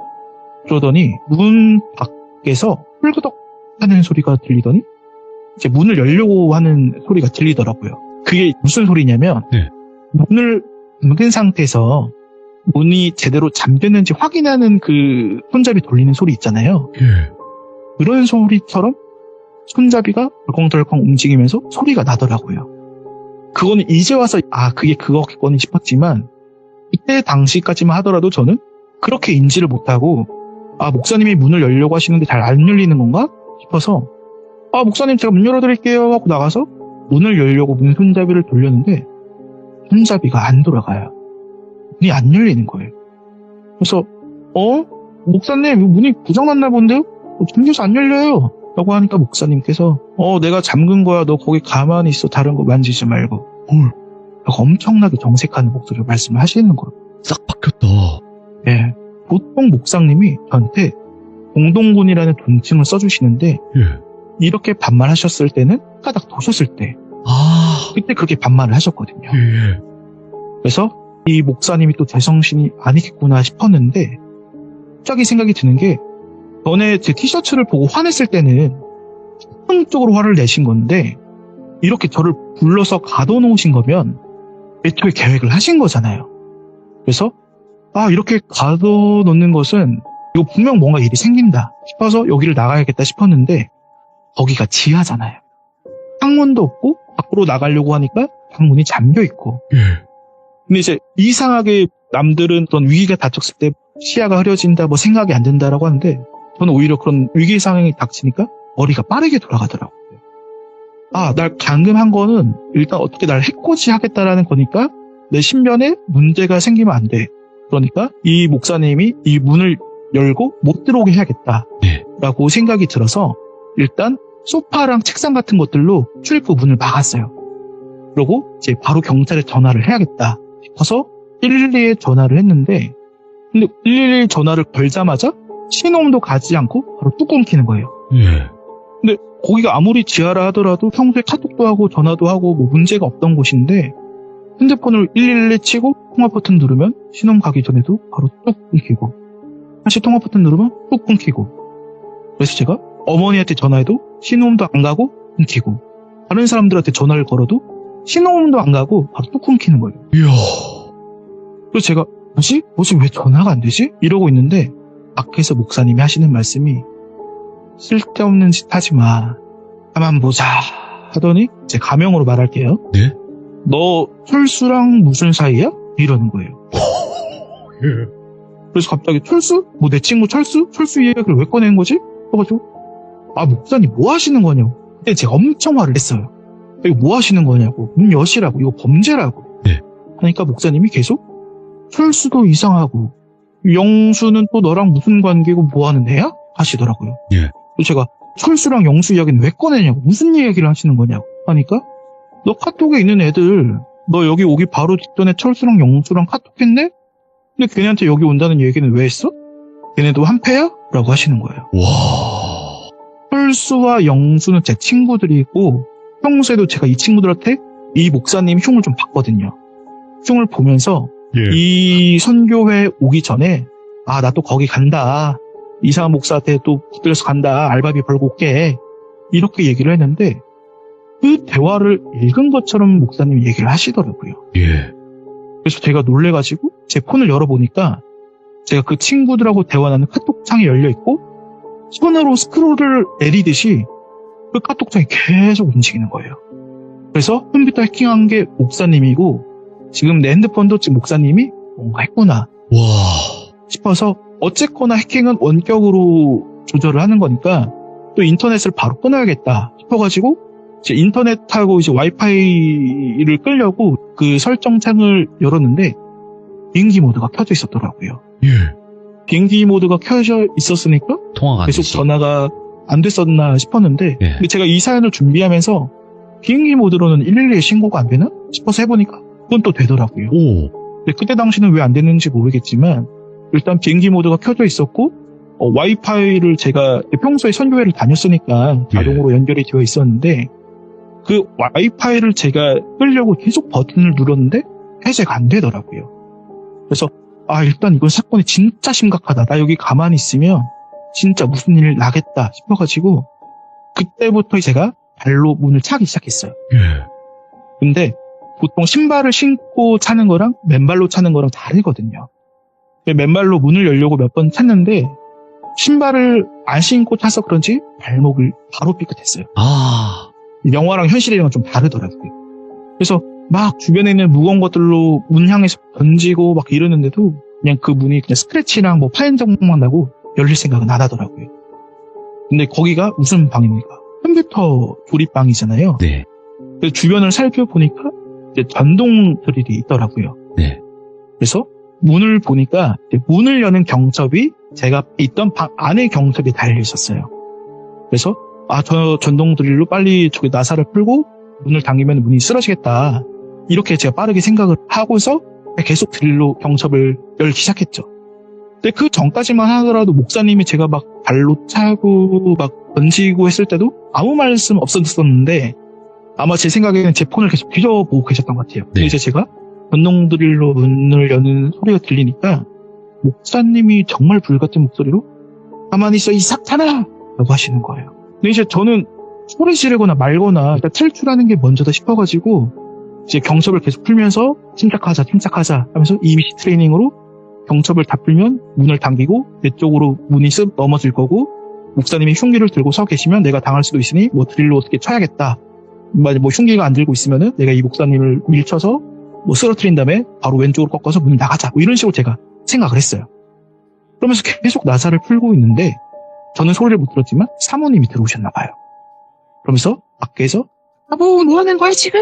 그러더니 문 밖에서 훌그덕 하는 소리가 들리더니 이제 문을 열려고 하는 소리가 들리더라고요. 그게 무슨 소리냐면 네. 문을 잠근 상태에서 문이 제대로 잠겼는지 확인하는 그 손잡이 돌리는 소리 있잖아요. 예. 그런 소리처럼 손잡이가 덜컹덜컹 움직이면서 소리가 나더라고요. 그거는 이제 와서 그게 그거겠거니 싶었지만 이때 당시까지만 하더라도 저는 그렇게 인지를 못하고 목사님이 문을 열려고 하시는데 잘 안 열리는 건가 싶어서 목사님 제가 문 열어드릴게요 하고 나가서 문을 열려고 문 손잡이를 돌렸는데 손잡이가 안 돌아가요. 문이 안 열리는 거예요. 그래서 목사님 문이 고장났나 본데요? 잠겨서 안 열려요 라고 하니까 목사님께서 내가 잠근 거야. 너 거기 가만히 있어. 다른 거 만지지 말고. 엄청나게 정색하는 목소리로 말씀을 하시는 거예요. 싹 바뀌었다. 네. 보통 목사님이 저한테 공동군이라는 존칭을 써주시는데 예. 이렇게 반말하셨을 때는 까닥 도셨을 때 그때 그렇게 반말을 하셨거든요. 예. 그래서 이 목사님이 또 제정신이 아니겠구나 싶었는데 갑자기 생각이 드는 게 전에 제 티셔츠를 보고 화냈을 때는 적극적으로 화를 내신 건데 이렇게 저를 불러서 가둬놓으신 거면 애초에 계획을 하신 거잖아요. 그래서 이렇게 가둬놓는 것은 이거 분명 뭔가 일이 생긴다 싶어서 여기를 나가야겠다 싶었는데 거기가 지하잖아요. 창문도 없고 밖으로 나가려고 하니까 방문이 잠겨있고 예. 근데 이제 이상하게 남들은 어떤 위기가 닥쳤을 때 시야가 흐려진다 뭐 생각이 안 든다라고 하는데 저는 오히려 그런 위기 상황이 닥치니까 머리가 빠르게 돌아가더라고요. 날 감금한 거는 일단 어떻게 날 해코지 하겠다라는 거니까 내 신변에 문제가 생기면 안 돼. 그러니까 이 목사님이 이 문을 열고 못 들어오게 해야겠다라고 생각이 들어서 일단 소파랑 책상 같은 것들로 출입구 문을 막았어요. 그러고 이제 바로 경찰에 전화를 해야겠다 싶어서 112에 전화를 했는데 근데 112 전화를 걸자마자 신호음도 가지 않고 바로 뚝 끊기는 거예요. 예. 근데 거기가 아무리 지하라 하더라도 평소에 카톡도 하고 전화도 하고 뭐 문제가 없던 곳인데 핸드폰을 112 치고 통화 버튼 누르면 신호음 가기 전에도 바로 뚝 끊기고 다시 통화 버튼 누르면 뚝 끊기고 그래서 제가 어머니한테 전화해도 신호음도 안 가고 끊기고 다른 사람들한테 전화를 걸어도 신호음도 안 가고 바로 뚝 끊기는 거예요. 이야. 그래서 제가 뭐지 왜 전화가 안 되지? 이러고 있는데 밖에서 목사님이 하시는 말씀이 쓸데없는 짓 하지 마. 가만 보자. 하더니 제 가명으로 말할게요. 네? 너 철수랑 무슨 사이야? 이러는 거예요. 예. 그래서 갑자기 철수? 뭐 내 친구 철수? 철수 이야기를 왜 꺼낸 거지? 그래가지고 목사님 뭐 하시는 거냐고. 그때 제가 엄청 화를 냈어요. 이거 뭐 하시는 거냐고. 문 여시라고. 이거 범죄라고. 네. 하니까 목사님이 계속 철수도 이상하고 영수는 또 너랑 무슨 관계고 뭐 하는 애야? 하시더라고요. 예. 그래서 제가 철수랑 영수 이야기는 왜 꺼내냐고. 무슨 이야기를 하시는 거냐고. 하니까 너 카톡에 있는 애들 너 여기 오기 바로 직전에 철수랑 영수랑 카톡했네? 근데 걔네한테 여기 온다는 얘기는 왜 했어? 걔네도 한패야? 라고 하시는 거예요. 와. 철수와 영수는 제 친구들이고 평소에도 제가 이 친구들한테 이 목사님 흉을 좀 봤거든요. 흉을 보면서 예. 이 선교회 오기 전에 나 또 거기 간다. 이상한 목사한테 또 붙들려서 간다. 알바비 벌고 올게. 이렇게 얘기를 했는데 그 대화를 읽은 것처럼 목사님이 얘기를 하시더라고요. 예. 그래서 제가 놀래가지고 제 폰을 열어보니까 제가 그 친구들하고 대화하는 카톡창이 열려있고 손으로 스크롤을 내리듯이 그 카톡창이 계속 움직이는 거예요. 그래서 컴퓨터 해킹한 게 목사님이고 지금 내 핸드폰도 지금 목사님이 뭔가 했구나 와. 싶어서 어쨌거나 해킹은 원격으로 조절을 하는 거니까 또 인터넷을 바로 끊어야겠다 싶어가지고 제 인터넷하고 이제 와이파이를 끌려고 그 설정창을 열었는데 비행기 모드가 켜져 있었더라고요. 예. 비행기 모드가 켜져 있었으니까 통화가 안 계속 되지. 전화가 안 됐었나 싶었는데 예. 근데 제가 이 사연을 준비하면서 비행기 모드로는 112에 신고가 안 되나 싶어서 해보니까 그건 또 되더라고요. 오. 근데 그때 당시는 왜 안 됐는지 모르겠지만 일단 비행기 모드가 켜져 있었고 와이파이를 제가 평소에 선교회를 다녔으니까 자동으로 연결이 되어 있었는데 그 와이파이를 제가 끌려고 계속 버튼을 눌렀는데 해제가 안 되더라고요. 그래서 일단 이건 사건이 진짜 심각하다. 나 여기 가만히 있으면 진짜 무슨 일 나겠다 싶어가지고 그때부터 제가 발로 문을 차기 시작했어요. 예. 근데 보통 신발을 신고 차는 거랑 맨발로 차는 거랑 다르거든요. 맨발로 문을 열려고 몇 번 찼는데 신발을 안 신고 차서 그런지 발목을 바로 삐끗했어요. 아, 영화랑 현실이랑 좀 다르더라고요. 그래서 막 주변에 있는 무거운 것들로 문 향해서 던지고 막 이러는데도 그냥 그 문이 그냥 스크래치랑 뭐 파인 자국만 나고 열릴 생각은 안 하더라고요. 근데 거기가 무슨 방입니까? 컴퓨터 조립방이잖아요. 네. 그래서 주변을 살펴보니까 이제 전동 드릴이 있더라고요. 네. 그래서 문을 보니까 이제 문을 여는 경첩이 제가 있던 방 안에 경첩이 달려 있었어요. 그래서 저 전동 드릴로 빨리 저기 나사를 풀고 문을 당기면 문이 쓰러지겠다. 이렇게 제가 빠르게 생각을 하고서 계속 드릴로 경첩을 열기 시작했죠. 근데 그 전까지만 하더라도 목사님이 제가 막 발로 차고 막 던지고 했을 때도 아무 말씀 없었는데 아마 제 생각에는 제 폰을 계속 뒤져보고 계셨던 것 같아요. 근데 네. 이제 제가 전동 드릴로 문을 여는 소리가 들리니까 목사님이 정말 불같은 목소리로 가만히 있어 이 사탄아! 라고 하시는 거예요. 근데 이제 저는 소리 지르거나 말거나 일단 탈출하는 게 먼저다 싶어가지고 이제 경첩을 계속 풀면서 침착하자 하면서 EBC 트레이닝으로 경첩을 다 풀면 문을 당기고 내 쪽으로 문이 쓱 넘어질 거고 목사님이 흉기를 들고 서 계시면 내가 당할 수도 있으니 뭐 드릴로 어떻게 쳐야겠다. 뭐 흉기가 안 들고 있으면은 내가 이 목사님을 밀쳐서 뭐 쓰러뜨린 다음에 바로 왼쪽으로 꺾어서 문을 나가자. 뭐 이런 식으로 제가 생각을 했어요. 그러면서 계속 나사를 풀고 있는데 저는 소리를 못 들었지만 사모님이 들어오셨나 봐요. 그러면서 밖에서 뭐 하는 거야 지금?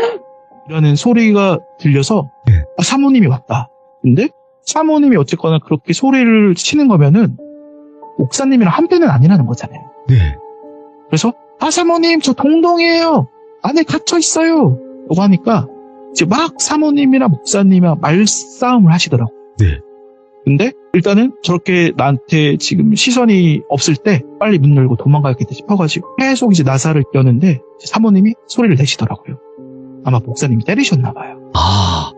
이라는 소리가 들려서 네. 사모님이 왔다. 근데 사모님이 어쨌거나 그렇게 소리를 치는 거면은 목사님이랑 한패는 아니라는 거잖아요. 네. 그래서 사모님 저 동동이에요. 안에 갇혀 있어요. 라고 하니까 이제 막 사모님이랑 목사님이랑 말싸움을 하시더라고. 네. 근데 일단은 저렇게 나한테 지금 시선이 없을 때 빨리 문 열고 도망가야겠다 싶어가지고 계속 이제 나사를 여는데 사모님이 소리를 내시더라고요. 아마 목사님이 때리셨나 봐요. 아,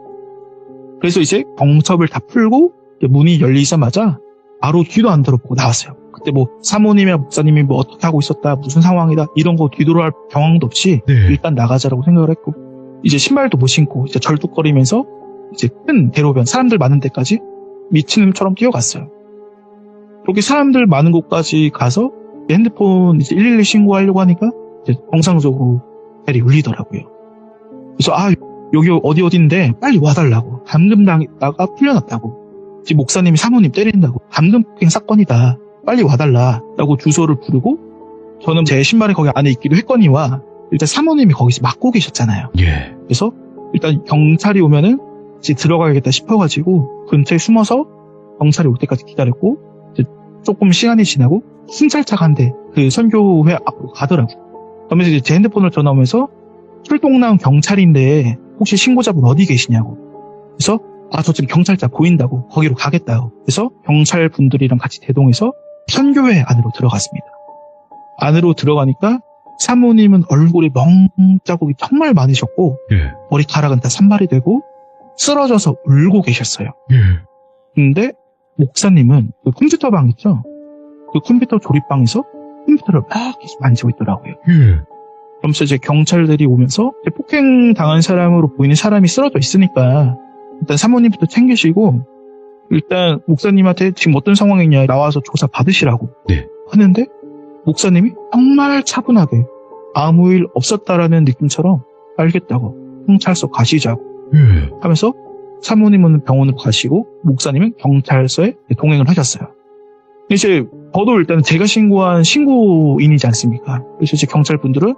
그래서 이제 경첩을 다 풀고 문이 열리자마자 바로 뒤도 안 돌아보고 나왔어요. 그때 뭐 사모님이랑 목사님이 뭐 어떻게 하고 있었다, 무슨 상황이다 이런 거 뒤돌아할 경황도 없이 네. 일단 나가자라고 생각을 했고 이제 신발도 못 신고 이제 절뚝거리면서 이제 큰 대로변 사람들 많은 데까지 미친놈처럼 뛰어갔어요. 그렇게 사람들 많은 곳까지 가서 핸드폰 이제 112 신고하려고 하니까 이제 정상적으로 벨이 울리더라고요. 그래서 여기 어딘데 빨리 와달라고. 감금 당했다가 풀려났다고. 지금 목사님이 사모님 때린다고. 감금 폭행 사건이다. 빨리 와달라라고 주소를 부르고 저는 제 신발이 거기 안에 있기도 했거니와 일단 사모님이 거기서 막고 계셨잖아요. 예. 그래서 일단 경찰이 오면은 이제 들어가야겠다 싶어가지고 근처에 숨어서 경찰이 올 때까지 기다렸고 이제 조금 시간이 지나고 순찰차가 한 대 그 선교회 앞으로 가더라고요. 그러면서 이제 제 핸드폰을 전화 오면서 출동 나온 경찰인데 혹시 신고자분 어디 계시냐고. 그래서 저 지금 경찰차 보인다고 거기로 가겠다고. 그래서 경찰 분들이랑 같이 대동해서 선교회 안으로 들어갔습니다. 안으로 들어가니까 사모님은 얼굴에 멍자국이 정말 많으셨고 예. 머리카락은 다 산발이 되고 쓰러져서 울고 계셨어요. 예. 근데 목사님은 그 컴퓨터 방 있죠? 그 컴퓨터 조립방에서 컴퓨터를 막 계속 만지고 있더라고요. 예. 그러면서 이제 경찰들이 오면서 이제 폭행 당한 사람으로 보이는 사람이 쓰러져 있으니까 일단 사모님부터 챙기시고 일단 목사님한테 지금 어떤 상황이냐 나와서 조사 받으시라고 네. 하는데 목사님이 정말 차분하게 아무 일 없었다라는 느낌처럼 알겠다고 경찰서 가시자고 예. 하면서 사모님은 병원으로 가시고 목사님은 경찰서에 동행을 하셨어요. 이제 저도 일단 제가 신고한 신고인이지 않습니까? 그래서 이제 경찰분들은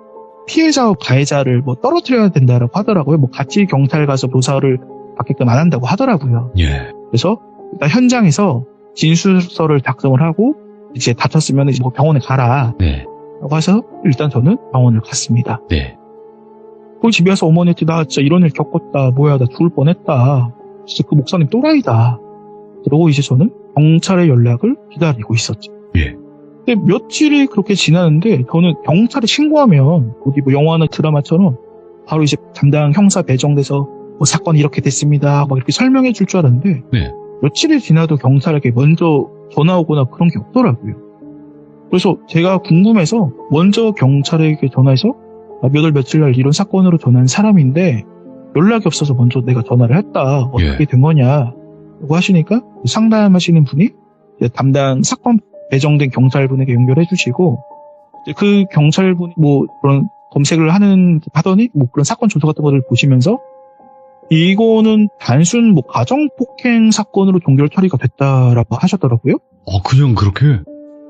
피해자와 가해자를 뭐 떨어뜨려야 된다라고 하더라고요. 뭐 같이 경찰 가서 조사를 받게끔 안 한다고 하더라고요. 예. 그래서 일단 현장에서 진술서를 작성을 하고 이제 다쳤으면 이제 뭐 병원에 가라 네. 라고 해서 일단 저는 병원을 갔습니다. 네. 그 집에 와서 어머니한테 나 진짜 이런 일 겪었다. 뭐야 나 죽을 뻔했다. 진짜 그 목사님 또라이다. 그러고 이제 저는 경찰의 연락을 기다리고 있었죠. 예. 근데 며칠이 그렇게 지나는데 저는 경찰에 신고하면 어디 뭐 영화나 드라마처럼 바로 이제 담당 형사 배정돼서 뭐 사건이 이렇게 됐습니다. 막 이렇게 설명해 줄 줄 알았는데 네. 며칠이 지나도 경찰에게 먼저 전화 오거나 그런 게 없더라고요. 그래서 제가 궁금해서 먼저 경찰에게 전화해서 몇 월 며칠 날 이런 사건으로 전화한 사람인데 연락이 없어서 먼저 내가 전화를 했다. 어떻게 예. 된 거냐? 라고 하시니까 상담하시는 분이 이제 담당 사건 배정된 경찰분에게 연결해 주시고 이제 그 경찰분이 뭐 그런 검색을 하더니 뭐 그런 사건 조서 같은 것을 보시면서 이거는 단순 뭐 가정폭행 사건으로 종결 처리가 됐다라고 하셨더라고요. 그냥 그렇게?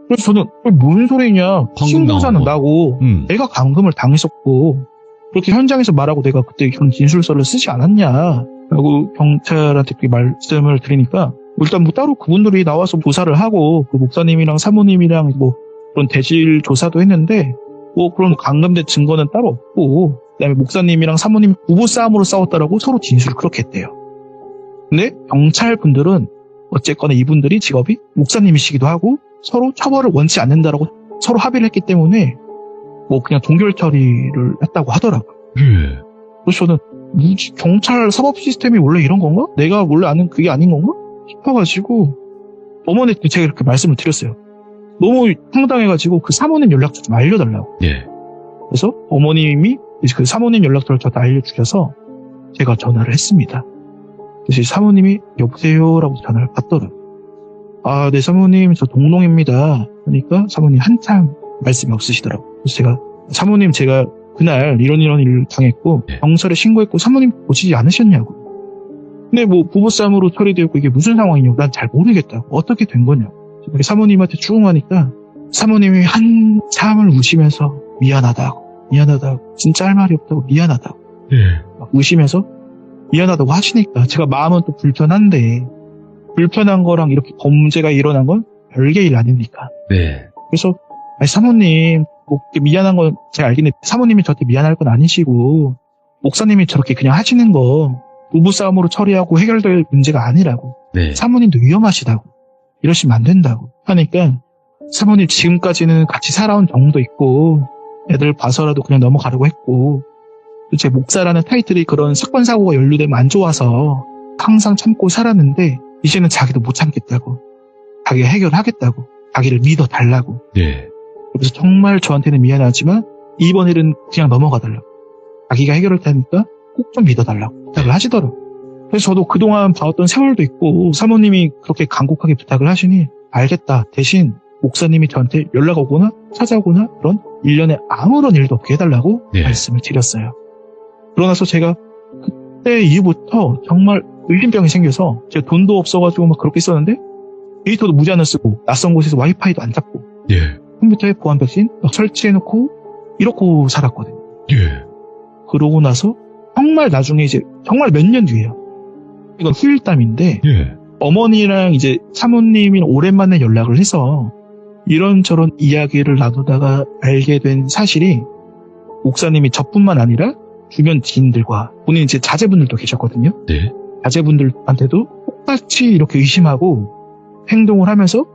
그래서 저는 뭔 소리냐? 신고자는 나온 거. 나고 내가 감금을 당했었고 그렇게 현장에서 말하고 내가 그때 그런 진술서를 쓰지 않았냐라고 경찰한테 그렇게 말씀을 드리니까 일단 뭐 따로 그분들이 나와서 조사를 하고 그 목사님이랑 사모님이랑 뭐 그런 대질 조사도 했는데 뭐 그런 감금된 증거는 따로 없고 그다음에 목사님이랑 사모님이 부부싸움으로 싸웠다라고 서로 진술을 그렇게 했대요. 근데 경찰분들은 어쨌거나 이분들이 직업이 목사님이시기도 하고 서로 처벌을 원치 않는다라고 서로 합의를 했기 때문에 뭐 그냥 종결 처리를 했다고 하더라고요. 예. 그래서 저는 경찰 사법 시스템이 원래 이런 건가? 내가 원래 아는 그게 아닌 건가? 싶어가지고 어머니한테 제가 이렇게 말씀을 드렸어요. 너무 황당해가지고 그 사모님 연락처 좀 알려달라고. 예. 그래서 어머님이 이제 그 사모님 연락처를 저한테 알려주셔서 제가 전화를 했습니다. 그래서 사모님이 여보세요라고 전화를 받더라고요. 아, 네 사모님 저 동동입니다. 그러니까 사모님 한참 말씀이 없으시더라고요. 그래서 제가 사모님 제가 그날 이런 일을 당했고 네. 경찰에 신고했고 사모님 보시지 않으셨냐고. 근데 뭐 부부싸움으로 처리되었고 이게 무슨 상황이냐고 난 잘 모르겠다고. 어떻게 된 거냐고. 이렇게 사모님한테 추궁하니까 사모님이 한참을 우시면서 미안하다고 진짜 할 말이 없다고 미안하다고 예. 막 우시면서 미안하다고 하시니까 제가 마음은 또 불편한데 불편한 거랑 이렇게 범죄가 일어난 건 별개 일 아닙니까? 네. 그래서 아니 사모님 뭐 이렇게 미안한 건 제가 알겠는데 사모님이 저한테 미안할 건 아니시고 목사님이 저렇게 그냥 하시는 거 부부싸움으로 처리하고 해결될 문제가 아니라고 네. 사모님도 위험하시다고 이러시면 안 된다고 하니까 사모님 지금까지는 같이 살아온 정도 있고 애들 봐서라도 그냥 넘어가려고 했고 제 목사라는 타이틀이 그런 사건 사고가 연루되면 안 좋아서 항상 참고 살았는데 이제는 자기도 못 참겠다고 자기가 해결하겠다고 자기를 믿어달라고 네. 그래서 정말 저한테는 미안하지만 이번 일은 그냥 넘어가달라고 자기가 해결할 테니까 꼭 좀 믿어달라고 부탁을 하시더라고요. 그래서 저도 그동안 봐왔던 세월도 있고 사모님이 그렇게 간곡하게 부탁을 하시니 알겠다. 대신 목사님이 저한테 연락 오거나 찾아오거나 그런 일련의 아무런 일도 없게 해달라고 네. 말씀을 드렸어요. 그러나서 제가 그때 이후부터 정말 을림병이 생겨서 제가 돈도 없어가지고 막 그렇게 썼는데 데이터도 무제한을 쓰고 낯선 곳에서 와이파이도 안 잡고 예. 컴퓨터에 보안 백신 막 설치해놓고 이러고 살았거든요. 예. 그러고 나서 정말 나중에 이제 정말 몇 년 뒤에요. 이건 후일담인데 예. 어머니랑 이제 사모님이 오랜만에 연락을 해서 이런저런 이야기를 나누다가 알게 된 사실이 목사님이 저뿐만 아니라 주변 지인들과 본인 이제 자제분들도 계셨거든요. 네. 자제분들한테도 똑같이 이렇게 의심하고 행동을 하면서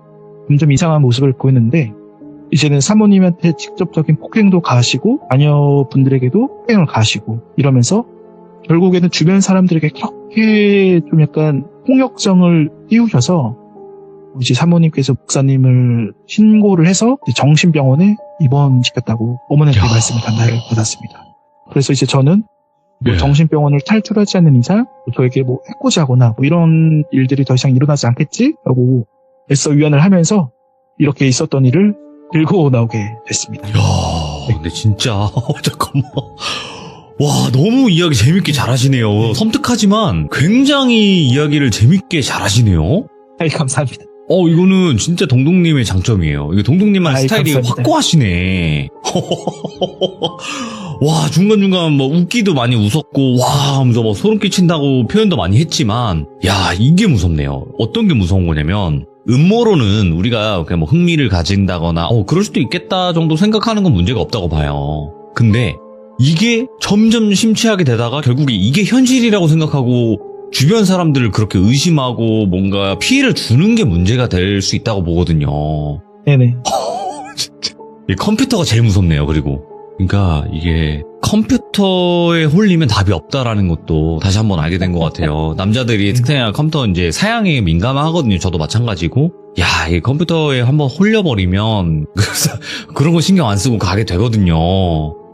점점 이상한 모습을 보였는데 이제는 사모님한테 직접적인 폭행도 가하시고 자녀분들에게도 폭행을 가하시고 이러면서 결국에는 주변 사람들에게 그렇게 좀 약간 폭력성을 띄우셔서 이제 사모님께서 목사님을 신고를 해서 이제 정신병원에 입원시켰다고 어머니한테 야. 말씀을 전달을 받았습니다. 그래서 이제 저는 뭐 네. 정신병원을 탈출하지 않는 이상 저에게 뭐 해코지하거나 뭐 이런 일들이 더 이상 일어나지 않겠지라고 애써 위안을 하면서 이렇게 있었던 일을 들고 나오게 됐습니다. 야, 근데 진짜 잠깐만. 와, 너무 이야기 재밌게 잘하시네요. 섬뜩하지만 굉장히 이야기를 재밌게 잘하시네요. 아이, 감사합니다. 이거는 진짜 동동님의 장점이에요. 이거 동동님만 아이, 스타일이 감사합니다. 확고하시네. 와, 중간중간 뭐 웃기도 많이 웃었고, 와, 하면서 뭐 소름 끼친다고 표현도 많이 했지만, 야, 이게 무섭네요. 어떤 게 무서운 거냐면, 음모론은 우리가 그냥 뭐 흥미를 가진다거나, 그럴 수도 있겠다 정도 생각하는 건 문제가 없다고 봐요. 근데, 이게 점점 심취하게 되다가 결국에 이게 현실이라고 생각하고 주변 사람들을 그렇게 의심하고 뭔가 피해를 주는 게 문제가 될 수 있다고 보거든요. 네네. 이 컴퓨터가 제일 무섭네요. 그리고 그러니까 이게 컴퓨터에 홀리면 답이 없다라는 것도 다시 한번 알게 된 것 같아요. 남자들이 특히나 컴퓨터 이제 사양에 민감하거든요. 저도 마찬가지고. 야, 이 컴퓨터에 한번 홀려버리면 그래서 그런 거 신경 안 쓰고 가게 되거든요.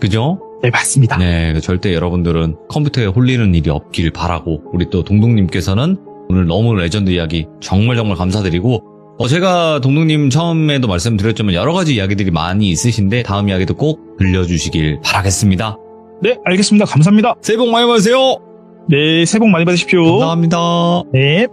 그죠? 네, 맞습니다. 네, 절대 여러분들은 컴퓨터에 홀리는 일이 없길 바라고, 우리 또 동동님께서는 오늘 너무 레전드 이야기 정말 감사드리고, 제가 동동님 처음에도 말씀드렸지만 여러 가지 이야기들이 많이 있으신데 다음 이야기도 꼭 들려주시길 바라겠습니다. 네, 알겠습니다. 감사합니다. 새해 복 많이 받으세요. 네, 새해 복 많이 받으십시오. 감사합니다. 네.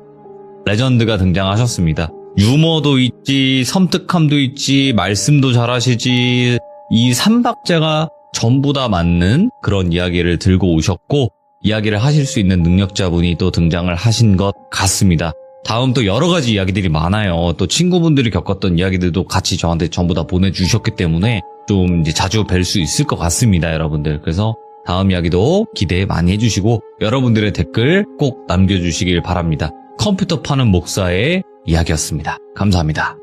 레전드가 등장하셨습니다. 유머도 있지, 섬뜩함도 있지, 말씀도 잘하시지, 이 삼박자가 전부 다 맞는 그런 이야기를 들고 오셨고, 이야기를 하실 수 있는 능력자분이 또 등장을 하신 것 같습니다. 다음 또 여러 가지 이야기들이 많아요. 또 친구분들이 겪었던 이야기들도 같이 저한테 전부 다 보내주셨기 때문에 좀 이제 자주 뵐 수 있을 것 같습니다, 여러분들. 그래서 다음 이야기도 기대 많이 해주시고 여러분들의 댓글 꼭 남겨주시길 바랍니다. 컴퓨터 파는 목사의 이야기였습니다. 감사합니다.